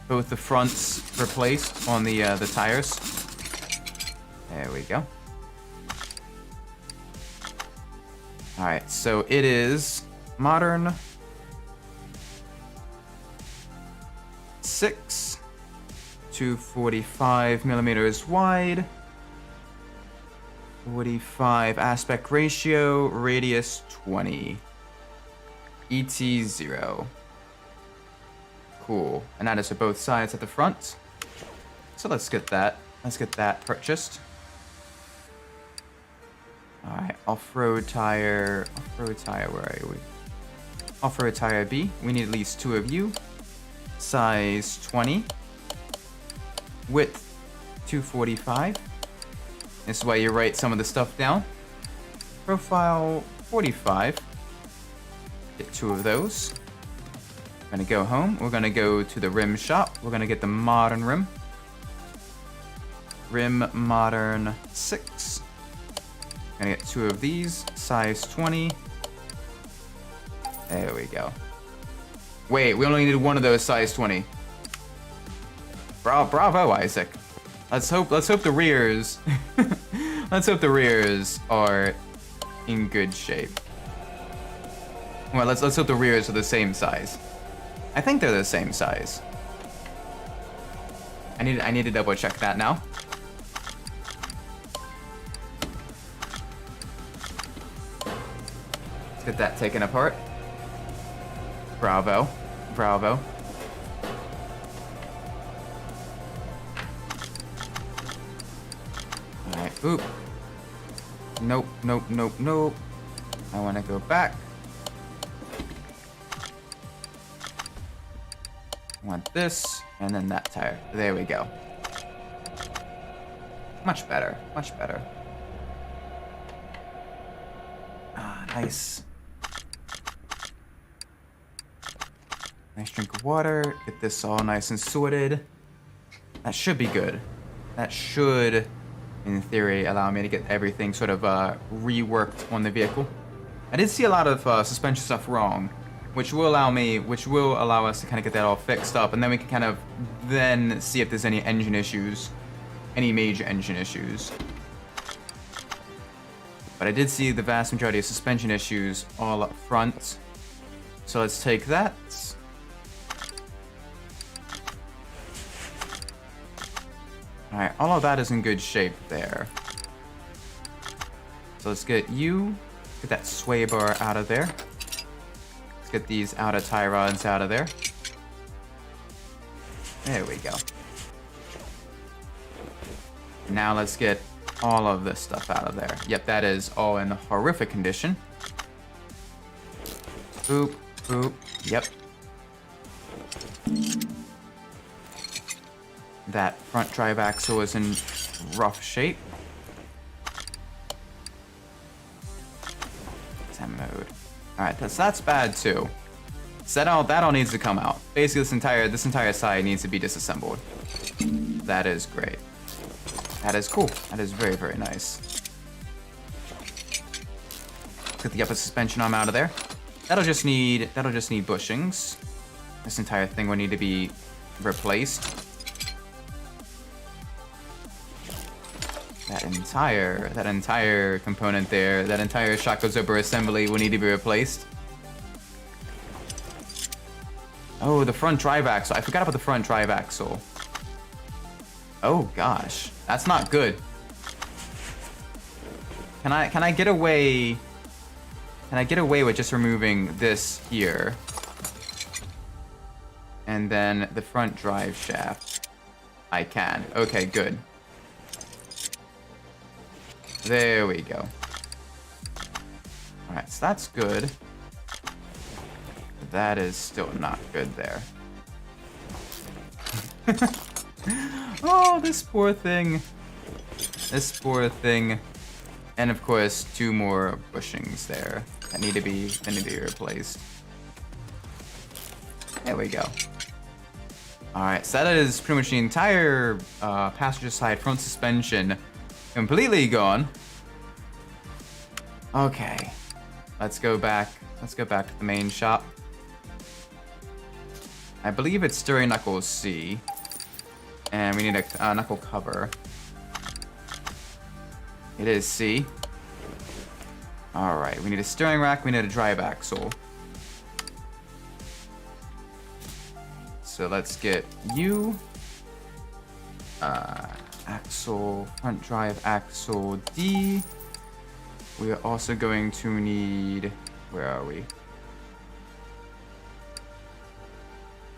both the fronts replaced on the tires. There we go. All right, so it is modern 6 to 45 millimeters wide, 45 aspect ratio, radius 20, ET 0. Cool, and that is for both sides at the front. So let's get that purchased. All right, off-road tire, where are we? Off-road tire B, we need at least 2 of you. Size 20. Width 245. This is why you write some of the stuff down. Profile 45. Get 2 of those. We're gonna go home. We're gonna go to the rim shop. We're gonna get the modern rim. Rim modern 6. Gonna get 2 of these, size 20. There we go. Wait, we only needed 1 of those size 20. Bravo, Isaac. Let's hope the rears. Let's hope the rears are in good shape. Well, let's hope the rears are the same size. I think they're the same size. I need to double check that now. Let's get that taken apart. Bravo. Bravo. Alright, oop. Nope, nope, nope, nope. I want to go back. I want this, and then that tire. There we go. Much better, much better. Ah, nice. Nice drink of water. Get this all nice and sorted. That should be good. That should, in theory, allow me to get everything sort of reworked on the vehicle. I did see a lot of suspension stuff wrong, which will allow us to kind of get that all fixed up, and then we can kind of then see if there's any engine issues, any major engine issues. But I did see the vast majority of suspension issues all up front. So let's take that. Alright, all of that is in good shape there. So let's get that sway bar out of there. Let's get these outer tie rods out of there. There we go. Now let's get all of this stuff out of there. Yep, that is all in horrific condition. Boop, boop, yep. That front drive axle is in rough shape. Examine mode. Alright, that's bad too. So that all needs to come out. Basically, this entire side needs to be disassembled. That is great. That is cool. That is very, very nice. Get the upper suspension arm out of there. That'll just need bushings. This entire thing will need to be replaced. That entire component there, that entire shock absorber assembly will need to be replaced. Oh, the front drive axle. I forgot about the front drive axle. Oh gosh, that's not good. Can I get away? Can I get away with just removing this here? And then the front drive shaft. I can. Okay, good. There we go. Alright, so that's good. That is still not good there. Oh, this poor thing. This poor thing. And of course, 2 more bushings there that need to be replaced. There we go. Alright, so that is pretty much the entire passenger side front suspension completely gone. Okay. Let's go back to the main shop. I believe it's steering knuckle C. And we need a knuckle cover. It is C. Alright, we need a steering rack, we need a drive axle. So let's get axle, front drive axle D. We are also going to need, where are we?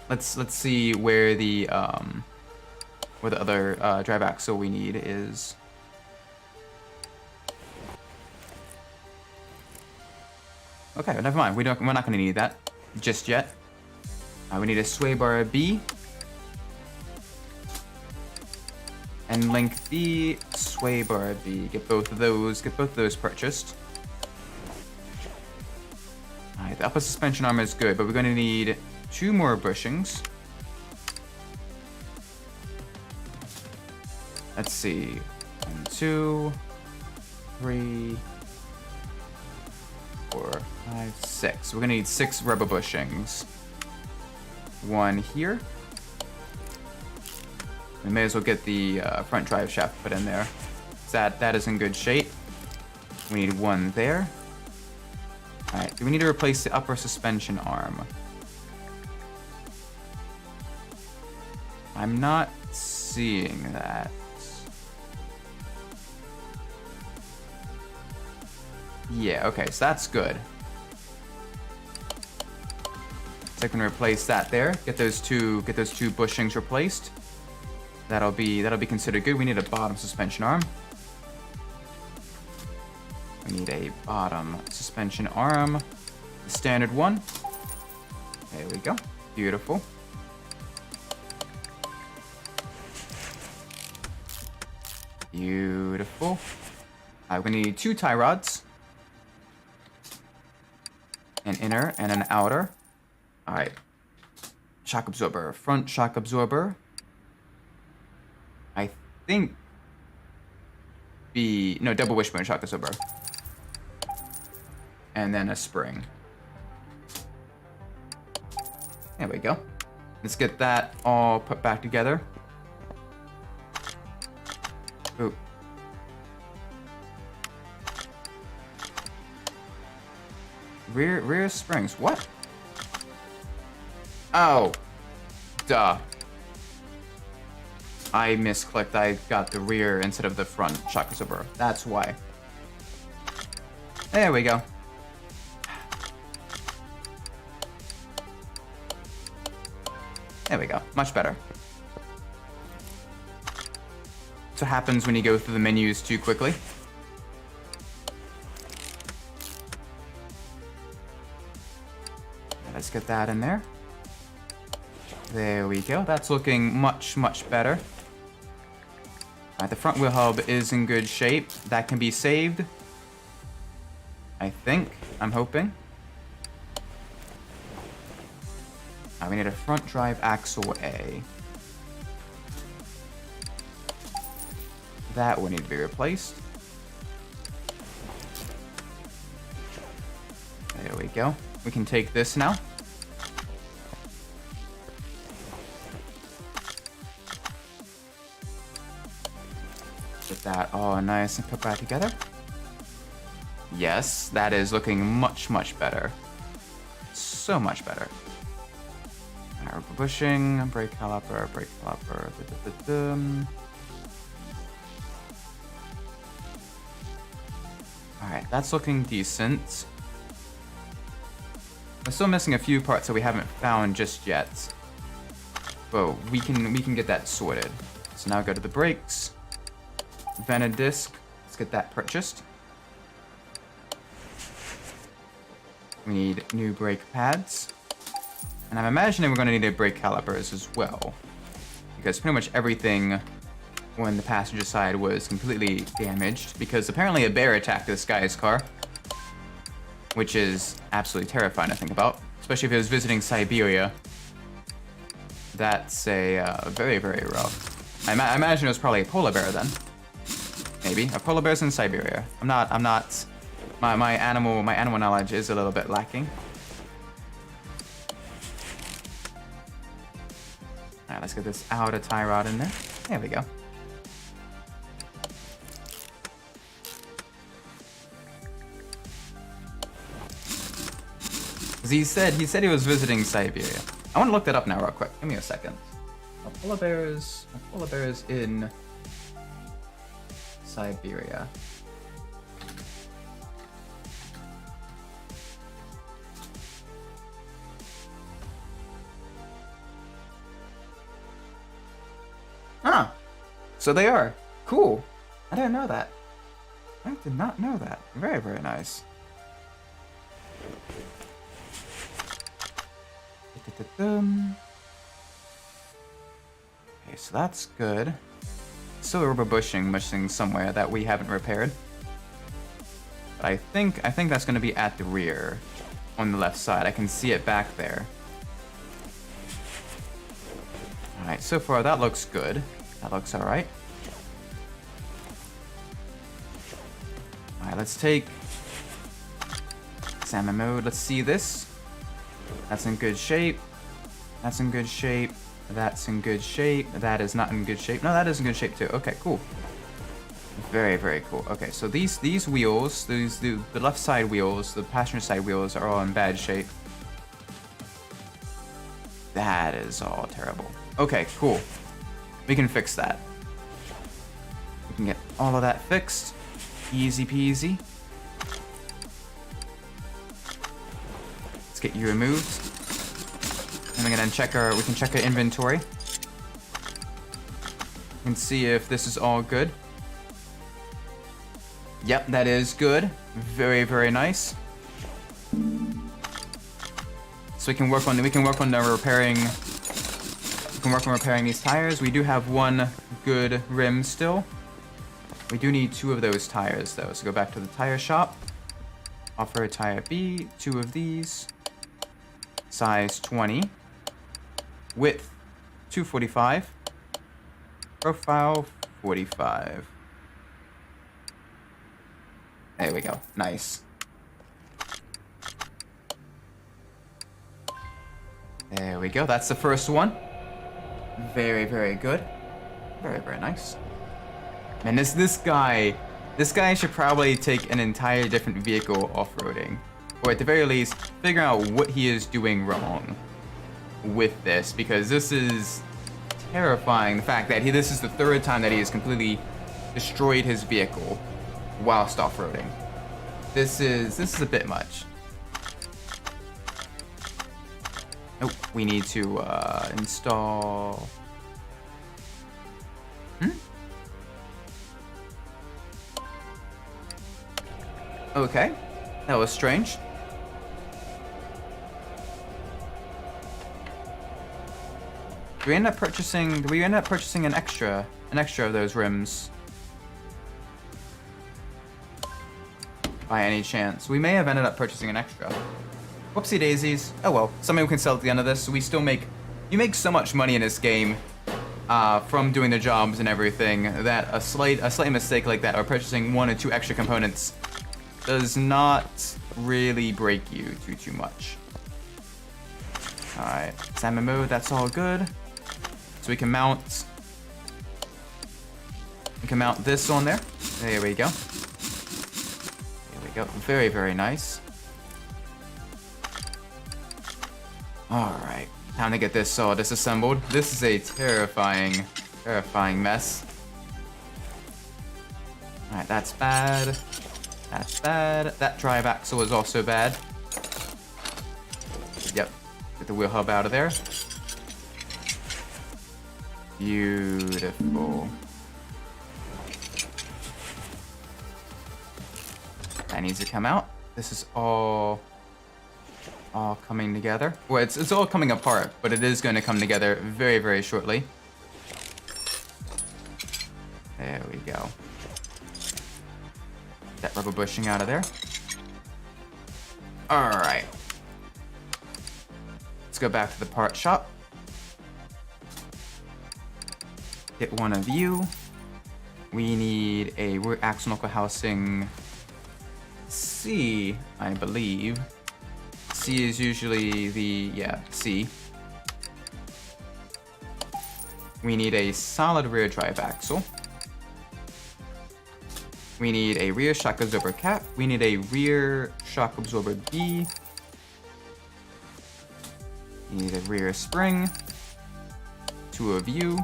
Let's see where the other drive axle we need is. Okay, never mind. We're not going to need that just yet. We need a sway bar B. And link B, sway bar B. Get both of those purchased. Alright, The upper suspension arm is good, but we're going to need 2 more bushings. Let's see. 1, 2, 3, 4, 5, 6. We're going to need 6 rubber bushings. 1 here. We may as well get the front drive shaft put in there. That is in good shape. We need 1 there. Alright, do we need to replace the upper suspension arm? I'm not seeing that. Yeah, okay, so that's good. So I can replace that there. Get those two bushings replaced. That'll be considered good. We need a bottom suspension arm. We need a bottom suspension arm. The standard one. There we go. Beautiful. Beautiful. We're gonna need 2 tie rods. An inner and an outer. Alright. Shock absorber. Front shock absorber. I think no, double wishbone shock absorber. And then a spring. There we go. Let's get that all put back together. Ooh. Rear springs. What? Oh. Duh. I misclicked. I got the rear instead of the front shock absorber. That's why. There we go. There we go. Much better. That's what happens when you go through the menus too quickly. Let's get that in there. There we go. That's looking much, much better. Alright, the front wheel hub is in good shape. That can be saved. I think. I'm hoping. We need a front drive axle A. That will need to be replaced. There we go. We can take this now. Get that all nice and put back together. Yes, that is looking much, much better. So much better. Rubber bushing, brake caliper, brake caliper. Alright, that's looking decent. We're still missing a few parts that we haven't found just yet. But we can get that sorted. So now go to the brakes. Vented disc. Let's get that purchased. We need new brake pads. And I'm imagining we're going to need brake calipers as well. Because pretty much everything on the passenger side was completely damaged. Because apparently a bear attacked this guy's car. Which is absolutely terrifying to think about. Especially if it was visiting Siberia. That's very, very rough. I imagine it was probably a polar bear then. Maybe. A polar bear's in Siberia. My animal knowledge is a little bit lacking. Alright, let's get this outer tie rod in there. There we go. He said he was visiting Siberia. I want to look that up now real quick. Give me a second. A polar bears in Siberia. Huh. So they are. Cool. I didn't know that. I did not know that. Very, very nice. Okay, so that's good. Still a rubber bushing missing somewhere that we haven't repaired. But I think that's going to be at the rear. on the left side. I can see it back there. Alright, so far that looks good. That looks alright. Alright, let's take salmon mode. Let's see this. That's in good shape. That's in good shape. That's in good shape. That is not in good shape. No, that is in good shape too. Okay, cool. Very, very cool. Okay, so these wheels, the left side wheels, the passenger side wheels are all in bad shape. That is all terrible. Okay, cool. We can fix that. We can get all of that fixed. Easy peasy. Let's get you removed. And we're gonna check we can check our inventory. And see if this is all good. Yep, that is good. Very, very nice. So we can work on repairing these tires. We do have one good rim still. We do need 2 of those tires though. So go back to the tire shop. Offer a tire B, 2 of these. Size 20. Width 245. Profile 45. There we go. Nice. There we go. That's the first one. Very, very good. Very, very nice. And this guy should probably take an entire different vehicle off-roading. Or at the very least, figure out what he is doing wrong with this, because this is terrifying. The fact that this is the 3rd time that he has completely destroyed his vehicle whilst off-roading. This is a bit much. Oh, we need to install. Okay, that was strange. Did we end up purchasing an extra of those rims? By any chance? We may have ended up purchasing an extra. Whoopsie daisies. Oh well, something we can sell at the end of this. So we still you make so much money in this game from doing the jobs and everything that a slight mistake like that, or purchasing 1 or 2 extra components, does not really break you too much. Alright, salmon mode, that's all good. So we can mount this on there. There we go. There we go. Very, very nice. Alright, time to get this all disassembled. This is a terrifying mess. Alright, that's bad. That's bad. That drive axle is also bad. Yep. Get the wheel hub out of there. Beautiful. That needs to come out. This is all coming together. Well, it's all coming apart, but it is going to come together very, very shortly. There we go. That rubber bushing out of there. Alright. Let's go back to the part shop. Get 1 of you. We need a rear axle knuckle housing C, I believe. C is usually C. We need a solid rear drive axle. We need a rear shock absorber cap. We need a rear shock absorber B. We need a rear spring. 2 of you.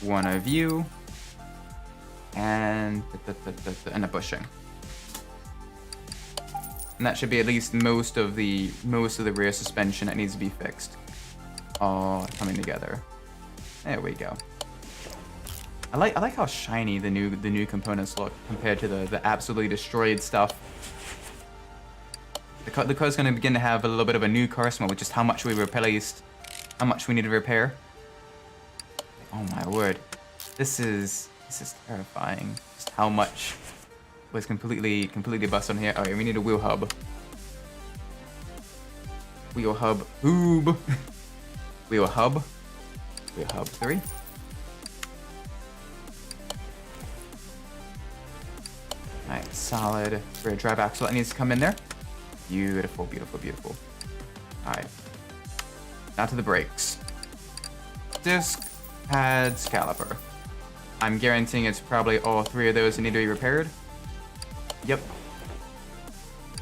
1 of you. And a bushing. And that should be at least most of the rear suspension that needs to be fixed. All coming together. There we go. I like how shiny the new components look compared to the absolutely destroyed stuff. The car's going to begin to have a little bit of a new car smell, which is how much we replaced, how much we need to repair. Oh my word, this is terrifying. Just how much was completely busted on here. Oh yeah, we need a wheel hub. Wheel hub, hoob. Wheel hub. Wheel hub 3. Alright, solid rear drive axle that needs to come in there. Beautiful, beautiful, beautiful. Alright. Now to the brakes. Disc, pads, caliper. I'm guaranteeing it's probably all 3 of those that need to be repaired. Yep.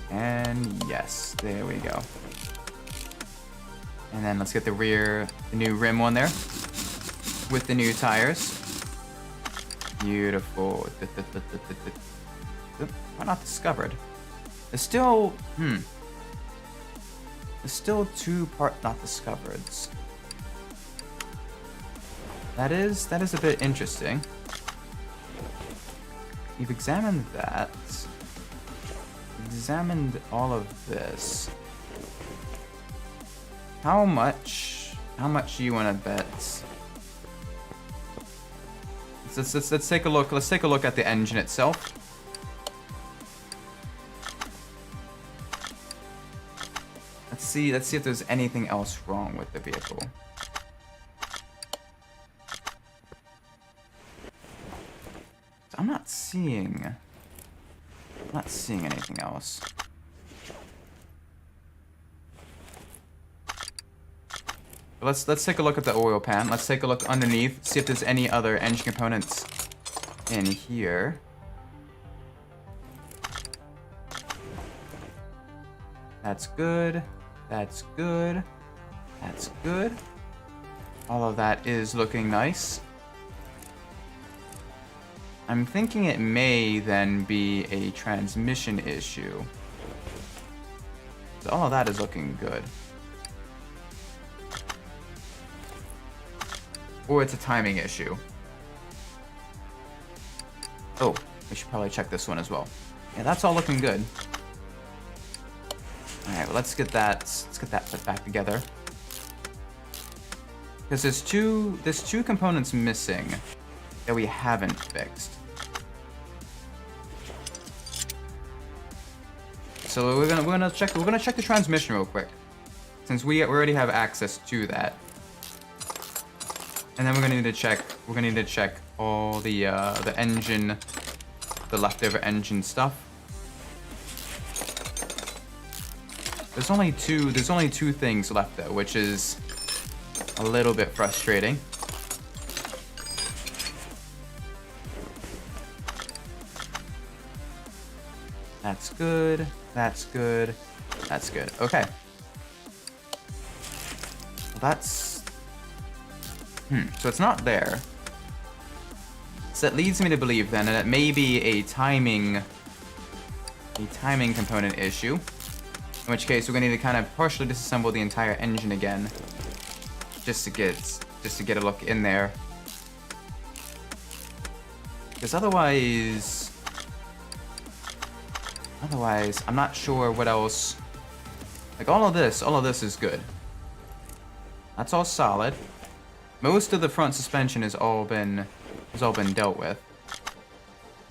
And yes, there we go. And then let's get the new rim on there with the new tires. Beautiful. Why not discovered? There's still, There's still 2 part not discovereds. That is a bit interesting. You've examined that. Examined all of this. How much do you want to bet? Let's take a look. Let's take a look at the engine itself. Let's see if there's anything else wrong with the vehicle. I'm not seeing anything else. Let's take a look at the oil pan. Let's take a look underneath, see if there's any other engine components in here. That's good. That's good. That's good. All of that is looking nice. I'm thinking it may then be a transmission issue. So all of that is looking good. Or it's a timing issue. Oh, we should probably check this one as well. Yeah, that's all looking good. Alright, well, let's get that put back together. Because there's two components missing that we haven't fixed. So we're gonna check the transmission real quick, since we already have access to that. And then we're gonna need to check all the engine, the leftover engine stuff. There's only two things left though, which is a little bit frustrating. That's good. That's good. That's good. Okay. Well, that's... So it's not there. So that leads me to believe then that it may be a timing component issue. In which case we're gonna need to kind of partially disassemble the entire engine again, just to get a look in there. Because otherwise, I'm not sure what else. Like all of this is good. That's all solid. Most of the front suspension has all been dealt with.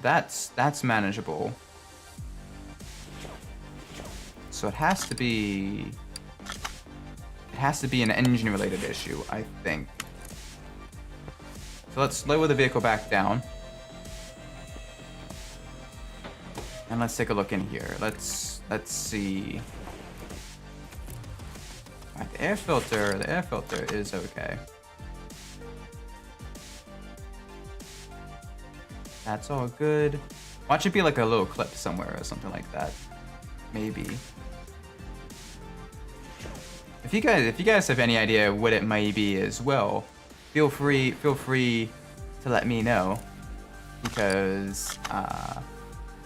That's manageable. So it has to be an engine related issue, I think. So let's lower the vehicle back down. And let's take a look in here. Let's see. Alright, the air filter is okay. That's all good. Watch it be like a little clip somewhere or something like that. Maybe. If you guys have any idea what it might be as well, feel free to let me know, because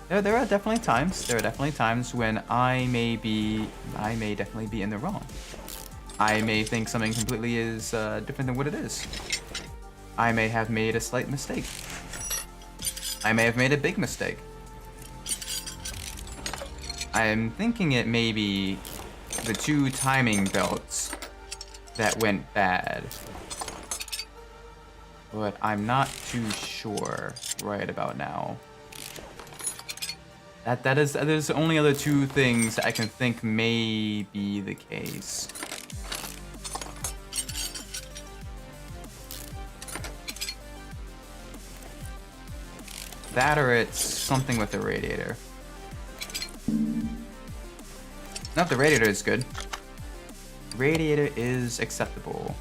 there are definitely times when I may definitely be in the wrong. I may think something completely is different than what it is. I may have made a slight mistake. I may have made a big mistake. I'm thinking it may be the 2 timing belts that went bad, but I'm not too sure right about now. There's only other two things I can think may be the case. That or it's something with the radiator. No, the radiator is good. Radiator is acceptable.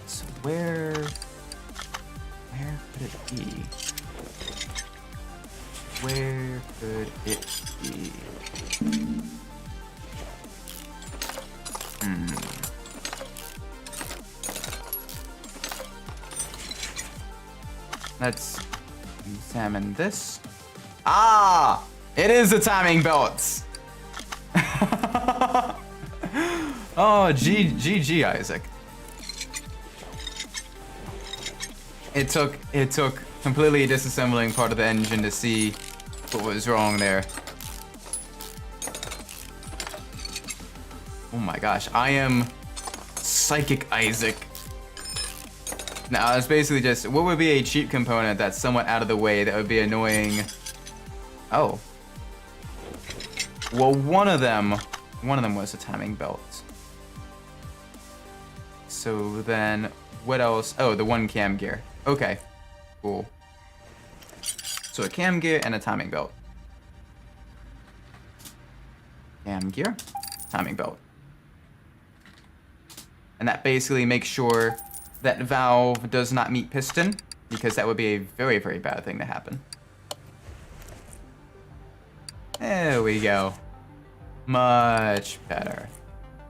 So where could it be? Where could it be? Let's examine this. Ah! It is the timing belts! Oh, GG, Isaac. It took completely disassembling part of the engine to see what was wrong there. Oh my gosh, I am Psychic Isaac. Now, it's basically just, what would be a cheap component that's somewhat out of the way that would be annoying? Oh. Well, one of them was a timing belt. So then, what else? Oh, the one cam gear. Okay, cool. So a cam gear and a timing belt. Cam gear, timing belt. And that basically makes sure that valve does not meet piston, because that would be a very, very bad thing to happen. There we go. Much better.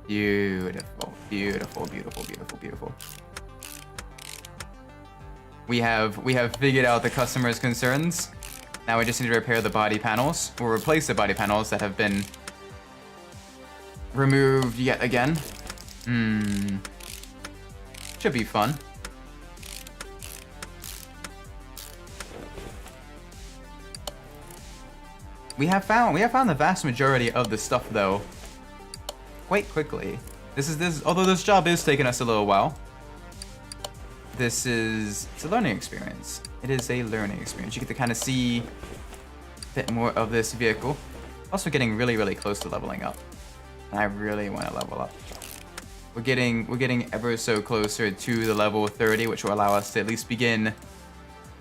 Beautiful, beautiful, beautiful, beautiful, beautiful. We have figured out the customer's concerns. Now we just need to repair the body panels, or replace the body panels that have been removed yet again. Should be fun. We have found the vast majority of the stuff though quite quickly. Although this job is taking us a little while. It's a learning experience. It is a learning experience. You get to kind of see a bit more of this vehicle. Also getting really, really close to leveling up. And I really want to level up. We're getting ever so closer to the level 30, which will allow us to at least begin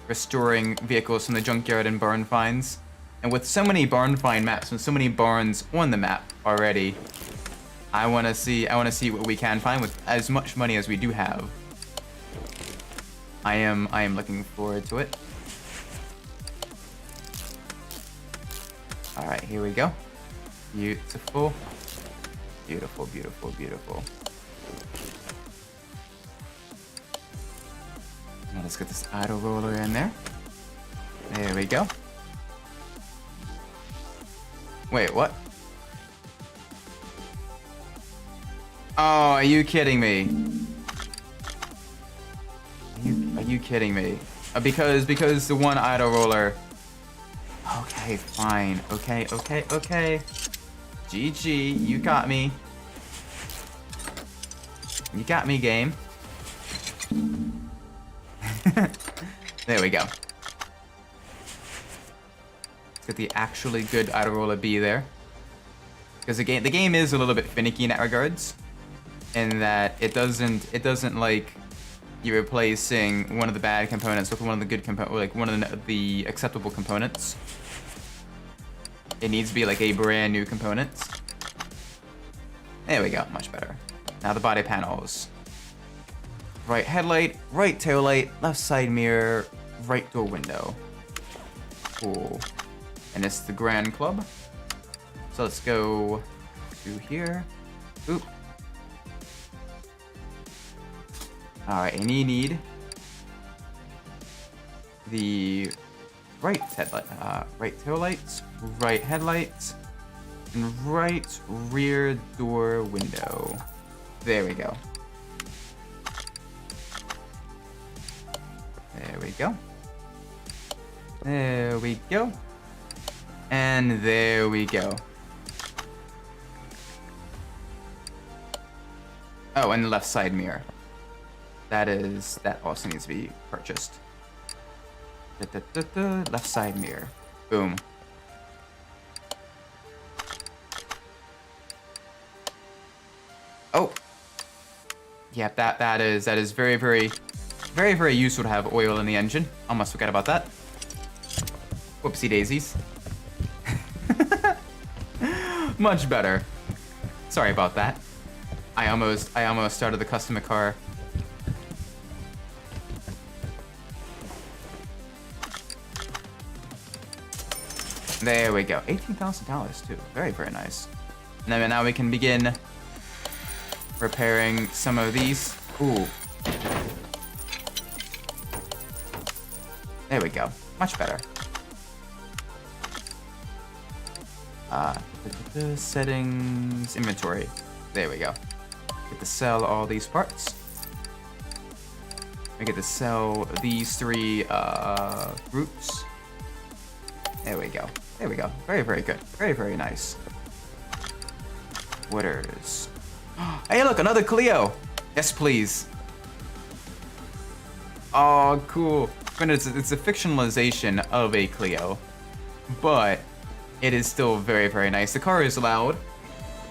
restoring vehicles from the junkyard and barn finds. And with so many barn find maps and so many barns on the map already, I want to see what we can find with as much money as we do have. I am looking forward to it. All right, here we go. Beautiful, beautiful, beautiful, beautiful. Now let's get this auto roller in there. There we go. Wait, what? Oh, are you kidding me? Are you kidding me? Because the one idle roller. Okay, fine. Okay. GG, you got me. You got me, game. There we go. Let's get the actually good idle roller B there. Because the game is a little bit finicky in that regards. In that it doesn't like you replacing one of the bad components with one of the good components, like one of the acceptable components. It needs to be like a brand new component. There we go, much better. Now the body panels. Right headlight, right tail light, left side mirror, right door window. Cool. And it's the Grand Club. So let's go to here. Oop. Alright, and you need the right headlight, right tail lights, right headlights, and right rear door window. There we go. There we go. There we go. And there we go. Oh, and the left side mirror. That also needs to be purchased. Left side mirror. Boom. Oh. Yep, that is very, very, very, very useful to have oil in the engine. Almost forgot about that. Whoopsie daisies. Much better. Sorry about that. I almost started the customer car. There we go. $18,000 too. Very, very nice. And then now we can begin repairing some of these. Ooh. There we go. Much better. Settings, inventory. There we go. Get to sell all these parts. We get to sell these 3 groups. There we go. There we go. Very, very good. Very, very nice. Witters. Hey, look, another Clio. Yes, please. Oh, cool. Granted, it's a fictionalization of a Clio, but it is still very, very nice. The car is loud,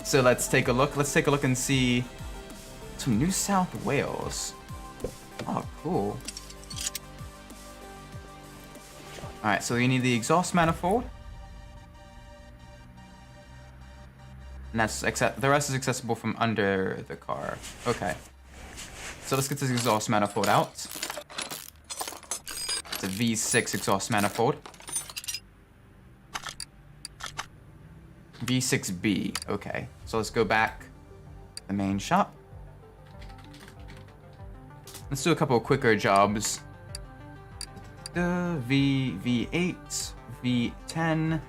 so let's take a look. Let's take a look and see some New South Wales. Oh, cool. All right, so you need the exhaust manifold, and that's the rest is accessible from under the car. Okay, so let's get this exhaust manifold out. It's a V6 exhaust manifold. V6B. Okay, so let's go back to the main shop. Let's do a couple of quicker jobs. V8, V10,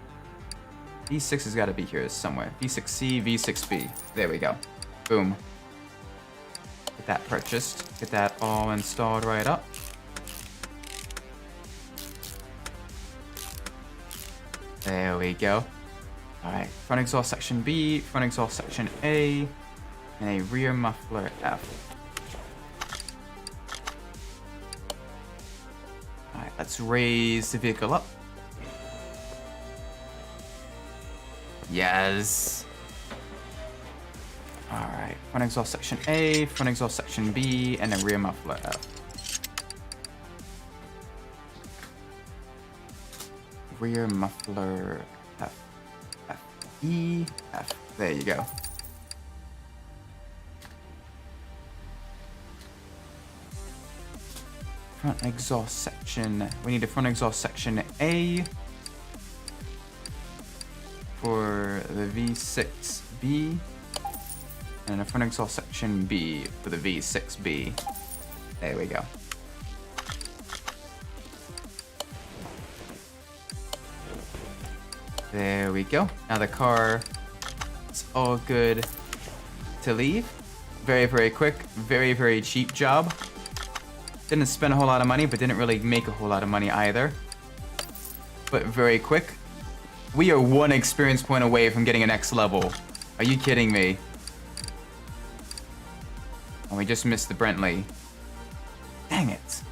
V6 has got to be here somewhere. V6C, V6B. There we go. Boom. Get that purchased. Get that all installed right up. There we go. Alright, front exhaust section B, front exhaust section A, and a rear muffler F. Alright, let's raise the vehicle up. Yes. Alright, front exhaust section A, front exhaust section B, and a rear muffler F. Rear muffler F. F. E. F. There you go. Front exhaust section. We need a front exhaust section A for the V6B, and a front exhaust section B for the V6B. There we go. There we go. Now the car is all good to leave. Very, very quick, very, very cheap job. Didn't spend a whole lot of money, but didn't really make a whole lot of money either. But very quick. We are 1 experience point away from getting a next level. Are you kidding me? Oh, we just missed the Bentley. Dang it.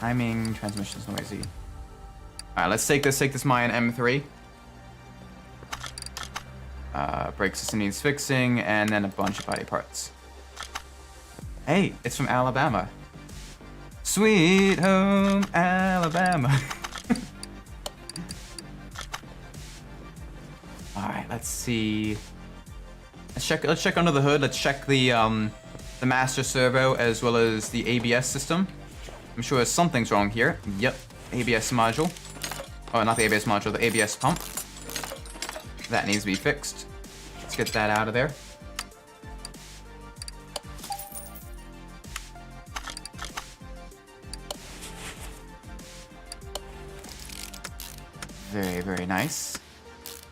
Timing, transmission's noisy. Alright, let's take this Mayan M3. Brake system needs fixing, and then a bunch of body parts. Hey, it's from Alabama. Sweet home Alabama. Alright, let's see. Let's check under the hood. Let's check the master servo as well as the ABS system. I'm sure something's wrong here. Yep, ABS module. Oh, not the ABS module, the ABS pump. That needs to be fixed. Let's get that out of there. Very, very nice.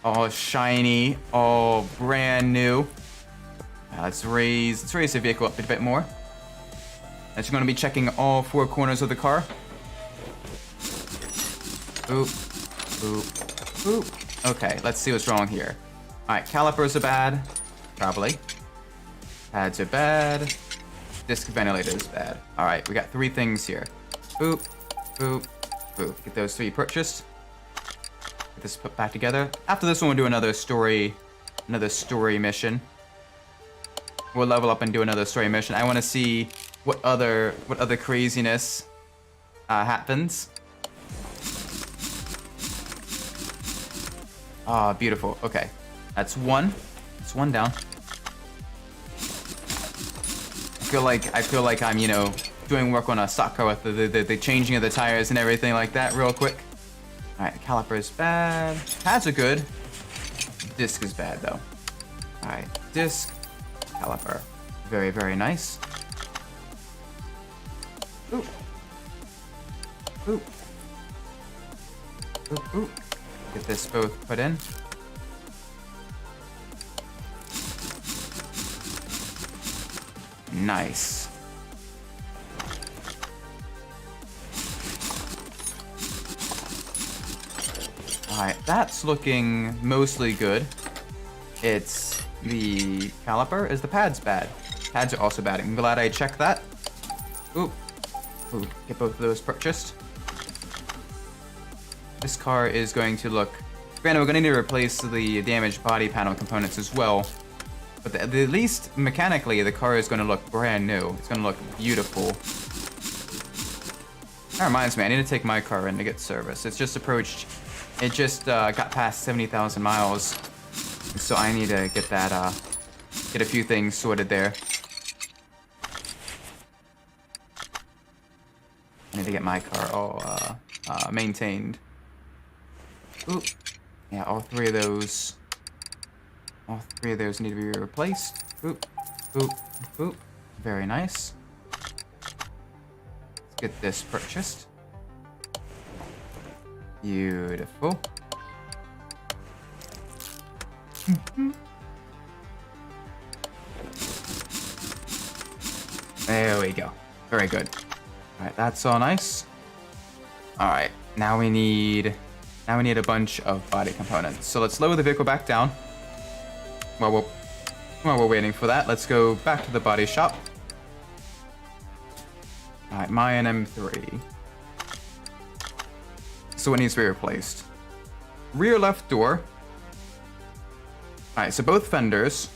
All shiny, all brand new. Let's raise the vehicle up a bit more. That's going to be checking all 4 corners of the car. Boop, boop, boop. Okay, let's see what's wrong here. Alright, calipers are bad. Probably. Pads are bad. Disc ventilator is bad. Alright, we got 3 things here. Boop, boop, Ooh, get those 3 purchased. Get this put back together. After this one, we'll do another story mission. We'll level up and do another story mission. I want to see what other craziness happens. Ah, beautiful. Okay, that's one. That's one down. I feel like I'm, you know, doing work on a stock car with the changing of the tires and everything like that real quick. All right, caliper is bad. Pads are good. Disc is bad though. All right, disc, caliper, very, very nice. Ooh. Ooh. Ooh, ooh. Get this both put in. Nice. Alright, that's looking mostly good. It's the caliper. Is the pads bad? Pads are also bad. I'm glad I checked that. Ooh. Ooh, get both of those purchased. This car is going to look... Granted, we're going to need to replace the damaged body panel components as well. But at least mechanically, the car is going to look brand new. It's going to look beautiful. That reminds me, I need to take my car in to get service. It's just approached... It just got past 70,000 miles. So I need to get that, get a few things sorted there. I need to get my car all maintained. Ooh. Yeah, all three of those need to be replaced. Oop, oop, oop. Very nice. Let's get this purchased. Beautiful. There we go. Very good. Alright, that's all nice. Alright, now we need a bunch of body components. So let's lower the vehicle back down. While we're waiting for that, let's go back to the body shop. Alright, Mayan M3. So what needs to be replaced? Rear left door. Alright, so both fenders.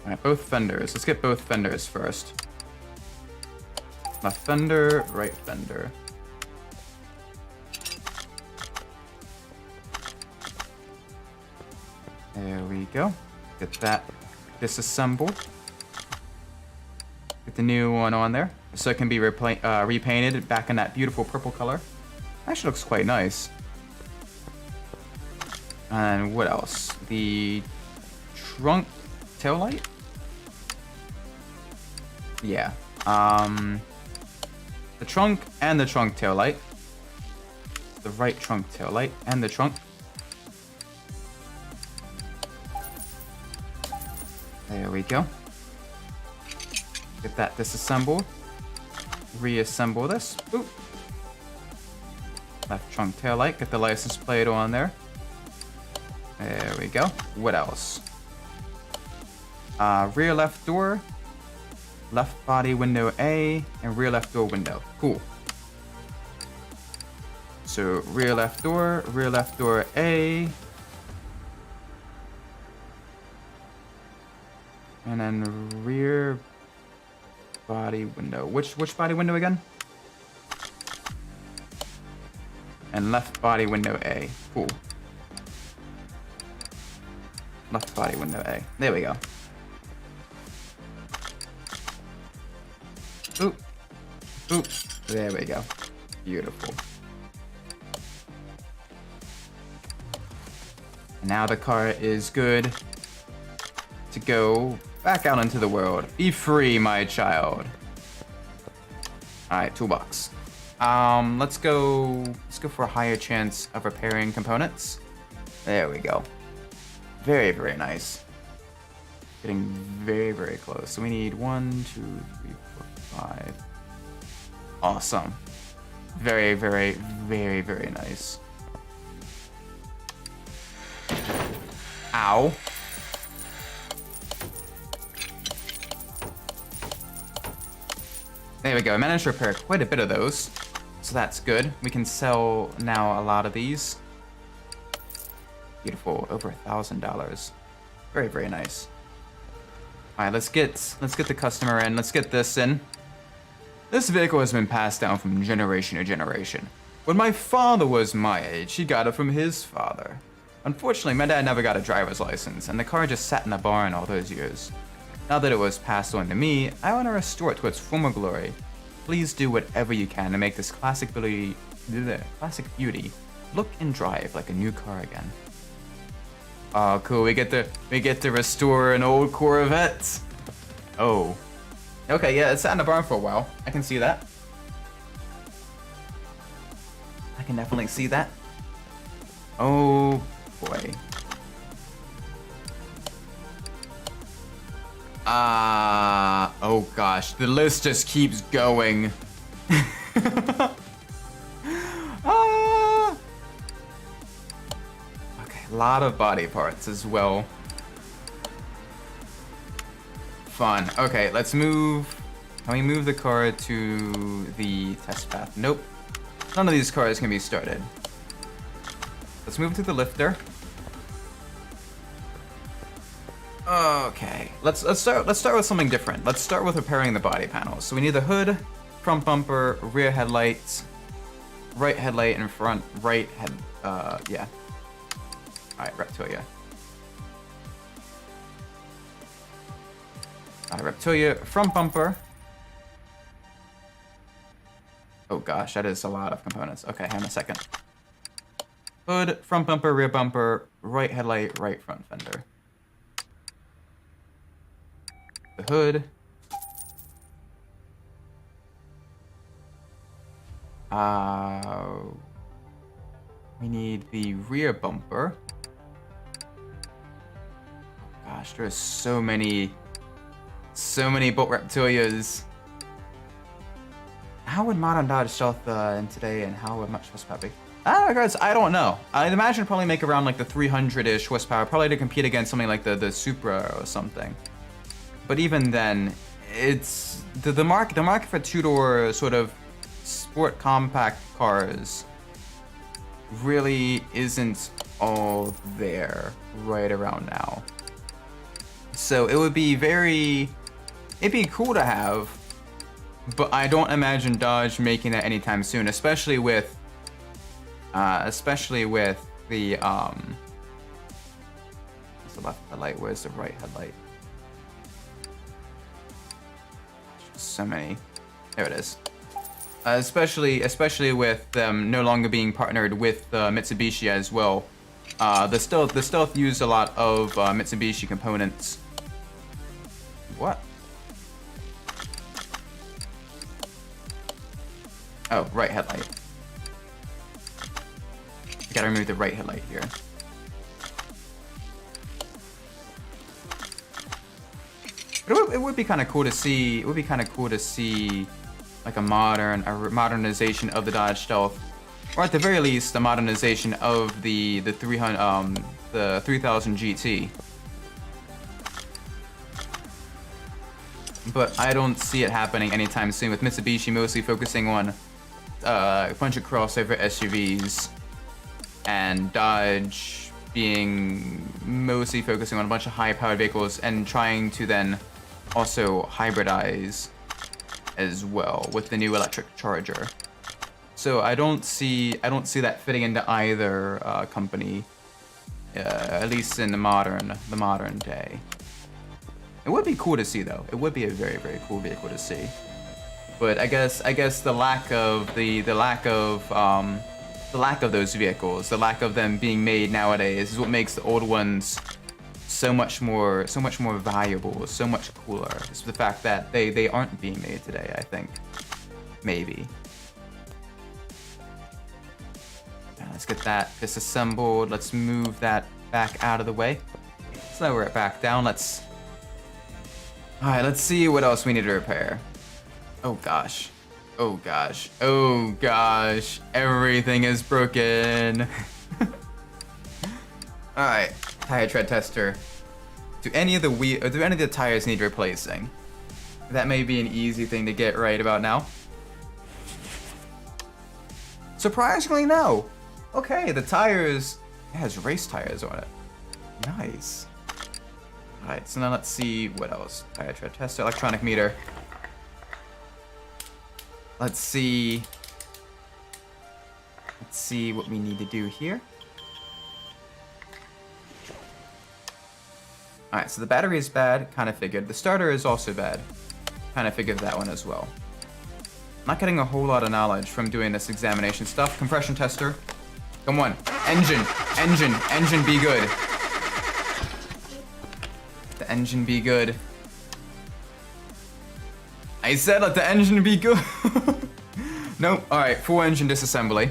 Alright, both fenders. Let's get both fenders first. Left fender, right fender. There we go. Get that disassembled. Get the new one on there, so it can be repainted back in that beautiful purple color. Actually looks quite nice. And what else? The trunk taillight? Yeah. The trunk and the trunk taillight. The right trunk taillight and the trunk. There we go. Get that disassembled. Reassemble this. Boop. Left trunk taillight. Get the license plate on there. There we go. What else? Rear left door. Left body window A. And rear left door window. Cool. So rear left door A. And then rear body window. Which body window again? And left body window A. Cool. Left body window A. There we go. Oop. Oop. There we go. Beautiful. Now the car is good to go back out into the world. Be free, my child. Alright, toolbox. Let's go for a higher chance of repairing components. There we go. Very, very nice. Getting very, very close. So we need 1, 2, 3, 4, 5. Awesome. Very, very, very, very nice. Ow. There we go. I managed to repair quite a bit of those. So that's good. We can sell now a lot of these. Beautiful, over $1,000. Very, very nice. All right, let's get the customer in. Let's get this in. This vehicle has been passed down from generation to generation. When my father was my age, he got it from his father. Unfortunately, my dad never got a driver's license, and the car just sat in a barn all those years. Now that it was passed on to me, I want to restore it to its former glory. Please do whatever you can to make this classic beauty look and drive like a new car again. Oh, cool! We get to restore an old Corvette. Oh, okay, yeah, it's sat in the barn for a while. I can see that. I can definitely see that. Oh boy. Oh gosh, the list just keeps going. Okay, a lot of body parts as well. Fun. Okay, let's move. Can we move the car to the test path? Nope. None of these cars can be started. Let's move to the lifter. Okay, let's start with something different. Let's start with repairing the body panels. So we need the hood, front bumper, rear headlights, right headlight, and front right head. Yeah. All right, Reptilia. All right, Reptilia, front bumper. Oh gosh, that is a lot of components. Okay, hang on a second. Hood, front bumper, rear bumper, right headlight, right front fender. The hood. We need the rear bumper. Gosh, there's so many bolt Reptilias. How would modern Dodge Stealth in today, and how would much horsepower be? Guys, I don't know. I'd imagine probably make around like the 300-ish horsepower, probably to compete against something like the Supra or something. But even then, it's the market for two-door sort of sport compact cars really isn't all there right around now. So it'd be cool to have, but I don't imagine Dodge making that anytime soon, especially with the what's the left headlight? Where's the right headlight? So many. There it is. Especially with them no longer being partnered with Mitsubishi as well. The Stealth used a lot of Mitsubishi components. What? Oh, right headlight. I gotta remove the right headlight here. But it would be kind of cool to see. It would be kind of cool to see, like a modernization of the Dodge Stealth, or at the very least, a modernization of the 3000 GT. But I don't see it happening anytime soon, with Mitsubishi mostly focusing on a bunch of crossover SUVs, and Dodge being mostly focusing on a bunch of high-powered vehicles and trying to then also hybridize as well with the new electric Charger. So I don't see that fitting into either company, at least in the modern day. It would be cool to see, though. It would be a very, very cool vehicle to see. But I guess the lack of those vehicles, the lack of them being made nowadays, is what makes the old ones so much more valuable, so much cooler. It's the fact that they aren't being made today, I think. Maybe. Yeah, let's get that disassembled. Let's move that back out of the way. So now we're back down. Alright, let's see what else we need to repair. Oh gosh. Oh gosh. Oh gosh. Everything is broken. Alright, tire tread tester. Do any of the tires need replacing? That may be an easy thing to get right about now. Surprisingly, no. Okay, the tires, it has race tires on it. Nice. Alright, so now let's see what else. Tire tread tester, electronic meter. Let's see what we need to do here. Alright, so the battery is bad, kind of figured. The starter is also bad. Kind of figured that one as well. Not getting a whole lot of knowledge from doing this examination stuff. Compression tester. Come on. Engine. Engine be good. The engine be good. I said let the engine be good. Nope. Alright, full engine disassembly.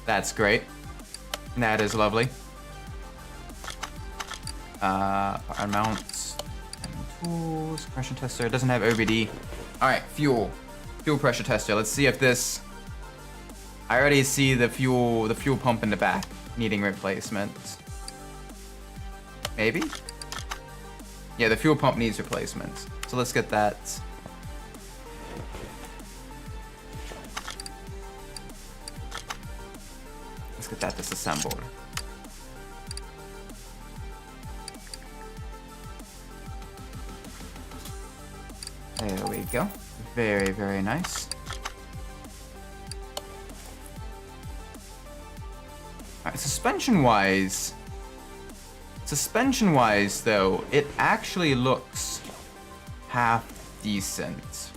That's great. That is lovely. Power mounts. Tools. Pressure tester. It doesn't have OBD. Alright, fuel. Fuel pressure tester. Let's see if this... I already see the fuel pump in the back needing replacement. Maybe? Yeah, the fuel pump needs replacement. So let's get that. Let's get that disassembled. There we go. Very, very nice. Alright, suspension-wise though, it actually looks half decent.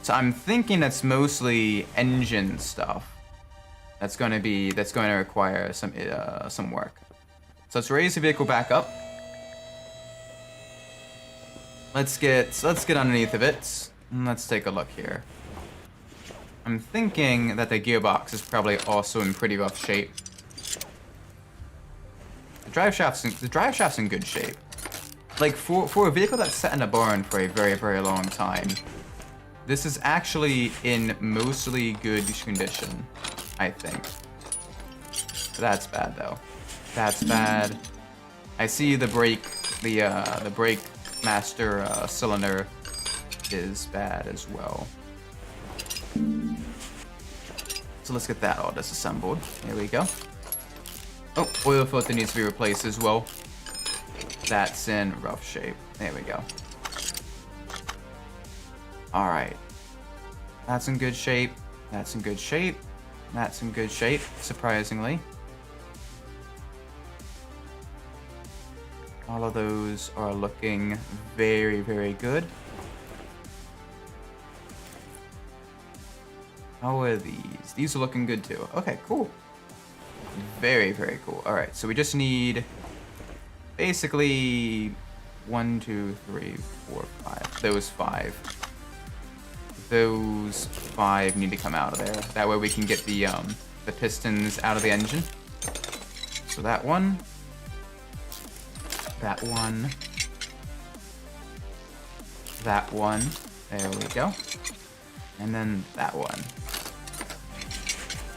So I'm thinking that's mostly engine stuff. That's going to require some work. So let's raise the vehicle back up. Let's get underneath of it. And let's take a look here. I'm thinking that the gearbox is probably also in pretty rough shape. The drive shaft's in good shape. Like for a vehicle that's set in a barn for a very, very long time, this is actually in mostly good condition, I think. That's bad though. That's bad. I see the brake master cylinder is bad as well. So let's get that all disassembled. Here we go. Oh, oil filter needs to be replaced as well. That's in rough shape. There we go. Alright. That's in good shape. That's in good shape. That's in good shape, surprisingly. All of those are looking very, very good. How are these? These are looking good too. Okay, cool. Very, very cool. Alright, so we just need basically 1, 2, 3, 4, 5. Those 5. Those 5 need to come out of there. That way we can get the pistons out of the engine. So that one. That one. That one. There we go. And then that one.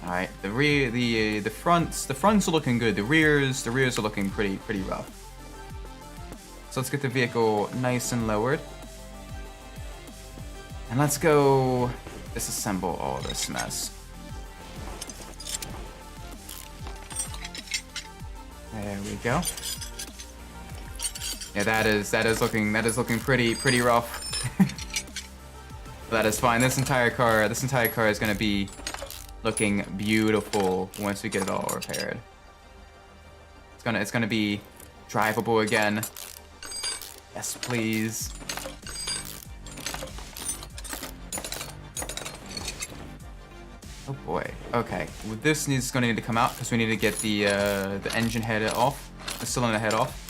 All right, the fronts are looking good. The rears are looking pretty rough. So let's get the vehicle nice and lowered. And let's go disassemble all this mess. There we go. Yeah, that is looking pretty rough. That is fine. This entire car is gonna be looking beautiful once we get it all repaired. It's gonna be drivable again. Yes, please. Oh boy. Okay. Well, this is gonna need to come out because we need to get the engine head off, the cylinder head off.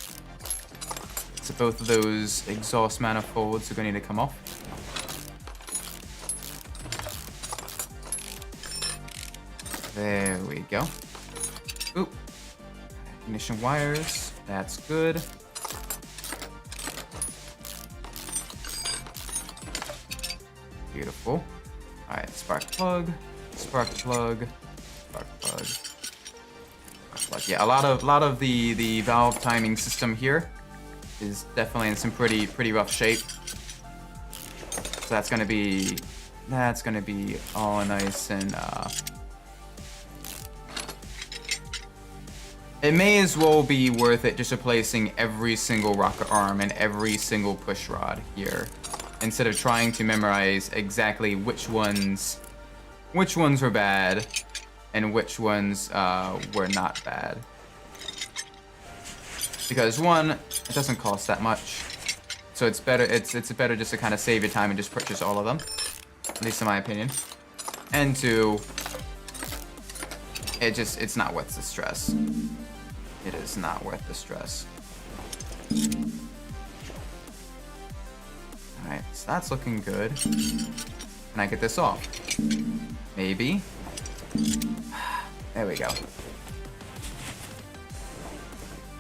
So both of those exhaust manifolds are gonna need to come off. There we go. Oop. Ignition wires. That's good. Beautiful. Alright, spark plug. Spark plug. Spark plug. Spark plug. Yeah, a lot of the valve timing system here is definitely in some pretty rough shape. So that's gonna be all nice and It may as well be worth it just replacing every single rocket arm and every single push rod here, instead of trying to memorize exactly which ones were bad and which ones were not bad. Because one, it doesn't cost that much, so it's better just to kind of save your time and just purchase all of them, at least in my opinion. And two, it's not worth the stress. It is not worth the stress. Alright, so that's looking good. Can I get this off? Maybe. There we go.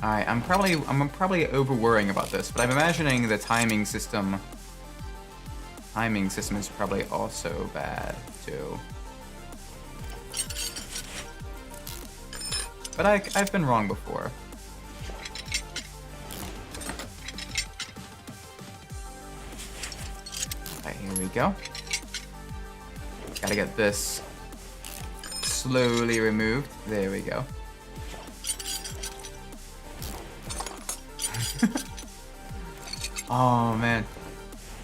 Alright, I'm probably over worrying about this, but I'm imagining the timing system is probably also bad too. But I've been wrong before. Alright, here we go. Gotta get this slowly removed. There we go. Oh man.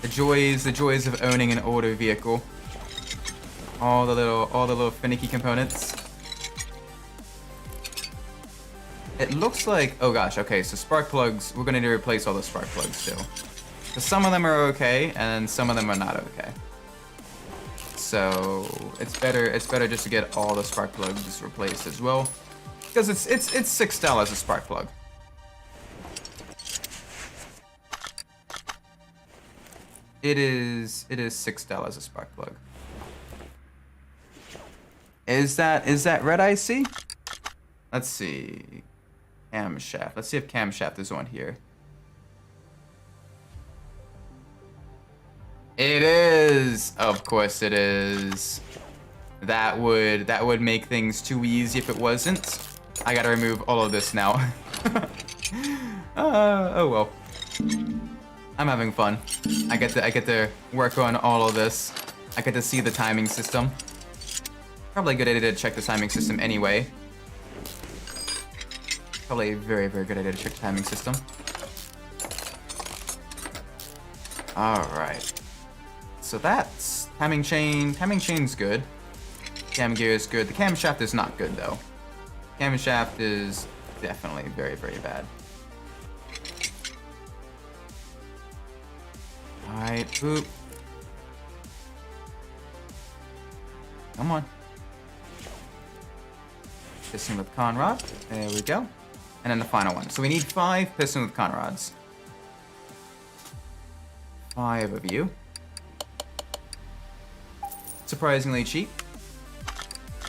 The joys of owning an older vehicle. All the little finicky components. It looks like, oh gosh, okay, so spark plugs, we're gonna need to replace all the spark plugs too. So some of them are okay, and some of them are not okay. So it's better just to get all the spark plugs replaced as well, because it's $6 a spark plug. It is $6 a spark plug. Is that red I see? Let's see. Camshaft. Let's see if camshaft is on here. It is. Of course it is. That would make things too easy if it wasn't. I gotta remove all of this now. Oh well. I'm having fun. I get to work on all of this. I get to see the timing system. Probably a good idea to check the timing system anyway. Probably a very, very good idea to check the timing system. Alright. So that's timing chain. Timing chain's good. Cam gear is good. The camshaft is not good though. Camshaft is definitely very, very bad. Alright, boop. Come on. Piston with con rod. There we go. And then the final one. So we need 5 piston with con rods. 5 of you. Surprisingly cheap.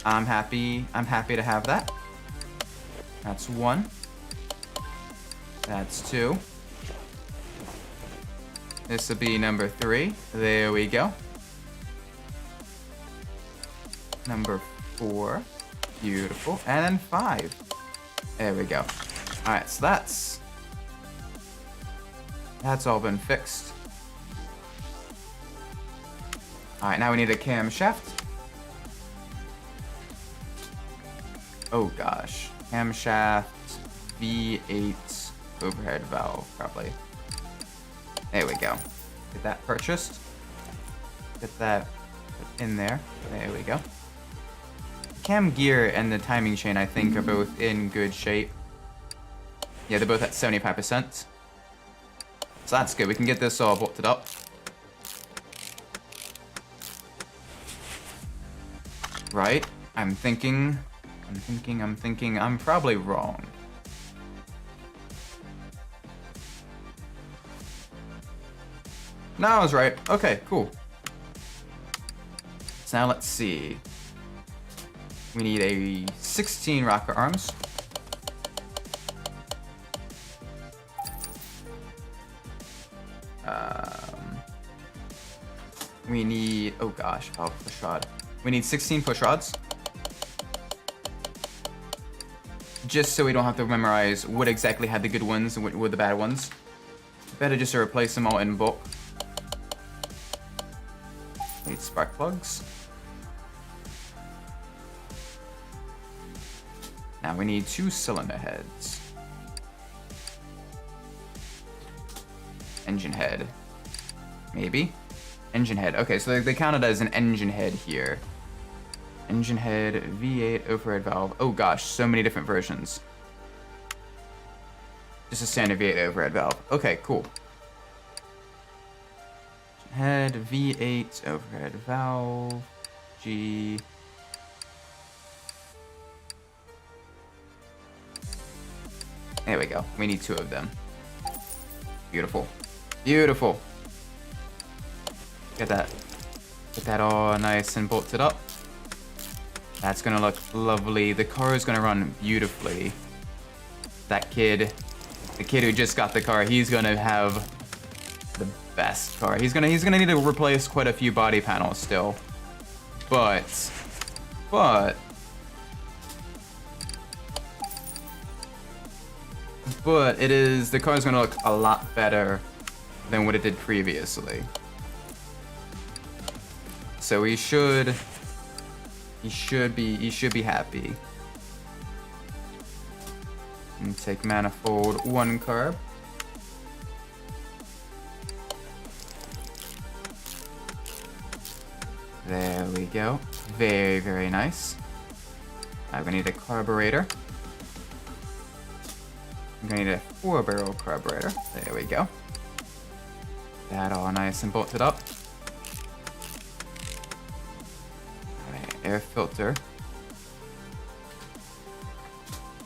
I'm happy to have that. That's 1. That's 2. This will be number 3. There we go. Number 4. Beautiful. And then 5. There we go. Alright, so that's all been fixed. Alright, now we need a camshaft. Oh gosh. Camshaft V8 overhead valve, probably. There we go. Get that purchased. Get that put in there. There we go. Cam gear and the timing chain, I think, are both in good shape. Yeah, they're both at 75%. So that's good. We can get this all bolted up. Right. I'm thinking. I'm probably wrong. No, I was right. Okay, cool. So now let's see. We need a 16 rocket arms. We need, oh gosh, push rod. We need 16 push rods. Just so we don't have to memorize what exactly had the good ones and what were the bad ones. Better just to replace them all in bulk. Need spark plugs. Now we need 2 cylinder heads. Engine head. Maybe? Engine head. Okay, so they count it as an engine head here. Engine head, V8, overhead valve. Oh gosh, so many different versions. Just a standard V8 overhead valve. Okay, cool. Head, V8, overhead valve, G. There we go. We need 2 of them. Beautiful. Beautiful. Get that all nice and bolted up. That's gonna look lovely. The car is gonna run beautifully. That kid, the kid who just got the car, he's gonna have the best car. He's gonna need to replace quite a few body panels still. But the car is gonna look a lot better than what it did previously. So he should be happy. And take manifold 1 carb. There we go. Very, very nice. I'm gonna need a carburetor. I'm gonna need a 4-barrel carburetor. There we go. That all nice and bolted up. Alright, air filter.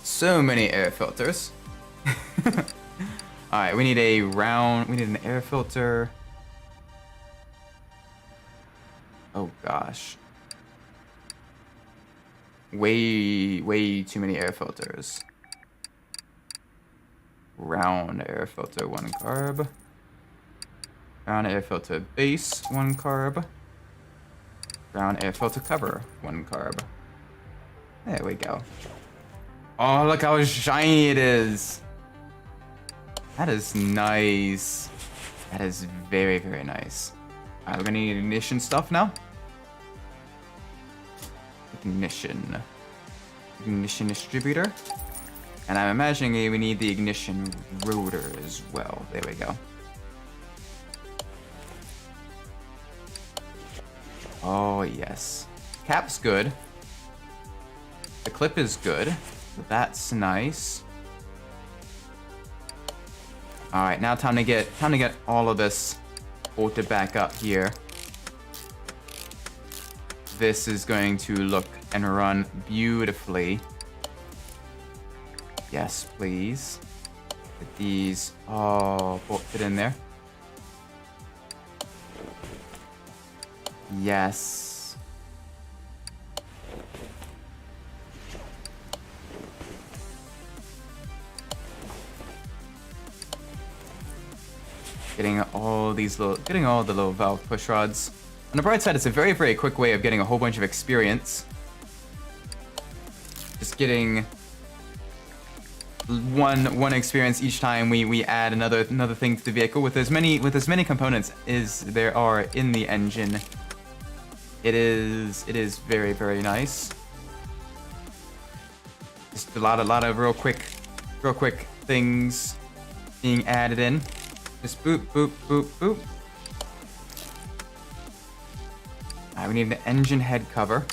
So many air filters. Alright, we need an air filter. Oh gosh. Way too many air filters. Round air filter 1 carb. Round air filter base 1 carb. Round air filter cover 1 carb. There we go. Oh, look how shiny it is. That is nice. That is very, very nice. Alright, we're gonna need ignition stuff now. Ignition distributor. And I'm imagining we need the ignition rotor as well. There we go. Oh, yes. Cap's good. The clip is good. That's nice. Alright, now time to get all of this bolted back up here. This is going to look and run beautifully. Yes, please. Get these all bolted in there. Yes. Getting all the little valve push rods. On the bright side, it's a very, very quick way of getting a whole bunch of experience. Just getting one experience each time we add another thing to the vehicle with as many components as there are in the engine. It is very, very nice. Just a lot of real quick things being added in. Just boop, boop, boop, boop. Alright, we need an engine head cover.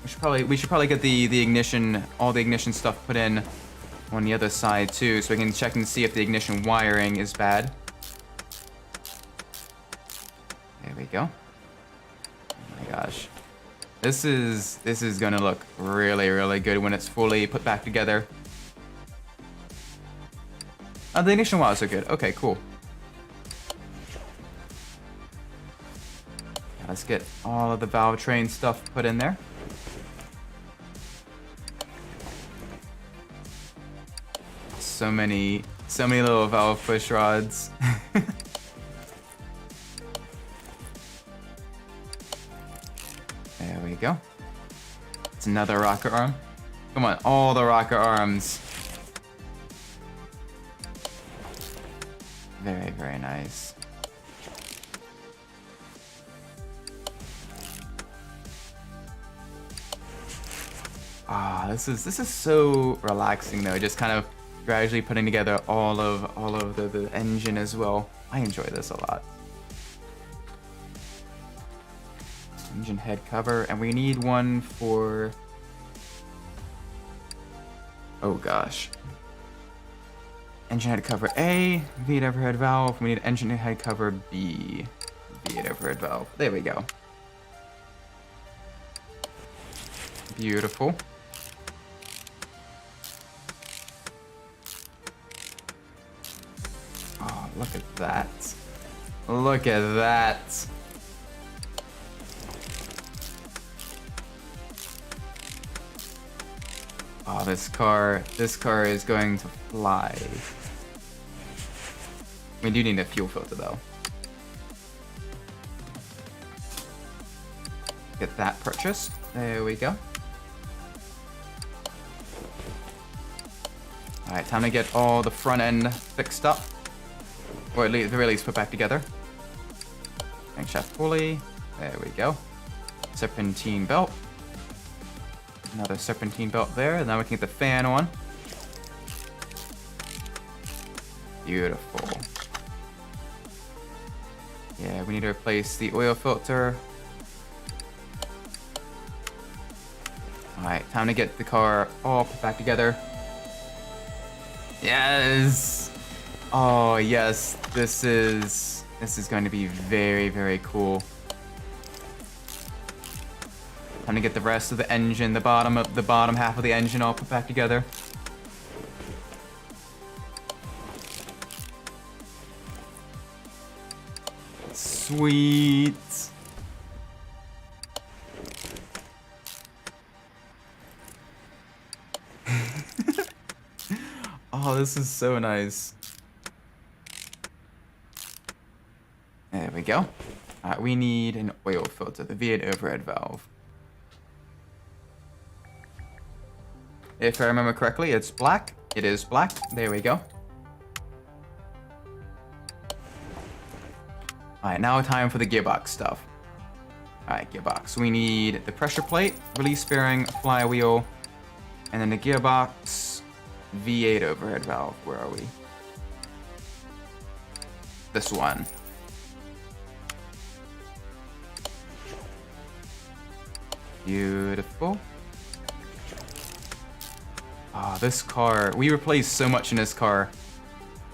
We should probably get the ignition, all the ignition stuff put in on the other side too, so we can check and see if the ignition wiring is bad. There we go. Oh my gosh. This is gonna look really, really good when it's fully put back together. Oh, the ignition wires are good. Okay, cool. Let's get all of the valve train stuff put in there. So many little valve push rods. There we go. It's another rocker arm. Come on, all the rocker arms. Very, very nice. Ah, this is so relaxing though. Just kind of gradually putting together all of the engine as well. I enjoy this a lot. Engine head cover, and we need one for. Oh gosh. Engine head cover A, V8 overhead valve. We need engine head cover B, V8 overhead valve. There we go. Beautiful. Oh, look at that. Look at that. Oh, this car is going to fly. We do need a fuel filter though. Get that purchased. There we go. Alright, time to get all the front end fixed up. Or at very least put back together. Crankshaft pulley. There we go. Serpentine belt. Another serpentine belt there. And now we can get the fan on. Beautiful. Yeah, we need to replace the oil filter. Alright, time to get the car all put back together. Yes! Oh yes, this is going to be very, very cool. Time to get the rest of the engine, the bottom half of the engine all put back together. Sweet. Oh, this is so nice. There we go. Alright, we need an oil filter, the V8 overhead valve. If I remember correctly, it's black. It is black. There we go. Alright, now time for the gearbox stuff. Alright, gearbox. We need the pressure plate, release bearing, flywheel, and then the gearbox V8 overhead valve. Where are we? This one. Beautiful. Ah, this car. We replaced so much in this car,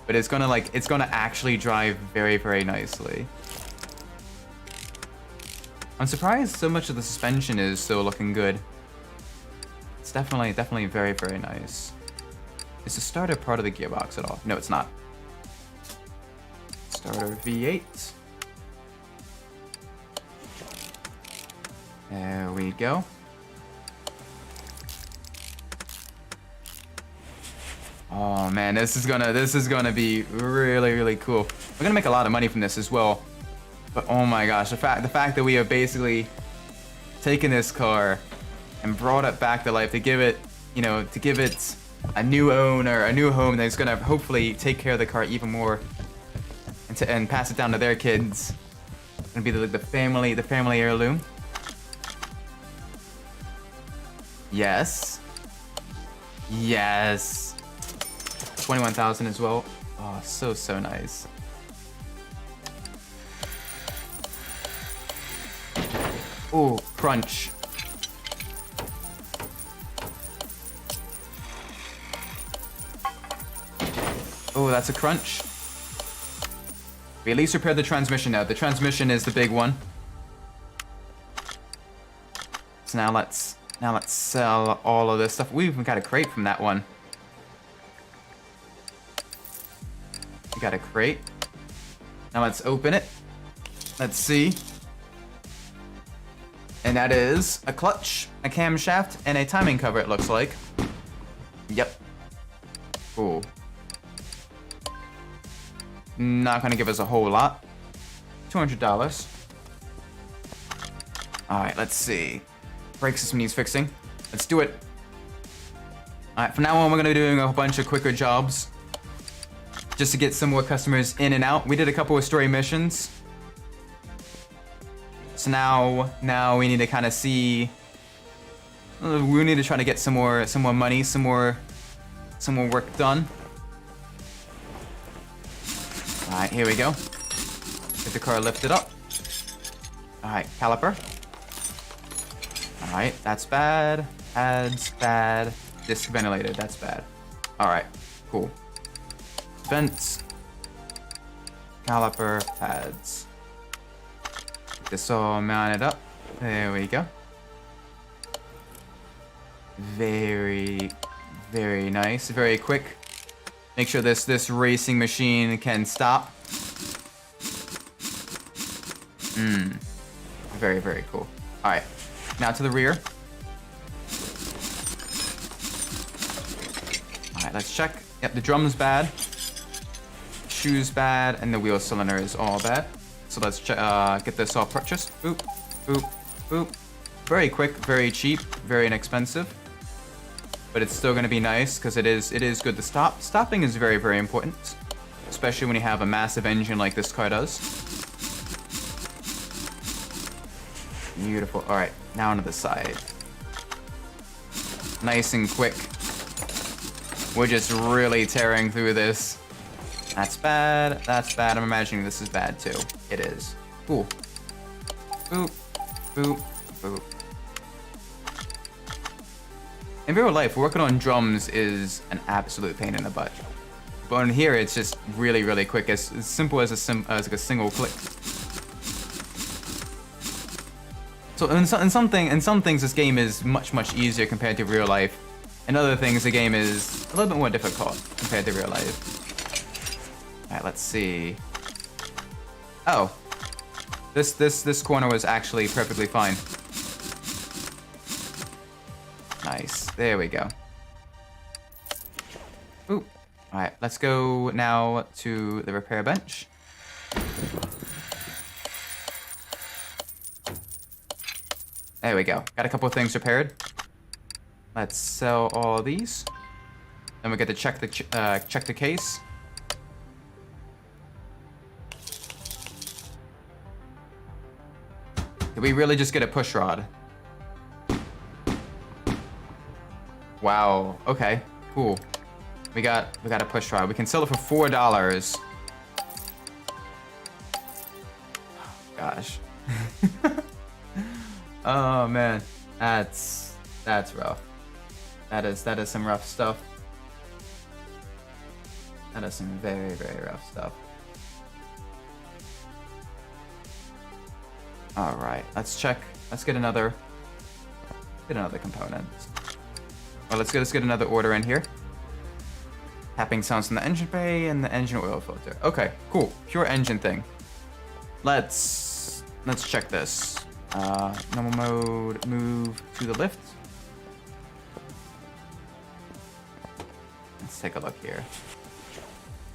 but it's gonna actually drive very, very nicely. I'm surprised so much of the suspension is still looking good. It's definitely very, very nice. Is the starter part of the gearbox at all? No, it's not. Starter V8. There we go. Oh man, this is gonna be really, really cool. We're gonna make a lot of money from this as well. But oh my gosh, the fact that we have basically taken this car and brought it back to life to give it, to give it a new owner, a new home that's gonna hopefully take care of the car even more, and pass it down to their kids. It's gonna be the family heirloom. Yes. Yes. 21,000 as well. Oh, so nice. Oh, crunch. Oh, that's a crunch. We at least repaired the transmission now. The transmission is the big one. So now let's sell all of this stuff. We even got a crate from that one. We got a crate. Now let's open it. Let's see. And that is a clutch, a camshaft, and a timing cover, it looks like. Yep. Cool. Not gonna give us a whole lot. $200. Alright, let's see. Brake system needs fixing. Let's do it. Alright, from now on we're gonna be doing a bunch of quicker jobs. Just to get some more customers in and out. We did a couple of story missions. So now we need to kind of see We need to try to get some more money, some more work done. All right, here we go. Get the car lifted up. All right, caliper. All right, that's bad. Pads, bad. Disc ventilated, that's bad. All right, cool. Vents. Caliper, pads. Get this all mounted up. There we go. Very, very nice. Very quick. Make sure this racing machine can stop. Very, very cool. All right, now to the rear. All right, let's check. Yep, the drum's bad. Shoe's bad, and the wheel cylinder is all bad. So let's get this all purchased. Boop, boop, boop. Very quick, very cheap, very inexpensive. But it's still gonna be nice because it is good to stop. Stopping is very, very important, especially when you have a massive engine like this car does. Beautiful. All right, now onto the side. Nice and quick. We're just really tearing through this. That's bad. That's bad. I'm imagining this is bad too. It is. Cool. Boop, boop, boop. In real life, working on drums is an absolute pain in the butt. But on here, it's just really, really quick. As simple as like a single click. So in some things, this game is much easier compared to real life. In other things, the game is a little bit more difficult compared to real life. All right, let's see. Oh, this corner was actually perfectly fine. Nice. There we go. Ooh. All right, let's go now to the repair bench. There we go. Got a couple of things repaired. Let's sell all these. Then we get to check the case. Did we really just get a push rod? Wow. Okay. Cool. We got a push rod. We can sell it for $4. Gosh. Oh man, that's rough. That is some rough stuff. That is some very, very rough stuff. All right, let's check. Let's get another component. Well, let's get another order in here. Tapping sounds from the engine bay and the engine oil filter. Okay, cool. Pure engine thing. Let's check this. Normal mode, move to the lift. Let's take a look here.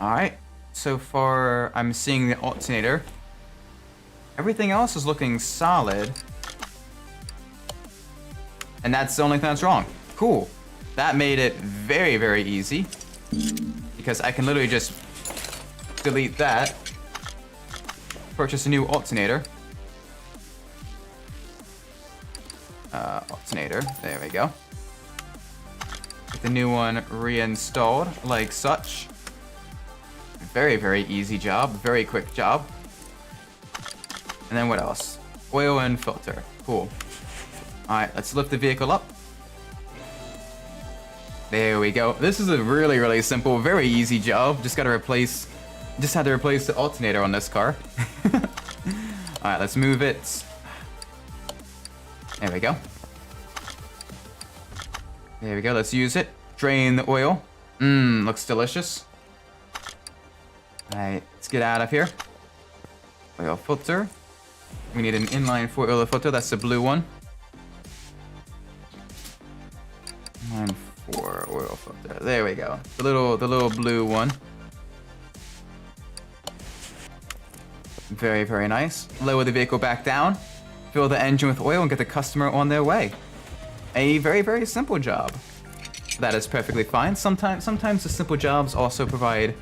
All right, so far I'm seeing the alternator. Everything else is looking solid. And that's the only thing that's wrong. Cool. That made it very, very easy. Because I can literally just delete that. Purchase a new alternator. Alternator, there we go. Get the new one reinstalled, like such. Very, very easy job, very quick job. And then what else? Oil and filter, cool. All right, let's lift the vehicle up. There we go. This is a really, really simple, very easy job. Just had to replace the alternator on this car. All right, let's move it. There we go. There we go, let's use it. Drain the oil. Looks delicious. Alright, let's get out of here. Oil filter. We need an inline 4 oil filter, that's the blue one. Inline 4 oil filter, there we go. The little blue one. Very, very nice. Lower the vehicle back down. Fill the engine with oil and get the customer on their way. A very, very simple job. That is perfectly fine. Sometimes the simple jobs also provide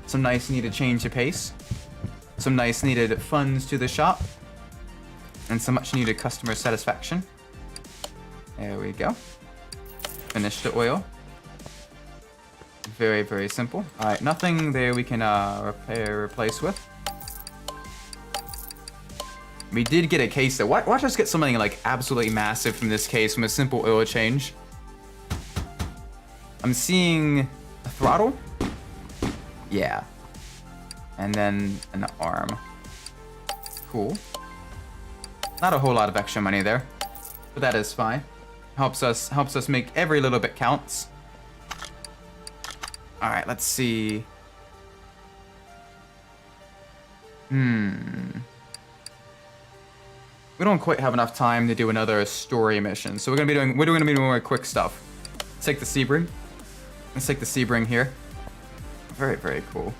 some nice needed change of pace, some nice needed funds to the shop, and some much needed customer satisfaction. There we go. Finish the oil. Very, very simple. Alright, nothing there we can replace with. We did get a case though. Watch us get something like absolutely massive from this case from a simple oil change. I'm seeing a throttle. Yeah. And then an arm. Cool. Not a whole lot of extra money there, but that is fine. Helps us make every little bit counts. All right, let's see. We don't quite have enough time to do another story mission, so we're gonna be doing more quick stuff. Let's take the Sebring. Let's take the Sebring here. Very, very cool.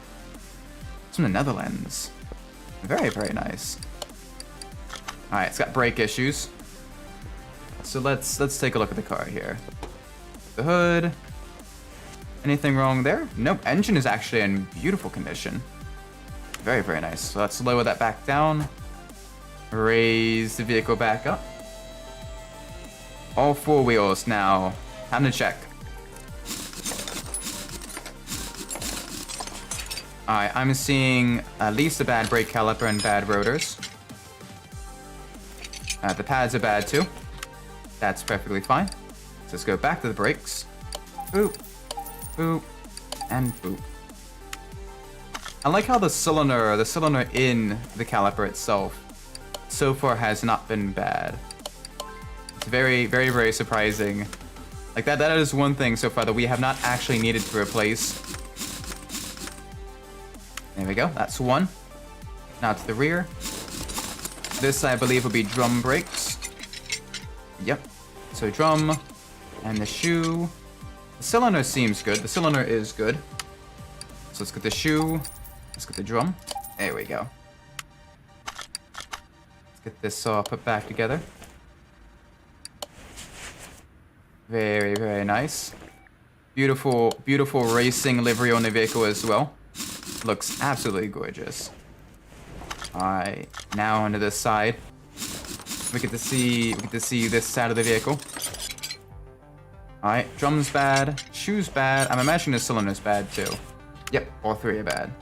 It's from the Netherlands. Very, very nice. All right, it's got brake issues. So let's take a look at the car here. The hood. Anything wrong there? Nope. Engine is actually in beautiful condition. Very, very nice. So let's lower that back down. Raise the vehicle back up. All four wheels now. Time to check. Alright, I'm seeing at least a bad brake caliper and bad rotors. The pads are bad too. That's perfectly fine. So let's go back to the brakes. Boop, boop, and boop. I like how the cylinder in the caliper itself so far has not been bad. It's very, very, very surprising. Like that is one thing so far that we have not actually needed to replace. There we go, that's one. Now to the rear. This, I believe, will be drum brakes. Yep. So drum and the shoe. The cylinder seems good. The cylinder is good. So let's get the shoe. Let's get the drum. There we go. Let's get this all put back together. Very, very nice. Beautiful, beautiful racing livery on the vehicle as well. Looks absolutely gorgeous. Alright, now onto this side. We get to see this side of the vehicle. Alright, drum's bad, shoe's bad. I'm imagining the cylinder's bad too. Yep, all three are bad.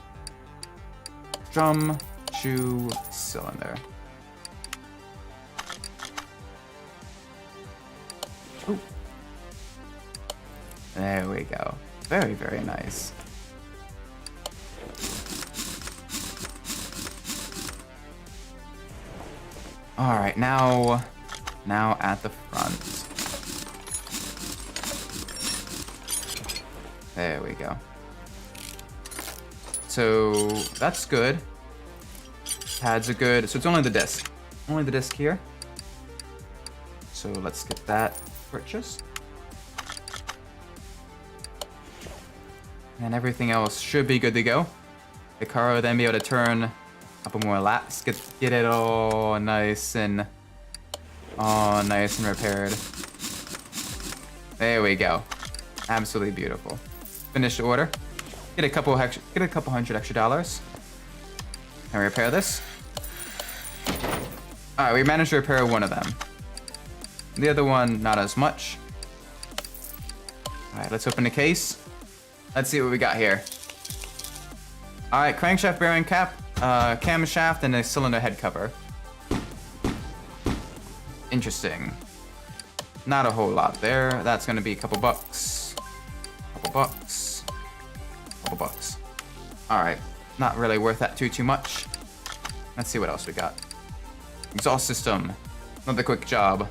Drum, shoe, cylinder. Ooh. There we go. Very, very nice. All right, now at the front. There we go. So that's good. Pads are good. So it's only the disc. Only the disc here. So let's get that purchased. And everything else should be good to go. The car will then be able to turn a couple more laps. Get it all nice and repaired. There we go. Absolutely beautiful. Finish the order. Get a couple hundred extra dollars. And repair this. Alright, we managed to repair one of them. The other one, not as much. Alright, let's open the case. Let's see what we got here. Alright, crankshaft bearing cap, camshaft, and a cylinder head cover. Interesting. Not a whole lot there. That's gonna be a couple bucks. Couple bucks. Couple bucks. Alright, not really worth that too much. Let's see what else we got. Exhaust system. Another quick job.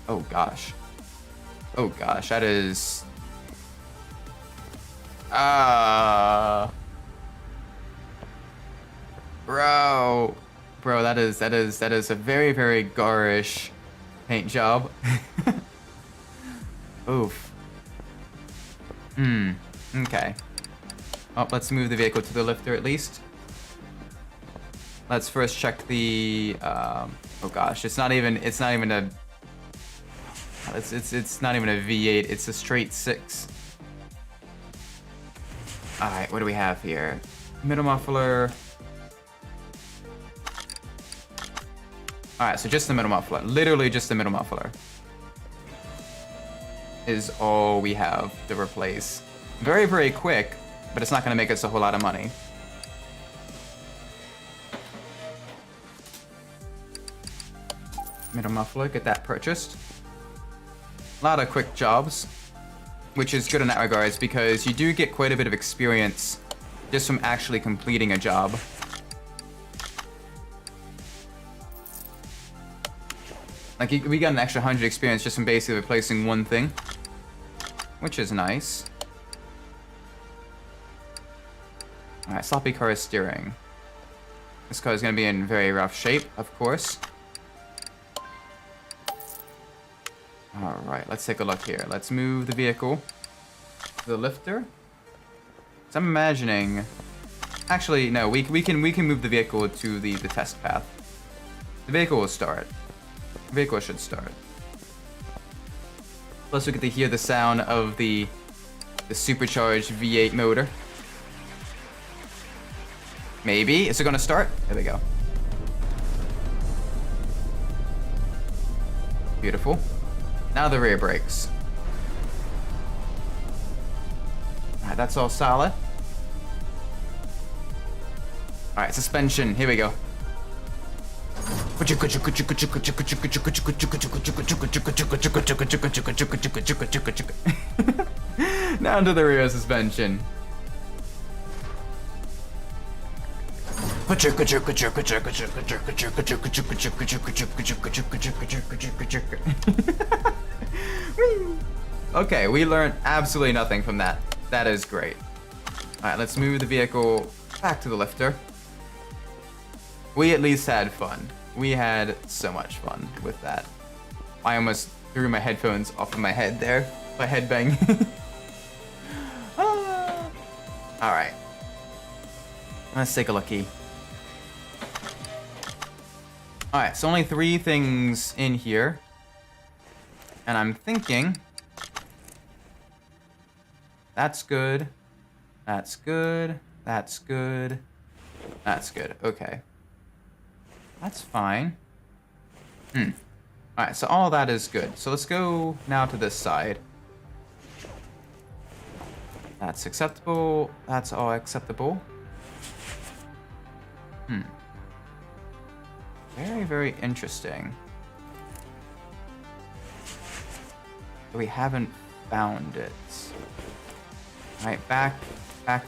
Oh gosh. Oh gosh, that is... Bro, that is a very, very garish paint job. Oof. Okay. Oh, let's move the vehicle to the lifter at least. Let's first check the oh gosh, it's not even a it's not even a V8, it's a straight 6. Alright, what do we have here? Middle muffler. Alright, so just the middle muffler. Literally just the middle muffler. is all we have to replace. Very, very quick, but it's not going to make us a whole lot of money. Middle muffler, get that purchased. A lot of quick jobs, which is good in that regards because you do get quite a bit of experience just from actually completing a job. Like, we got an extra 100 experience just from basically replacing one thing, which is nice. Alright, sloppy car steering. This car is going to be in very rough shape, of course. Alright, let's take a look here. Let's move the vehicle to the lifter. So I'm imagining... Actually, no, we can move the vehicle to the test path. The vehicle will start. The vehicle should start. Plus we get to hear the sound of the supercharged V8 motor. Maybe. Is it gonna start? There we go. Beautiful. Now the rear brakes. Alright, that's all solid. Alright, suspension. Here we go. Down to the rear suspension. Okay, we learned absolutely nothing from that. That is great. Alright, let's move the vehicle back to the lifter. We at least had fun. We had so much fun with that. I almost threw my headphones off of my head there by headbang. Alright. Let's take a looky. Alright, so only 3 things in here. And I'm thinking... That's good. That's good. That's good. That's good. Okay. That's fine. Alright, so all of that is good. So let's go now to this side. That's acceptable. That's all acceptable. Very, very interesting. We haven't found it. Alright, back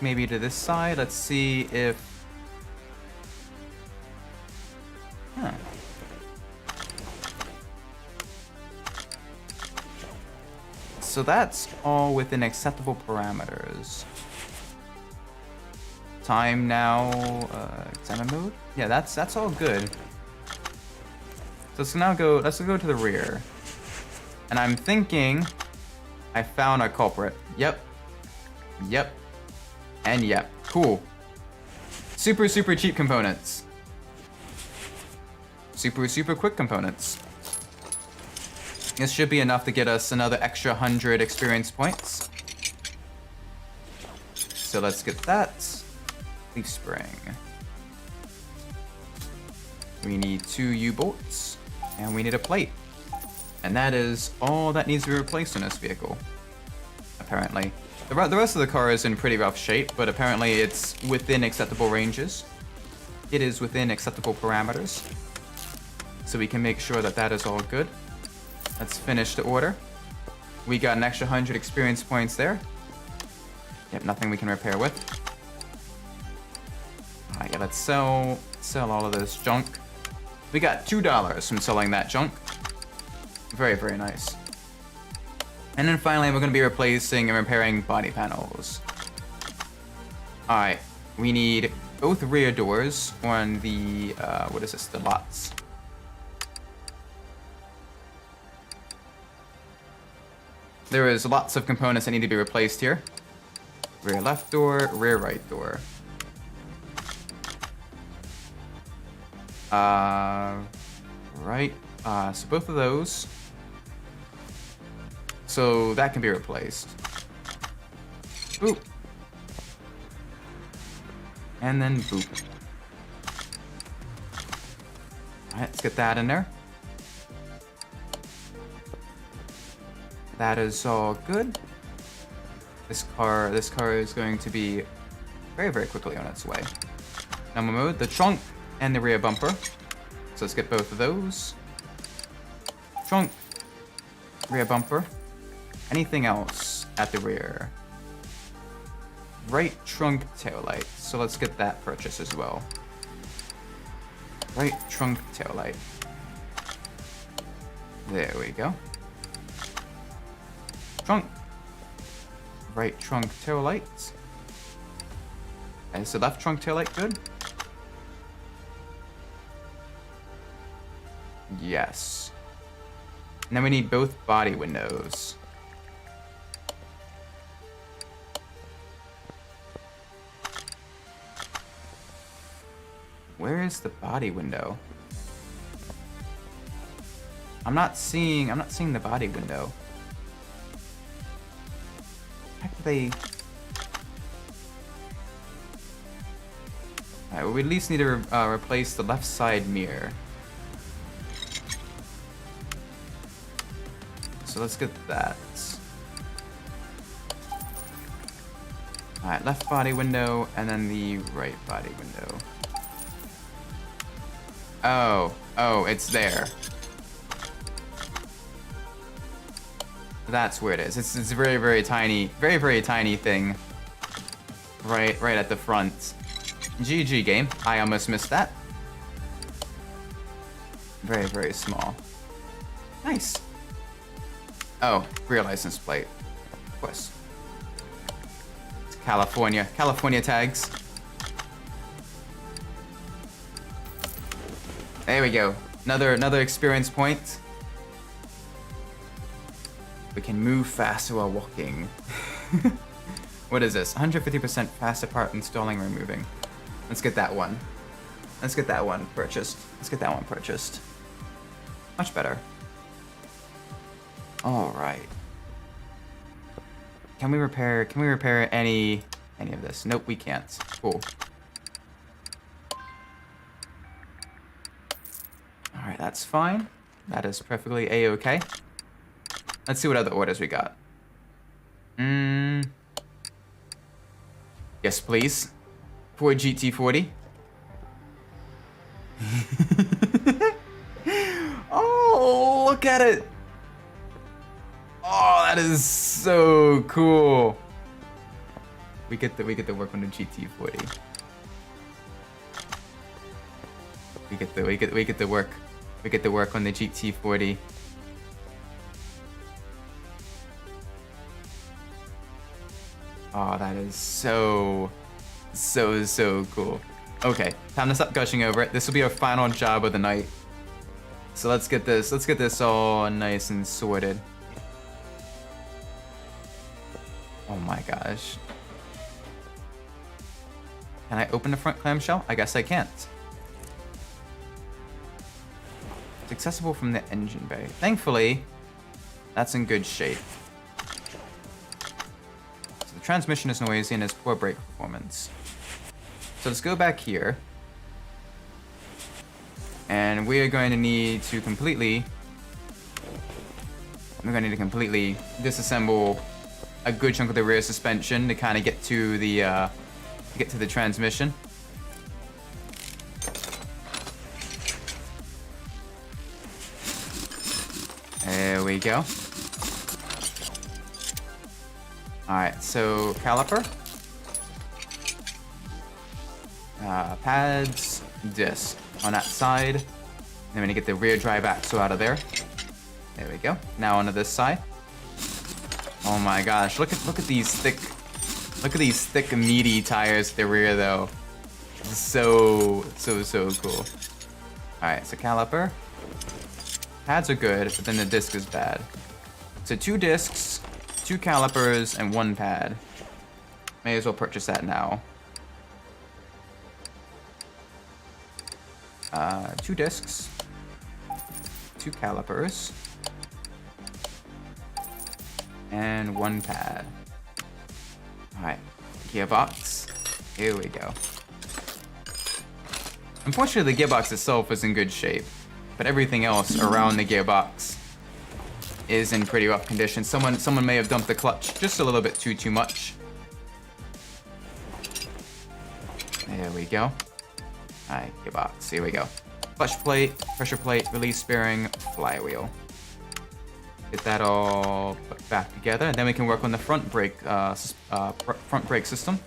maybe to this side. Let's see if... So that's all within acceptable parameters. Time now, examine mode? Yeah, that's all good. So let's go to the rear. And I'm thinking I found our culprit. Yep. Yep. And yep. Cool. Super, super cheap components. Super, super quick components. This should be enough to get us another extra 100 experience points. So let's get that. Leaf spring. We need 2 U-bolts. And we need a plate. And that is all that needs to be replaced in this vehicle. Apparently. The rest of the car is in pretty rough shape, but apparently it's within acceptable ranges. It is within acceptable parameters. So we can make sure that that is all good. Let's finish the order. We got an extra 100 experience points there. Yep, nothing we can repair with. Alright, yeah, let's sell all of this junk. We got $2 from selling that junk. Very, very nice. And then finally, we're going to be replacing and repairing body panels. Alright, we need both rear doors on the, what is this, the lots. There is lots of components that need to be replaced here. Rear left door, rear right door. Right, so both of those. So that can be replaced. Boop. And then boop. Alright, let's get that in there. That is all good. This car is going to be very, very quickly on its way. Normal mode, the trunk and the rear bumper. So let's get both of those. Trunk, rear bumper. Anything else at the rear? Right trunk taillight. So let's get that purchase as well. Right trunk taillight. There we go. Trunk. Right trunk taillight. Is the left trunk taillight good? Yes. And then we need both body windows. Where is the body window? I'm not seeing the body window. How do they? Alright, well, we at least need to replace the left side mirror. So let's get that. Alright, left body window, and then the right body window. Oh, it's there. That's where it is. It's a very, very tiny thing. Right at the front. GG game. I almost missed that. Very, very small. Nice. Oh, rear license plate. Of course. It's California. California tags. There we go. Another experience point. We can move faster while walking. What is this? 150% faster part installing and removing. Let's get that one. Let's get that one purchased. Let's get that one purchased. Much better. All right. Can we repair any of this? Nope, we can't. Cool. All right, that's fine. That is perfectly a-okay. Let's see what other orders we got. Yes, please. Ford GT40. Oh, look at it. Oh, that is so cool. We get to work on the GT40. We get to work on the GT40. Oh, that is so cool. Okay, time to stop gushing over it. This will be our final job of the night. So let's get this all nice and sorted. Oh my gosh. Can I open the front clamshell? I guess I can't. It's accessible from the engine bay. Thankfully, that's in good shape. So the transmission is noisy and has poor brake performance. So let's go back here. And we are going to need to completely disassemble a good chunk of the rear suspension to kind of get to the transmission. There we go. Alright, so caliper. Pads, disc on that side. Then we're gonna get the rear drive axle out of there. There we go. Now onto this side. Oh my gosh, look at these thick meaty tires at the rear though. So cool. Alright, so caliper. Pads are good, but then the disc is bad. So 2 discs, 2 calipers, and 1 pad. May as well purchase that now. 2 discs, 2 calipers, and 1 pad. Alright, gearbox. Here we go. Unfortunately, the gearbox itself is in good shape, but everything else around the gearbox is in pretty rough condition. Someone may have dumped the clutch just a little bit too much. There we go. Alright, gearbox. Here we go. Clutch plate, pressure plate, release bearing, flywheel. Get that all put back together, and then we can work on the front brake system.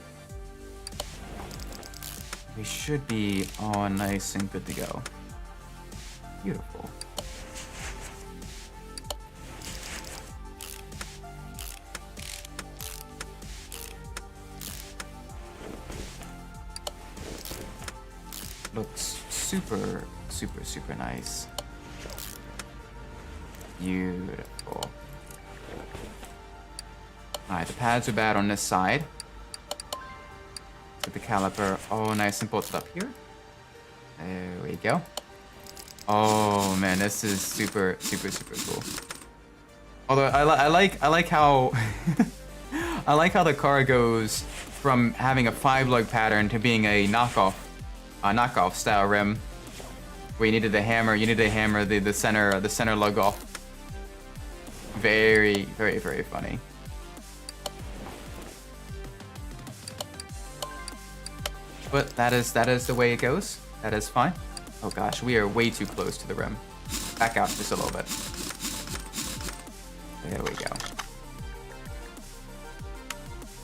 We should be all nice and good to go. Beautiful. Looks super, super, super nice. Beautiful. Alright, the pads are bad on this side. Get the caliper all nice and bolted up here. There we go. Oh man, this is super, super, super cool. Although I like how I like how the car goes from having a 5-lug pattern to being a knockoff style rim, where you needed to hammer the center lug off. Very, very, very funny. But that is the way it goes. That is fine. Oh gosh, we are way too close to the rim. Back out just a little bit. There we go.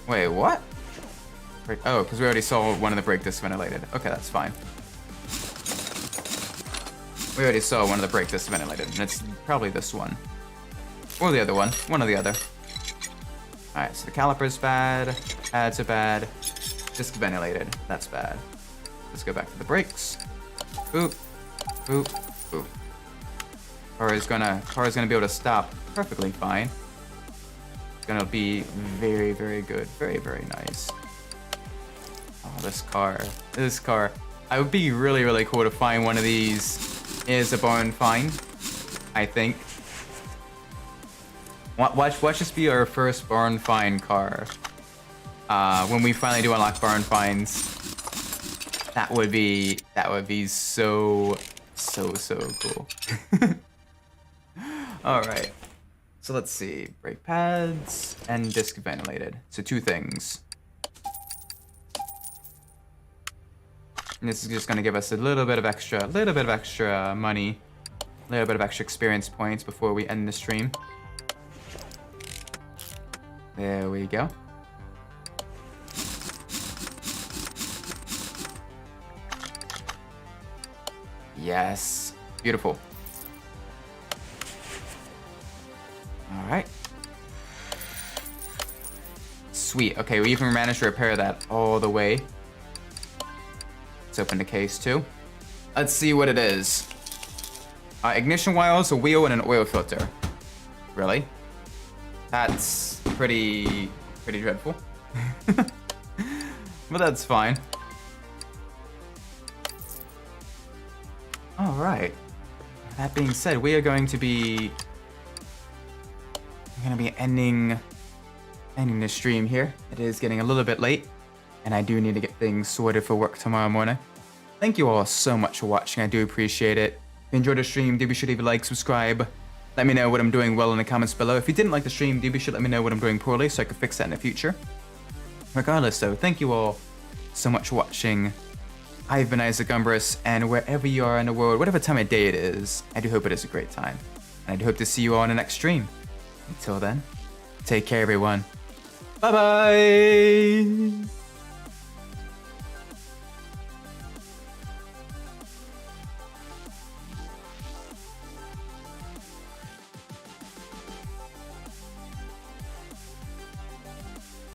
Wait, what? Oh, because we already saw one of the brake discs ventilated. Okay, that's fine. We already saw one of the brake discs ventilated, and it's probably this one. Or the other one. One or the other. Alright, so the caliper's bad. Pads are bad. Disc ventilated. That's bad. Let's go back to the brakes. Boop. Boop. Boop. Car is gonna be able to stop perfectly fine. It's gonna be very, very good. Very, very nice. Oh, this car. I would be really, really cool to find one of these as a barn find, I think. Watch this be our first barn find car. When we finally do unlock barn finds, that would be so cool. Alright. So let's see. Brake pads and disc ventilated. So 2 things. And this is just gonna give us a little bit of extra money, a little bit of extra experience points before we end the stream. There we go. Yes, beautiful. All right. Sweet. Okay, we even managed to repair that all the way. Let's open the case too. Let's see what it is. Ignition wires, a wheel, and an oil filter. Really? That's pretty dreadful. But that's fine. All right. That being said, we are going to be ending the stream here. It is getting a little bit late, and I do need to get things sorted for work tomorrow morning. Thank you all so much for watching. I do appreciate it. If you enjoyed the stream, do be sure to leave a like, subscribe. Let me know what I'm doing well in the comments below. If you didn't like the stream, do be sure to let me know what I'm doing poorly so I can fix that in the future. Regardless though, thank you all so much for watching. I've been Isaac Umbras, and wherever you are in the world, whatever time of day it is, I do hope it is a great time. And I do hope to see you all in the next stream. Until then, take care everyone. Bye bye!